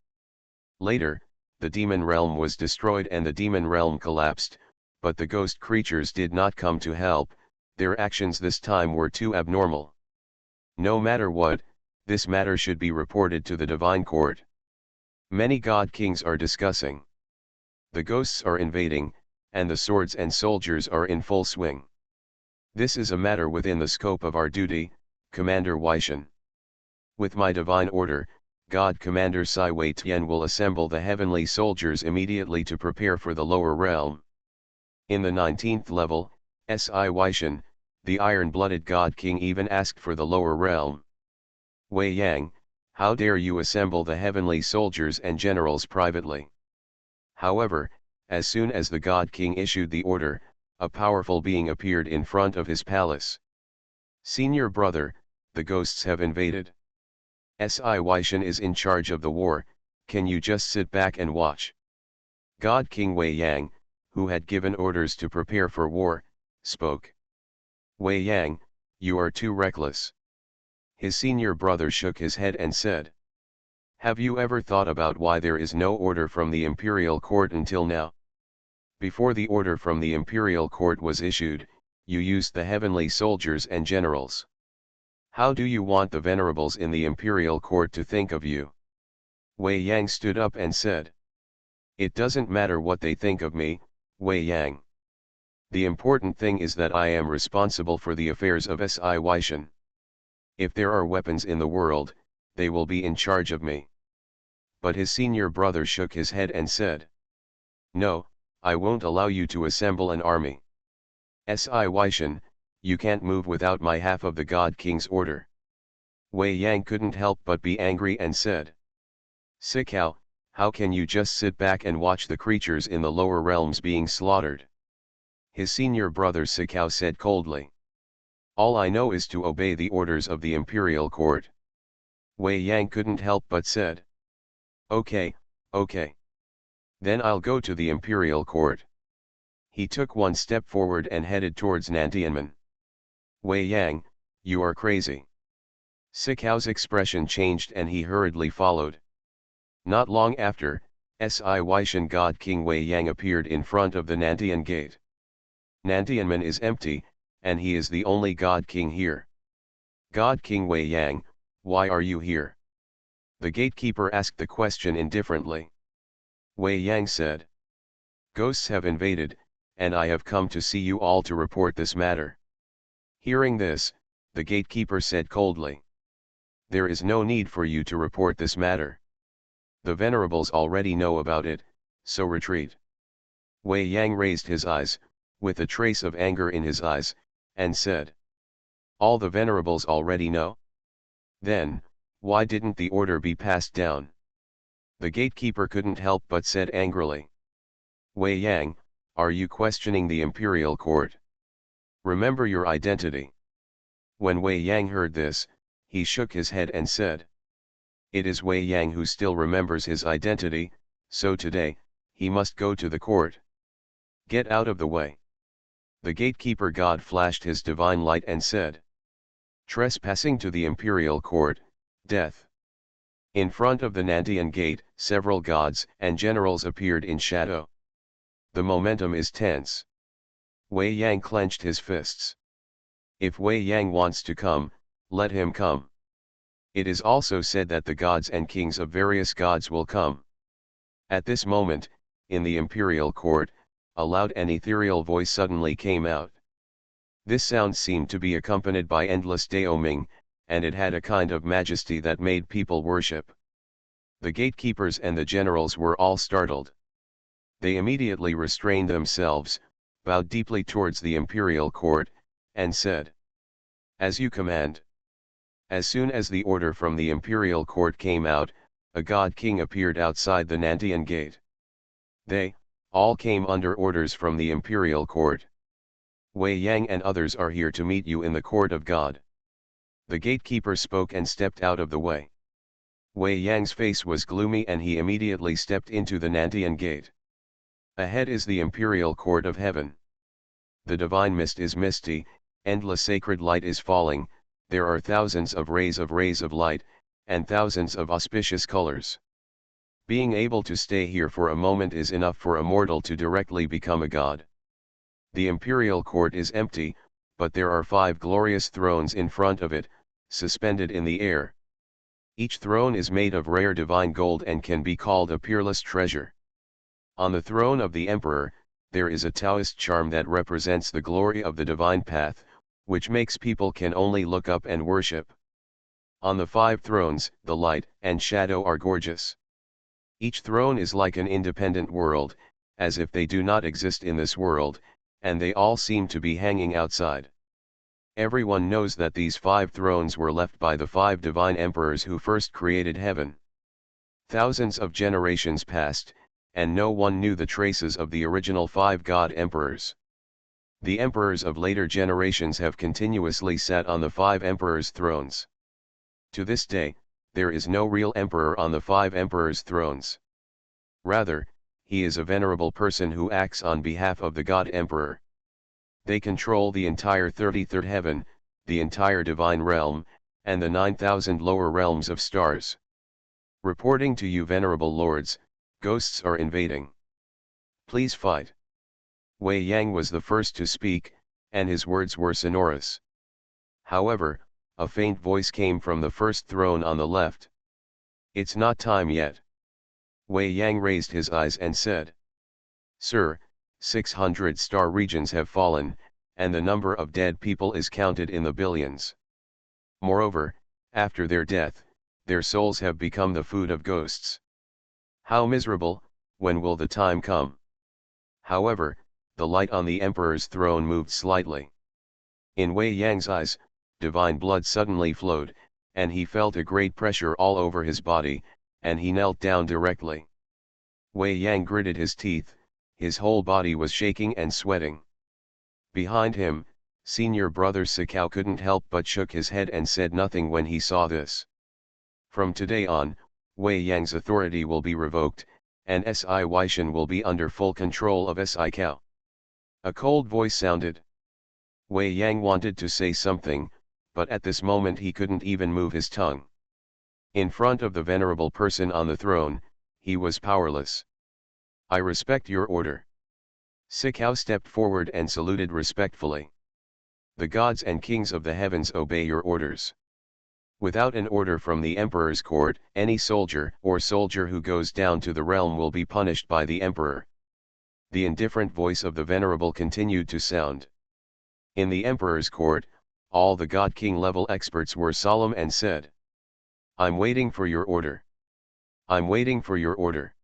Later, the demon realm was destroyed and the demon realm collapsed, but the ghost creatures did not come to help. Their actions this time were too abnormal. No matter what, this matter should be reported to the divine court. Many god kings are discussing. The ghosts are invading, and the swords and soldiers are in full swing. This is a matter within the scope of our duty, Commander Xuanhuan. With my divine order, God Commander Sci-fi will assemble the heavenly soldiers immediately to prepare for the lower realm. In the 19th level, Sci-fi, the iron-blooded God King even asked for the lower realm. Wei Yang, how dare you assemble the heavenly soldiers and generals privately? However, as soon as the God King issued the order, a powerful being appeared in front of his palace. Senior brother, the ghosts have invaded. Sci-fi is in charge of the war, can you just sit back and watch? God King Wei Yang, who had given orders to prepare for war, spoke. Wei Yang, you are too reckless. His senior brother shook his head and said, have you ever thought about why there is no order from the imperial court until now? Before the order from the imperial court was issued, you used the heavenly soldiers and generals. How do you want the venerables in the imperial court to think of you? Wei Yang stood up and said, it doesn't matter what they think of me, Wei Yang. The important thing is that I am responsible for the affairs of Sci-fi. If there are weapons in the world, they will be in charge of me. But his senior brother shook his head and said, no, I won't allow you to assemble an army. Sci-fi, you can't move without my half of the God King's order. Wei Yang couldn't help but be angry and said, Sikao, how can you just sit back and watch the creatures in the lower realms being slaughtered? His senior brother Sikao said coldly. All I know is to obey the orders of the imperial court. Wei Yang couldn't help but said. Okay, okay. Then I'll go to the imperial court. He took one step forward and headed towards Nantianmen. Wei Yang, you are crazy. Sikao's expression changed and he hurriedly followed. Not long after, Sci-Shan God King Wei Yang appeared in front of the Nantian gate. Nantianmen is empty, and he is the only God King here. God King Wei Yang, why are you here? The gatekeeper asked the question indifferently. Wei Yang said. Ghosts have invaded, and I have come to see you all to report this matter. Hearing this, the gatekeeper said coldly. There is no need for you to report this matter. The venerables already know about it, so retreat. Wei Yang raised his eyes, with a trace of anger in his eyes, and said. All the venerables already know? Then, why didn't the order be passed down? The gatekeeper couldn't help but said angrily. Wei Yang, are you questioning the imperial court? Remember your identity. When Wei Yang heard this, he shook his head and said. It is Wei Yang who still remembers his identity, so today, he must go to the court. Get out of the way. The gatekeeper god flashed his divine light and said. Trespassing to the imperial court, death. In front of the Nantian gate, several gods and generals appeared in shadow. The momentum is tense. Wei Yang clenched his fists. If Wei Yang wants to come, let him come. It is also said that the gods and kings of various gods will come. At this moment, in the imperial court, a loud and ethereal voice suddenly came out. This sound seemed to be accompanied by endless daoming, and it had a kind of majesty that made people worship. The gatekeepers and the generals were all startled. They immediately restrained themselves, bowed deeply towards the imperial court, and said, As you command. As soon as the order from the imperial court came out, a god king appeared outside the Nantian gate. They, all came under orders from the imperial court. Wei Yang and others are here to meet you in the court of God. The gatekeeper spoke and stepped out of the way. Wei Yang's face was gloomy and he immediately stepped into the Nantian gate. Ahead is the imperial court of heaven. The divine mist is misty, endless sacred light is falling, there are thousands of rays of light, and thousands of auspicious colors. Being able to stay here for a moment is enough for a mortal to directly become a god. The imperial court is empty, but there are 5 glorious thrones in front of it, suspended in the air. Each throne is made of rare divine gold and can be called a peerless treasure. On the throne of the emperor, there is a Taoist charm that represents the glory of the divine path, which makes people can only look up and worship. On the 5 thrones, the light and shadow are gorgeous. Each throne is like an independent world, as if they do not exist in this world, and they all seem to be hanging outside. Everyone knows that these 5 thrones were left by the 5 divine emperors who first created heaven. Thousands of generations passed, and no one knew the traces of the original 5 god emperors. The emperors of later generations have continuously sat on the 5 emperors' thrones. To this day, there is no real emperor on the 5 emperors' thrones. Rather, he is a venerable person who acts on behalf of the God Emperor. They control the entire 33rd heaven, the entire divine realm, and the 9,000 lower realms of stars. Reporting to you, venerable lords, ghosts are invading. Please fight. Wei Yang was the first to speak, and his words were sonorous. However, a faint voice came from the first throne on the left. It's not time yet. Wei Yang raised his eyes and said. Sir, 600 star regions have fallen, and the number of dead people is counted in the billions. Moreover, after their death, their souls have become the food of ghosts. How miserable, when will the time come? However, the light on the emperor's throne moved slightly. In Wei Yang's eyes, divine blood suddenly flowed, and he felt a great pressure all over his body, and he knelt down directly. Wei Yang gritted his teeth, his whole body was shaking and sweating. Behind him, senior brother Sikao couldn't help but shook his head and said nothing when he saw this. From today on, Wei Yang's authority will be revoked, and Sci-Huaishan will be under full control of Sci-Cao. A cold voice sounded. Wei Yang wanted to say something, but at this moment he couldn't even move his tongue. In front of the venerable person on the throne, he was powerless. I respect your order. Sicao stepped forward and saluted respectfully. The gods and kings of the heavens obey your orders. Without an order from the emperor's court, any soldier who goes down to the realm will be punished by the emperor. The indifferent voice of the venerable continued to sound. In the emperor's court, all the god-king level experts were solemn and said, "I'm waiting for your order. I'm waiting for your order."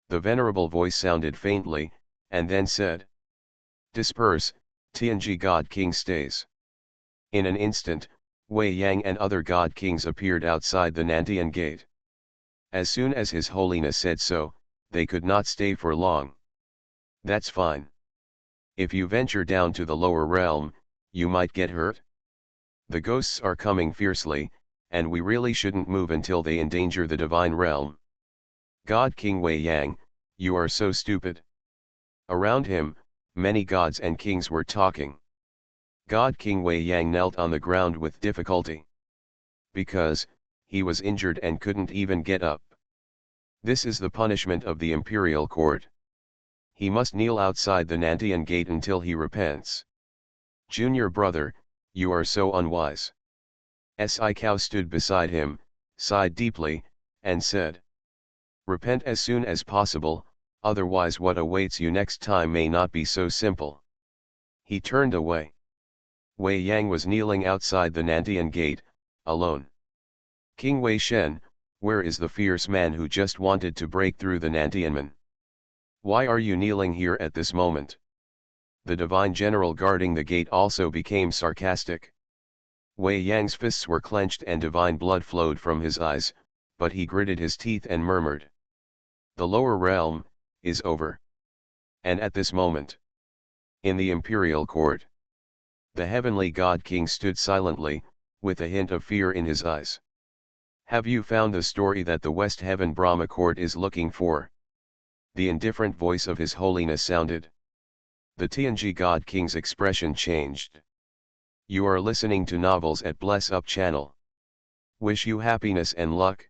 The venerable voice sounded faintly, and then said, "Disperse, Tianji god-king stays." In an instant, Wei Yang and other god-kings appeared outside the Nantian gate. As soon as His Holiness said so, they could not stay for long. "That's fine. If you venture down to the lower realm, you might get hurt. The ghosts are coming fiercely, and we really shouldn't move until they endanger the divine realm. God King Wei Yang, you are so stupid." Around him, many gods and kings were talking. God King Wei Yang knelt on the ground with difficulty. Because, he was injured and couldn't even get up. This is the punishment of the imperial court. He must kneel outside the Nantian gate until he repents. "Junior brother, you are so unwise." Sicao stood beside him, sighed deeply, and said, "Repent as soon as possible, otherwise what awaits you next time may not be so simple." He turned away. Wei Yang was kneeling outside the Nantian gate, alone. "King Wei Shen, where is the fierce man who just wanted to break through the Nantianmen? Why are you kneeling here at this moment?" The divine general guarding the gate also became sarcastic. Wei Yang's fists were clenched and divine blood flowed from his eyes, but he gritted his teeth and murmured, "The lower realm is over." And at this moment, in the imperial court, the heavenly god king stood silently, with a hint of fear in his eyes. "Have you found the story that the West Heaven Brahma court is looking for?" The indifferent voice of His Holiness sounded. The Tianji god king's expression changed. "You are listening to novels at Bless Up channel. Wish you happiness and luck.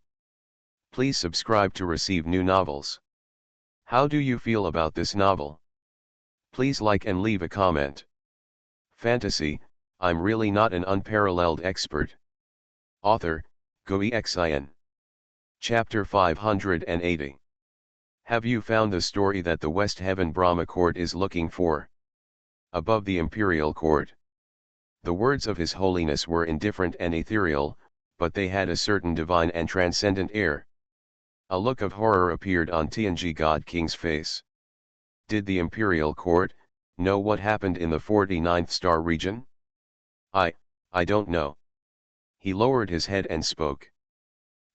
Please subscribe to receive new novels. How do you feel about this novel? Please like and leave a comment. Fantasy, I'm really not an unparalleled expert." Author, Xuanhuan. Chapter 580. Have you found the story that the West Heaven Brahma court is looking for? Above the imperial court. The words of His Holiness were indifferent and ethereal, but they had a certain divine and transcendent air. A look of horror appeared on Tianji God King's face. Did the imperial court know what happened in the 49th star region? I don't know." He lowered his head and spoke.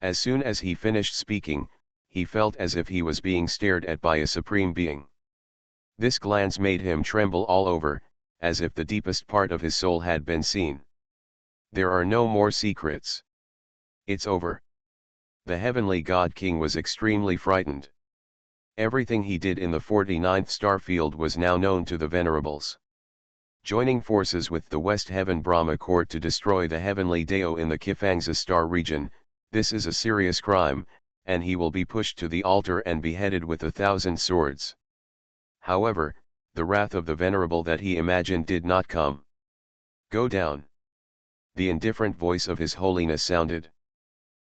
As soon as he finished speaking, he felt as if he was being stared at by a supreme being. This glance made him tremble all over, as if the deepest part of his soul had been seen. "There are no more secrets. It's over." The heavenly God King was extremely frightened. Everything he did in the 49th star field was now known to the venerables. Joining forces with the West Heaven Brahma court to destroy the heavenly Dao in the Kifangza star region, this is a serious crime, and he will be pushed to the altar and beheaded with 1,000 swords. However, the wrath of the venerable that he imagined did not come. "Go down." The indifferent voice of His Holiness sounded.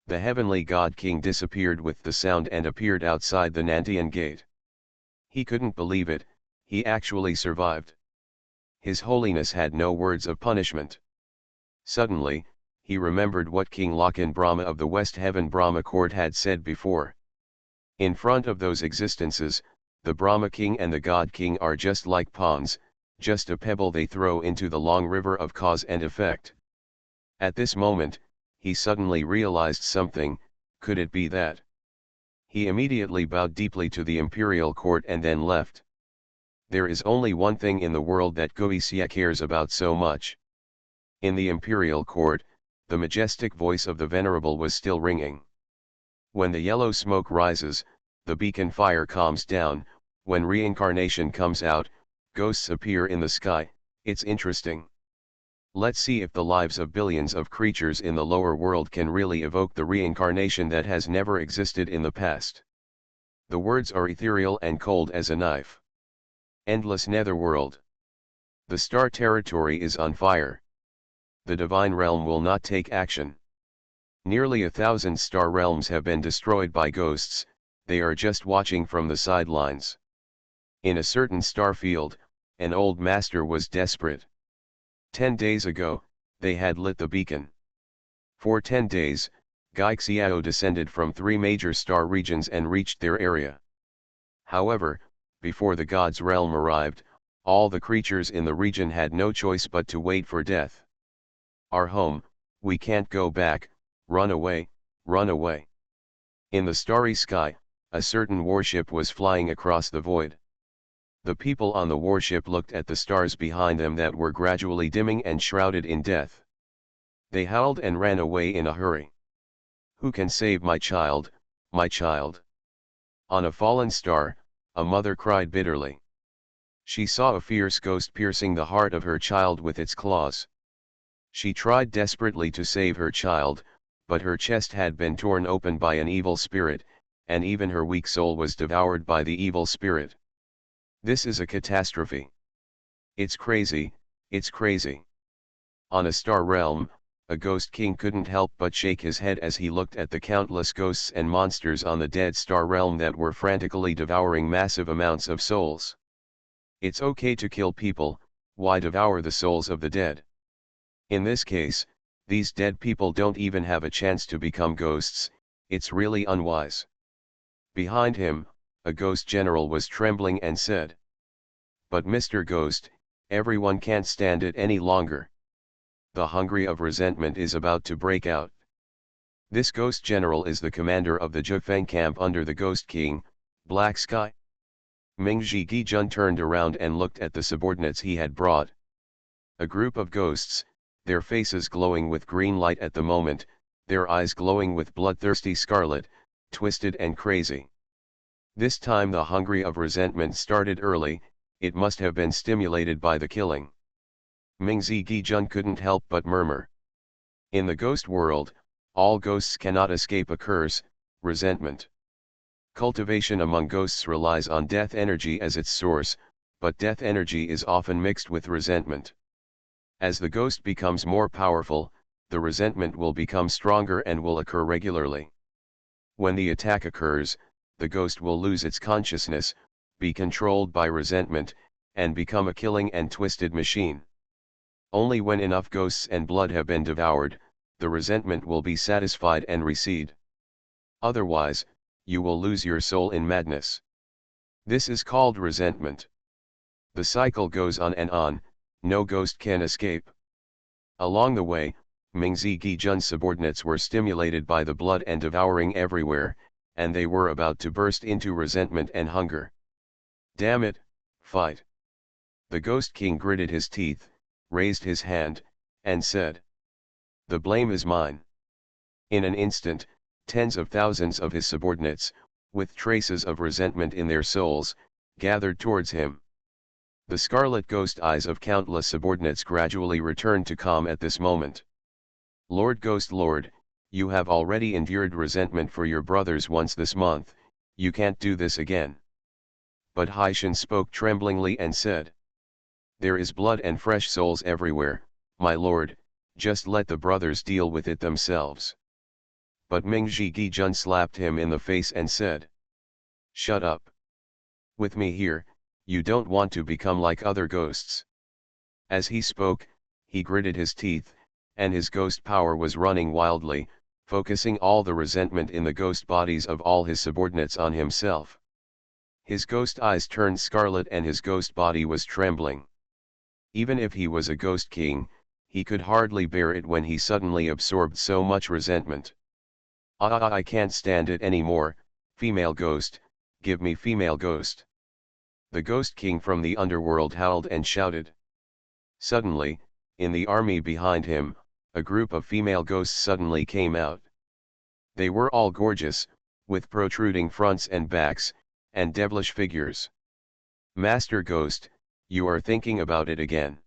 The heavenly God King disappeared with the sound and appeared outside the Nantian gate. He couldn't believe it, he actually survived. His Holiness had no words of punishment. Suddenly, he remembered what King Lakan Brahma of the West Heaven Brahma court had said before. In front of those existences, the Brahma King and the God King are just like pawns, just a pebble they throw into the long river of cause and effect. At this moment, he suddenly realized something. Could it be that? He immediately bowed deeply to the imperial court and then left. There is only one thing in the world that Goixia cares about so much. In the imperial court, the majestic voice of the venerable was still ringing. When the yellow smoke rises, the beacon fire calms down. When reincarnation comes out, ghosts appear in the sky. It's interesting. Let's see if the lives of billions of creatures in the lower world can really evoke the reincarnation that has never existed in the past. The words are ethereal and cold as a knife. Endless netherworld. The star territory is on fire. The divine realm will not take action. Nearly 1,000 star realms have been destroyed by ghosts, they are just watching from the sidelines. In a certain star field, an old master was desperate. 10 days ago, they had lit the beacon. For 10 days, Xiao descended from 3 major star regions and reached their area. However, before the god's realm arrived, all the creatures in the region had no choice but to wait for death. Our home, we can't go back, run away, run away. In the starry sky, a certain warship was flying across the void. The people on the warship looked at the stars behind them that were gradually dimming and shrouded in death. They howled and ran away in a hurry. Who can save my child, my child? On a fallen star, a mother cried bitterly. She saw a fierce ghost piercing the heart of her child with its claws. She tried desperately to save her child, but her chest had been torn open by an evil spirit, and even her weak soul was devoured by the evil spirit. This is a catastrophe. It's crazy, it's crazy. On a star realm, a ghost king couldn't help but shake his head as he looked at the countless ghosts and monsters on the dead star realm that were frantically devouring massive amounts of souls. It's okay to kill people, why devour the souls of the dead? In this case, these dead people don't even have a chance to become ghosts, it's really unwise. Behind him, a ghost general was trembling and said, "But Mr. Ghost, everyone can't stand it any longer. The hungry of resentment is about to break out." This ghost general is the commander of the Zhifeng camp under the Ghost King, Black Sky. Mingzhi Gijun turned around and looked at the subordinates he had brought. A group of ghosts, their faces glowing with green light at the moment, their eyes glowing with bloodthirsty scarlet, twisted and crazy. This time the hungry of resentment started early, it must have been stimulated by the killing. Mingzi Gijun couldn't help but murmur. In the ghost world, all ghosts cannot escape a curse, resentment. Cultivation among ghosts relies on death energy as its source, but death energy is often mixed with resentment. As the ghost becomes more powerful, the resentment will become stronger and will occur regularly. When the attack occurs, the ghost will lose its consciousness, be controlled by resentment, and become a killing and twisted machine. Only when enough ghosts and blood have been devoured, the resentment will be satisfied and recede. Otherwise, you will lose your soul in madness. This is called resentment. The cycle goes on and on, no ghost can escape. Along the way, Mingzi Gijun's subordinates were stimulated by the blood and devouring everywhere, and they were about to burst into resentment and hunger. Damn it, fight. The Ghost King gritted his teeth, raised his hand, and said, "The blame is mine." In an instant, tens of thousands of his subordinates, with traces of resentment in their souls, gathered towards him. The scarlet ghost eyes of countless subordinates gradually returned to calm at this moment. "Lord Ghost Lord, you have already endured resentment for your brothers once this month, you can't do this again." But Haishan spoke tremblingly and said, "There is blood and fresh souls everywhere, my lord, just let the brothers deal with it themselves." But Mingzhi Gijun slapped him in the face and said, "Shut up. With me here, you don't want to become like other ghosts." As he spoke, he gritted his teeth, and his ghost power was running wildly, focusing all the resentment in the ghost bodies of all his subordinates on himself. His ghost eyes turned scarlet and his ghost body was trembling. Even if he was a ghost king, he could hardly bear it when he suddenly absorbed so much resentment. I can't stand it anymore, female ghost, give me female ghost." The Ghost King from the underworld howled and shouted. Suddenly, in the army behind him, a group of female ghosts suddenly came out. They were all gorgeous, with protruding fronts and backs, and devilish figures. Master Ghost, you are thinking about it again.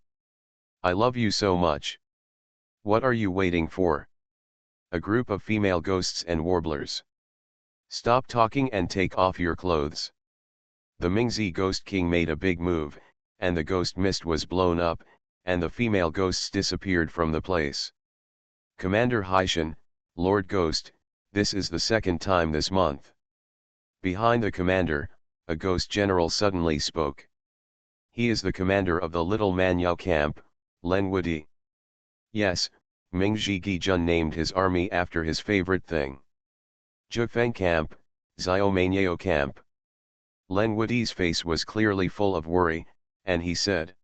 I love you so much. What are you waiting for? A group of female ghosts and warblers. Stop talking and take off your clothes. The Mingzi Ghost King made a big move, and the ghost mist was blown up, and the female ghosts disappeared from the place. Commander Haishan, Lord Ghost, this is the second time this month. Behind the commander, a ghost general suddenly spoke. He is the commander of the Little Manyao camp, Len Wudi. Yes, Ming Jun named his army after his favorite thing. Zhufeng camp, Xiaomanyao camp. Len Wudi's face was clearly full of worry, and he said,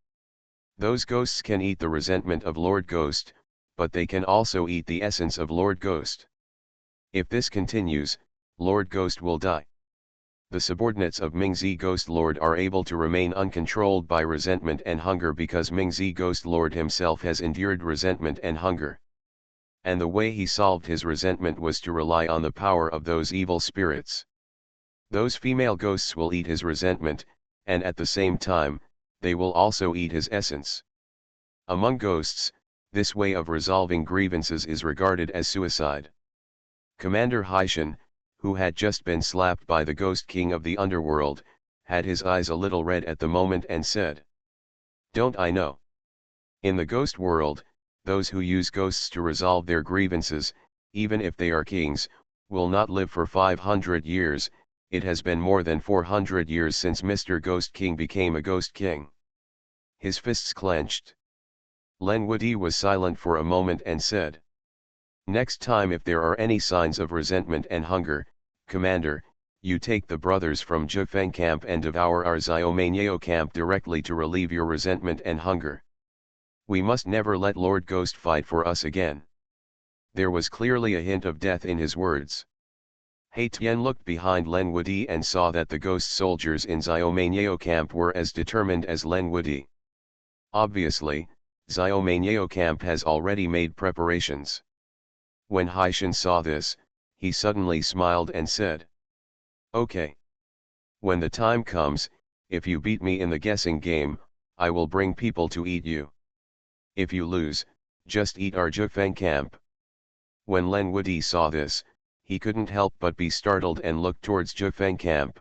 those ghosts can eat the resentment of Lord Ghost, but they can also eat the essence of Lord Ghost. If this continues, Lord Ghost will die. The subordinates of Mingzi Ghost Lord are able to remain uncontrolled by resentment and hunger because Mingzi Ghost Lord himself has endured resentment and hunger. And the way he solved his resentment was to rely on the power of those evil spirits. Those female ghosts will eat his resentment, and at the same time, they will also eat his essence. Among ghosts, this way of resolving grievances is regarded as suicide. Commander Haishan, who had just been slapped by the Ghost King of the Underworld, had his eyes a little red at the moment and said, don't I know? In the ghost world, those who use ghosts to resolve their grievances, even if they are kings, will not live for 500 years, it has been more than 400 years since Mr. Ghost King became a Ghost King. His fists clenched. Len Wudi was silent for a moment and said, next time if there are any signs of resentment and hunger, Commander, you take the brothers from Zhufeng camp and devour our Xiaomanyao camp directly to relieve your resentment and hunger. We must never let Lord Ghost fight for us again. There was clearly a hint of death in his words. He Tian looked behind Len Wudi and saw that the ghost soldiers in Xiaomanyao camp were as determined as Len Wudi. Obviously, Xiaomanyao camp has already made preparations. When Haishan saw this, he suddenly smiled and said, okay. When the time comes, if you beat me in the guessing game, I will bring people to eat you. If you lose, just eat our Zhufeng camp. When Len Wudi saw this, he couldn't help but be startled and looked towards Zhufeng camp.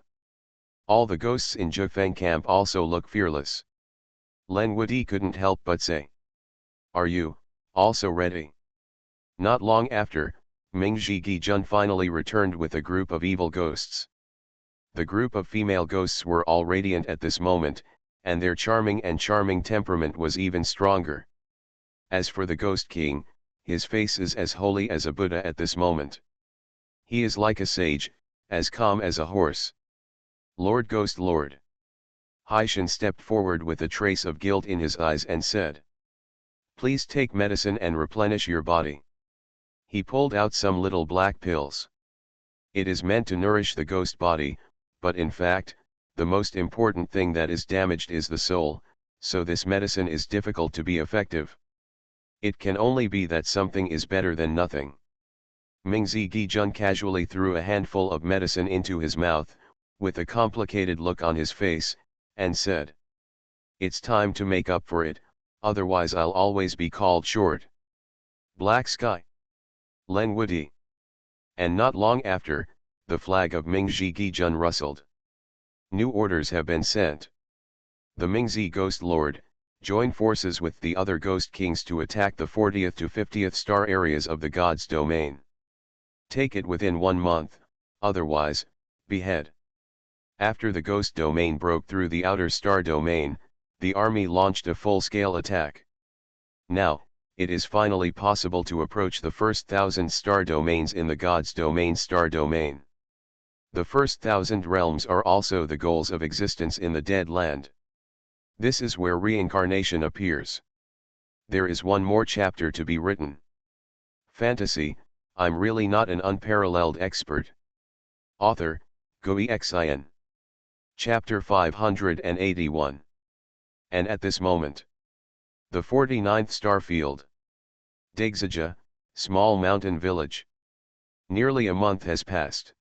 All the ghosts in Zhufeng camp also look fearless. Len Wudi couldn't help but say, are you also ready? Not long after, Ming Jun finally returned with a group of evil ghosts. The group of female ghosts were all radiant at this moment, and their charming temperament was even stronger. As for the Ghost King, his face is as holy as a Buddha at this moment. He is like a sage, as calm as a horse. Lord Ghost Lord. Haishan stepped forward with a trace of guilt in his eyes and said, please take medicine and replenish your body. He pulled out some little black pills. It is meant to nourish the ghost body, but in fact, the most important thing that is damaged is the soul, so this medicine is difficult to be effective. It can only be that something is better than nothing. Mingzi Jun casually threw a handful of medicine into his mouth, with a complicated look on his face, and said, it's time to make up for it, otherwise I'll always be called short. Black sky. Len Wudi. And not long after, the flag of Mingzi Jun rustled. New orders have been sent. The Mingzi Ghost Lord, join forces with the other Ghost Kings to attack the 40th to 50th star areas of the God's domain. Take it within 1 month, otherwise, behead. After the Ghost domain broke through the outer star domain, the army launched a full-scale attack. Now, it is finally possible to approach the first 1,000 star domains in the God's domain star domain. The first 1,000 realms are also the goals of existence in the Dead Land. This is where reincarnation appears. There is one more chapter to be written. Fantasy, I'm really not an unparalleled expert. Author, Xuanhuan. Chapter 581. And at this moment, the 49th star field. Degzaja, small mountain village. Nearly a month has passed.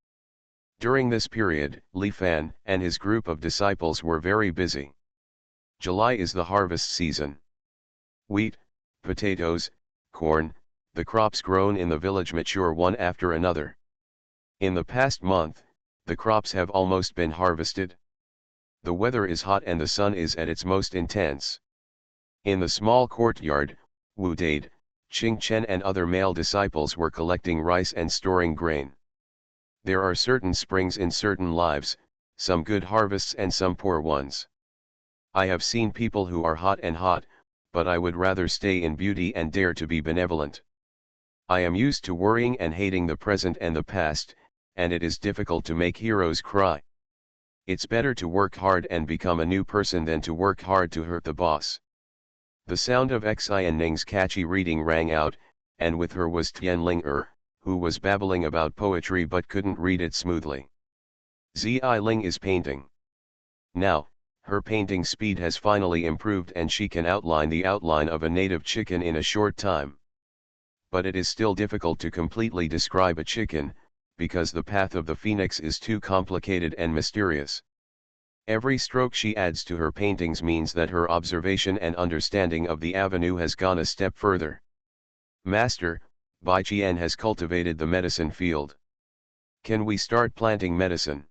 During this period, Li Fan and his group of disciples were very busy. July is the harvest season. Wheat, potatoes, corn, the crops grown in the village mature one after another. In the past month, the crops have almost been harvested. The weather is hot and the sun is at its most intense. In the small courtyard, Wu Dade, Qing Chen and other male disciples were collecting rice and storing grain. There are certain springs in certain lives, some good harvests and some poor ones. I have seen people who are hot and hot, but I would rather stay in beauty and dare to be benevolent. I am used to worrying and hating the present and the past, and it is difficult to make heroes cry. It's better to work hard and become a new person than to work hard to hurt the boss. The sound of Xuanhuan's catchy reading rang out, and with her was Tianling who was babbling about poetry but couldn't read it smoothly. Ling is painting. Now, her painting speed has finally improved and she can outline the outline of a native chicken in a short time. But it is still difficult to completely describe a chicken, because the path of the phoenix is too complicated and mysterious. Every stroke she adds to her paintings means that her observation and understanding of the avenue has gone a step further. Master, Bai Qian has cultivated the medicine field. Can we start planting medicine?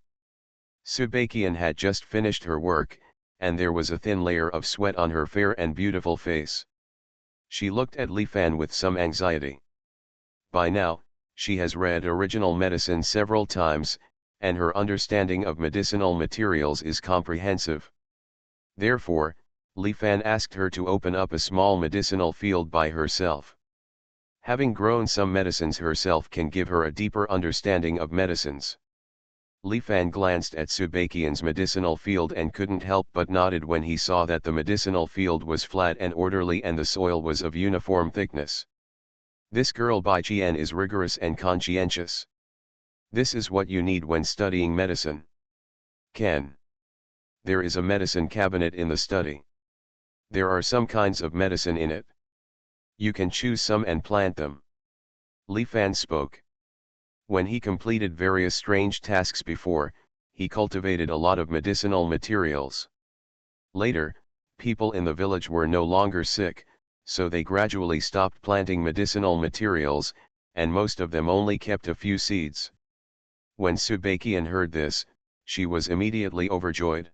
Subakian had just finished her work, and there was a thin layer of sweat on her fair and beautiful face. She looked at Li Fan with some anxiety. By now, she has read original medicine several times, and her understanding of medicinal materials is comprehensive. Therefore, Li Fan asked her to open up a small medicinal field by herself. Having grown some medicines herself can give her a deeper understanding of medicines. Li Fan glanced at Subakian's medicinal field and couldn't help but nodded when he saw that the medicinal field was flat and orderly and the soil was of uniform thickness. This girl Bai Qian is rigorous and conscientious. This is what you need when studying medicine. Ken. There is a medicine cabinet in the study. There are some kinds of medicine in it. You can choose some and plant them. Li Fan spoke. When he completed various strange tasks before, he cultivated a lot of medicinal materials. Later, people in the village were no longer sick, so they gradually stopped planting medicinal materials, and most of them only kept a few seeds. When Subakian heard this, she was immediately overjoyed.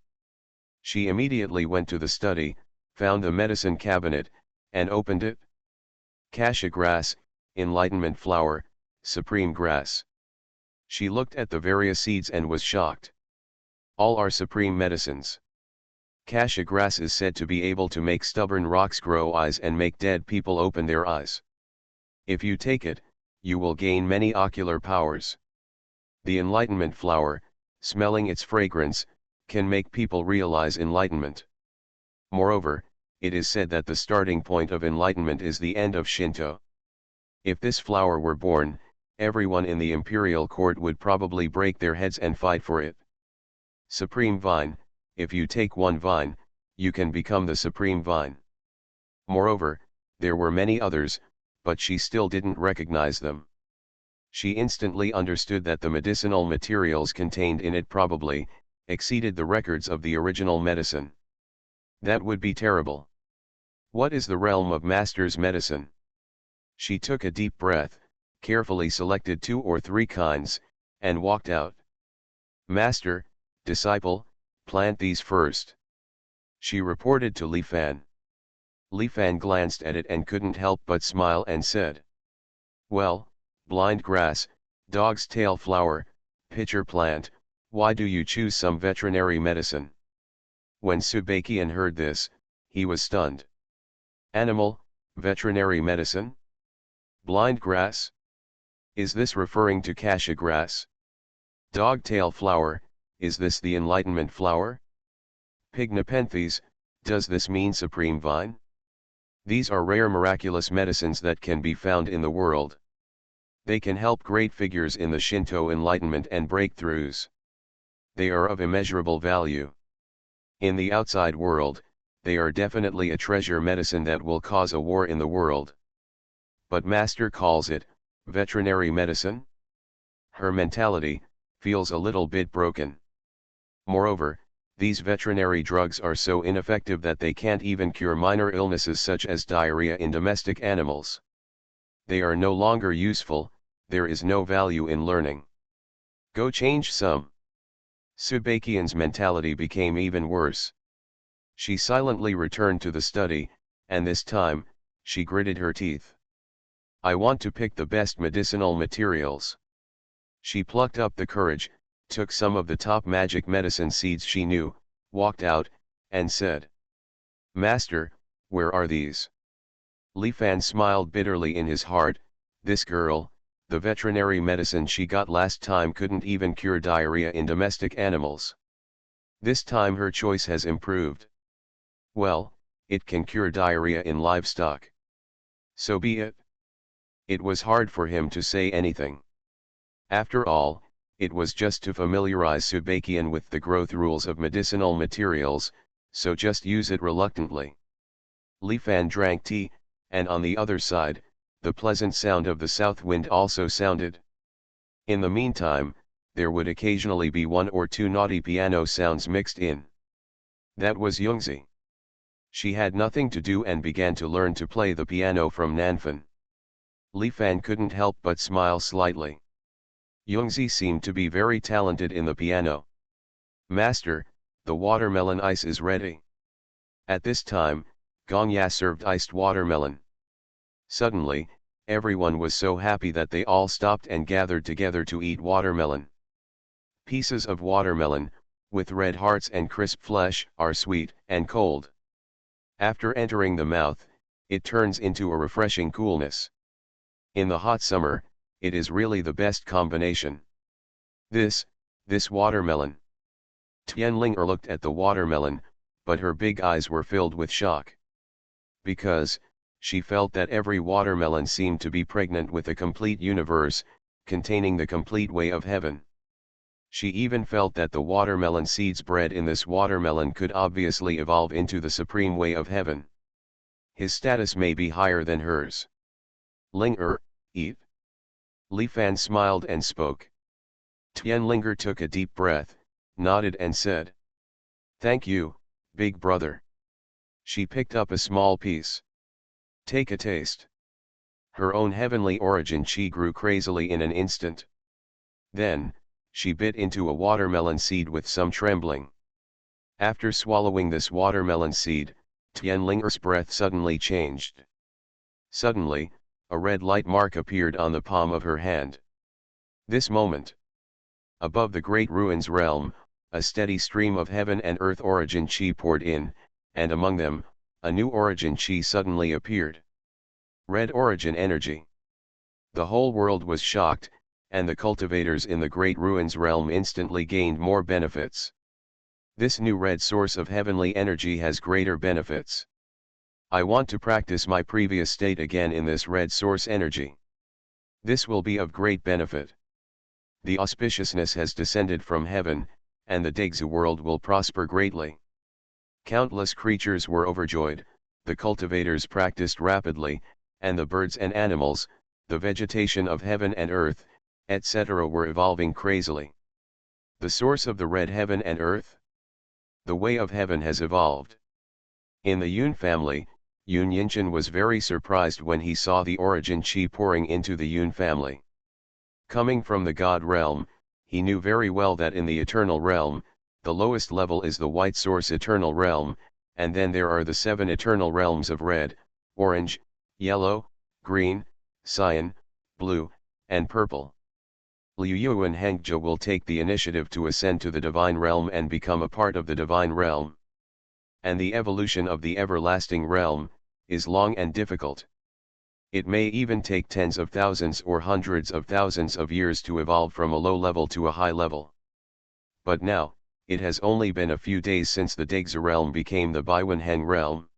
She immediately went to the study, found the medicine cabinet, and opened it. Cassia grass, enlightenment flower, supreme grass. She looked at the various seeds and was shocked. All are supreme medicines. Cassia grass is said to be able to make stubborn rocks grow eyes and make dead people open their eyes. If you take it, you will gain many ocular powers. The enlightenment flower, smelling its fragrance, can make people realize enlightenment. Moreover, it is said that the starting point of enlightenment is the end of Shinto. If this flower were born, everyone in the imperial court would probably break their heads and fight for it. Supreme vine, if you take one vine, you can become the supreme vine. Moreover, there were many others, but she still didn't recognize them. She instantly understood that the medicinal materials contained in it probably exceeded the records of the original medicine. That would be terrible. What is the realm of Master's medicine? She took a deep breath, carefully selected 2 or 3 kinds, and walked out. Master, disciple, plant these first. She reported to Li Fan. Li Fan glanced at it and couldn't help but smile and said, "Well, blind grass, dog's tail flower, pitcher plant, why do you choose some veterinary medicine?" When Subakian heard this, he was stunned. Animal, veterinary medicine? Blind grass? Is this referring to cassia grass? Dog-tail flower, is this the enlightenment flower? Pygnopenthes, does this mean supreme vine? These are rare miraculous medicines that can be found in the world. They can help great figures in the Shinto enlightenment and breakthroughs. They are of immeasurable value. In the outside world, they are definitely a treasure medicine that will cause a war in the world. But Master calls it veterinary medicine? Her mentality, feels a little bit broken. Moreover, these veterinary drugs are so ineffective that they can't even cure minor illnesses such as diarrhea in domestic animals. They are no longer useful, there is no value in learning. Go change some. Subakian's mentality became even worse. She silently returned to the study, and this time, she gritted her teeth. I want to pick the best medicinal materials. She plucked up the courage, took some of the top magic medicine seeds she knew, walked out, and said, Master, where are these? Li Fan smiled bitterly in his heart. This girl, the veterinary medicine she got last time couldn't even cure diarrhea in domestic animals. This time her choice has improved. Well, it can cure diarrhea in livestock. So be it. It was hard for him to say anything. After all, it was just to familiarize Subakian with the growth rules of medicinal materials, so just use it reluctantly. Li Fan drank tea, and on the other side, the pleasant sound of the south wind also sounded. In the meantime, there would occasionally be one or two naughty piano sounds mixed in. That was Yungzi. She had nothing to do and began to learn to play the piano from Nanfan. Li Fan couldn't help but smile slightly. Yungzi seemed to be very talented in the piano. Master, the watermelon ice is ready. At this time, Gongya served iced watermelon. Suddenly, everyone was so happy that they all stopped and gathered together to eat watermelon. Pieces of watermelon, with red hearts and crisp flesh, are sweet and cold. After entering the mouth, it turns into a refreshing coolness. In the hot summer, it is really the best combination. This watermelon. Tianlinger looked at the watermelon, but her big eyes were filled with shock. Because, she felt that every watermelon seemed to be pregnant with a complete universe, containing the complete way of heaven. She even felt that the watermelon seeds bred in this watermelon could obviously evolve into the supreme way of heaven. His status may be higher than hers. Linger, eat. Li Fan smiled and spoke. Tianlinger took a deep breath, nodded and said, Thank you, big brother. She picked up a small piece. Take a taste. Her own heavenly origin chi grew crazily in an instant. Then, she bit into a watermelon seed with some trembling. After swallowing this watermelon seed, Tianlinger's breath suddenly changed. Suddenly, a red light mark appeared on the palm of her hand. This moment, above the great ruins realm, a steady stream of heaven and earth origin chi poured in, and among them, a new origin chi suddenly appeared. Red origin energy. The whole world was shocked, and the cultivators in the great ruins realm instantly gained more benefits. This new red source of heavenly energy has greater benefits. I want to practice my previous state again in this red source energy. This will be of great benefit. The auspiciousness has descended from heaven, and the Degzu world will prosper greatly. Countless creatures were overjoyed, the cultivators practiced rapidly, and the birds and animals, the vegetation of heaven and earth, etc. were evolving crazily. The source of the red heaven and earth? The way of heaven has evolved. In the Yun family, Yun Yinshan was very surprised when he saw the origin chi pouring into the Yun family. Coming from the God realm, he knew very well that in the eternal realm, the lowest level is the white source eternal realm, and then there are the 7 eternal realms of red, orange, yellow, green, cyan, blue, and purple. Liu Yuan Hengzhe will take the initiative to ascend to the divine realm and become a part of the divine realm. And the evolution of the everlasting realm is long and difficult. It may even take tens of thousands or hundreds of thousands of years to evolve from a low level to a high level. But now, it has only been a few days since the Degzu realm became the Baiwanheng realm.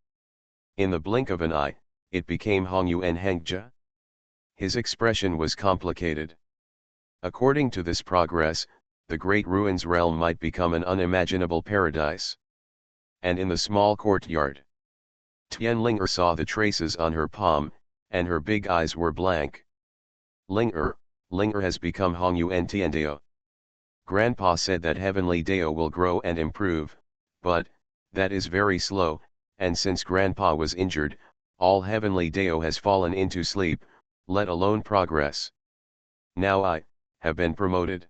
In the blink of an eye, it became Hongyuan Hengzhe. His expression was complicated. According to this progress, the great ruins realm might become an unimaginable paradise. And in the small courtyard, Tianlinger saw the traces on her palm, and her big eyes were blank. Linger has become Hongyuan Tiandeo. Grandpa said that Heavenly Deo will grow and improve, but, that is very slow, and since Grandpa was injured, all Heavenly Deo has fallen into sleep, let alone progress. Now I, have been promoted.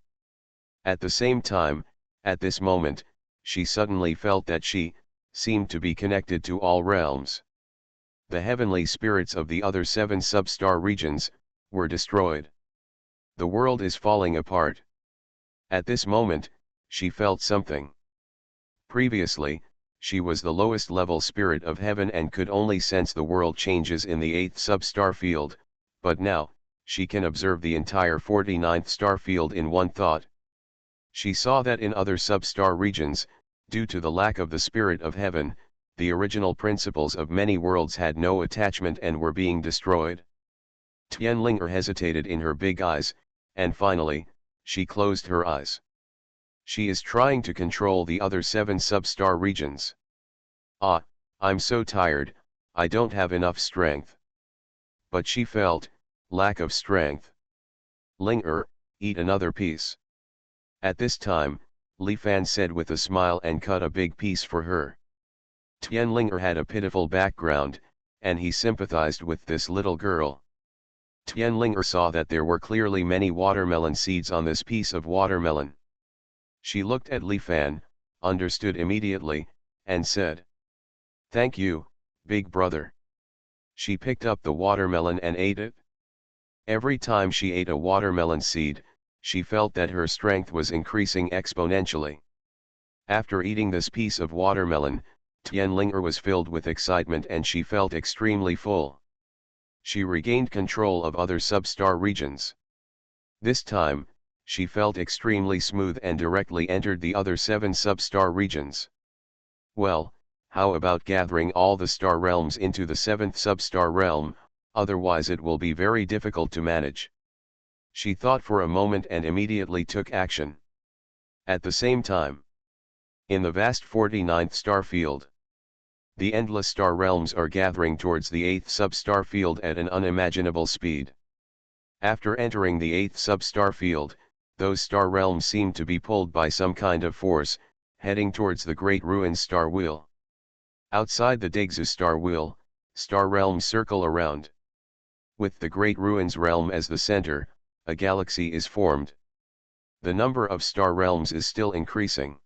At the same time, at this moment, she suddenly felt that she, seemed to be connected to all realms. The heavenly spirits of the other 7 sub-star regions, were destroyed. The world is falling apart. At this moment, she felt something. Previously, she was the lowest level spirit of heaven and could only sense the world changes in the 8th sub-star field, but now, she can observe the entire 49th star field in one thought. She saw that in other sub-star regions, due to the lack of the spirit of heaven, the original principles of many worlds had no attachment and were being destroyed. Tianlinger hesitated in her big eyes, and finally, she closed her eyes. She is trying to control the other 7 sub-star regions. Ah, I'm so tired, I don't have enough strength. But she felt, lack of strength. Linger, eat another piece. At this time, Li Fan said with a smile and cut a big piece for her. Tianlinger had a pitiful background, and he sympathized with this little girl. Tianlinger saw that there were clearly many watermelon seeds on this piece of watermelon. She looked at Li Fan, understood immediately, and said, "Thank you, big brother." She picked up the watermelon and ate it. Every time she ate a watermelon seed, she felt that her strength was increasing exponentially. After eating this piece of watermelon, Tianlinger was filled with excitement and she felt extremely full. She regained control of other sub-star regions. This time, she felt extremely smooth and directly entered the other 7 sub-star regions. Well, how about gathering all the star realms into the 7th sub-star realm, otherwise it will be very difficult to manage. She thought for a moment and immediately took action. At the same time, in the vast 49th star field, the endless star realms are gathering towards the 8th sub-star field at an unimaginable speed. After entering the 8th sub-star field, those star realms seem to be pulled by some kind of force, heading towards the Great Ruins star wheel. Outside the Degzu star wheel, star realms circle around. With the Great Ruins realm as the center, a galaxy is formed. The number of star realms is still increasing.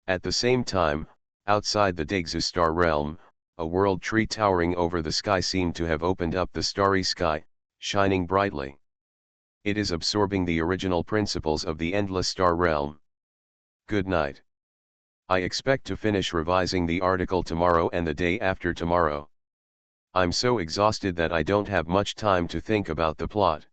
At the same time, outside the Degzu star realm, a world tree towering over the sky seemed to have opened up the starry sky, shining brightly. It is absorbing the original principles of the endless star realm. Good night. I expect to finish revising the article tomorrow and the day after tomorrow. I'm so exhausted that I don't have much time to think about the plot.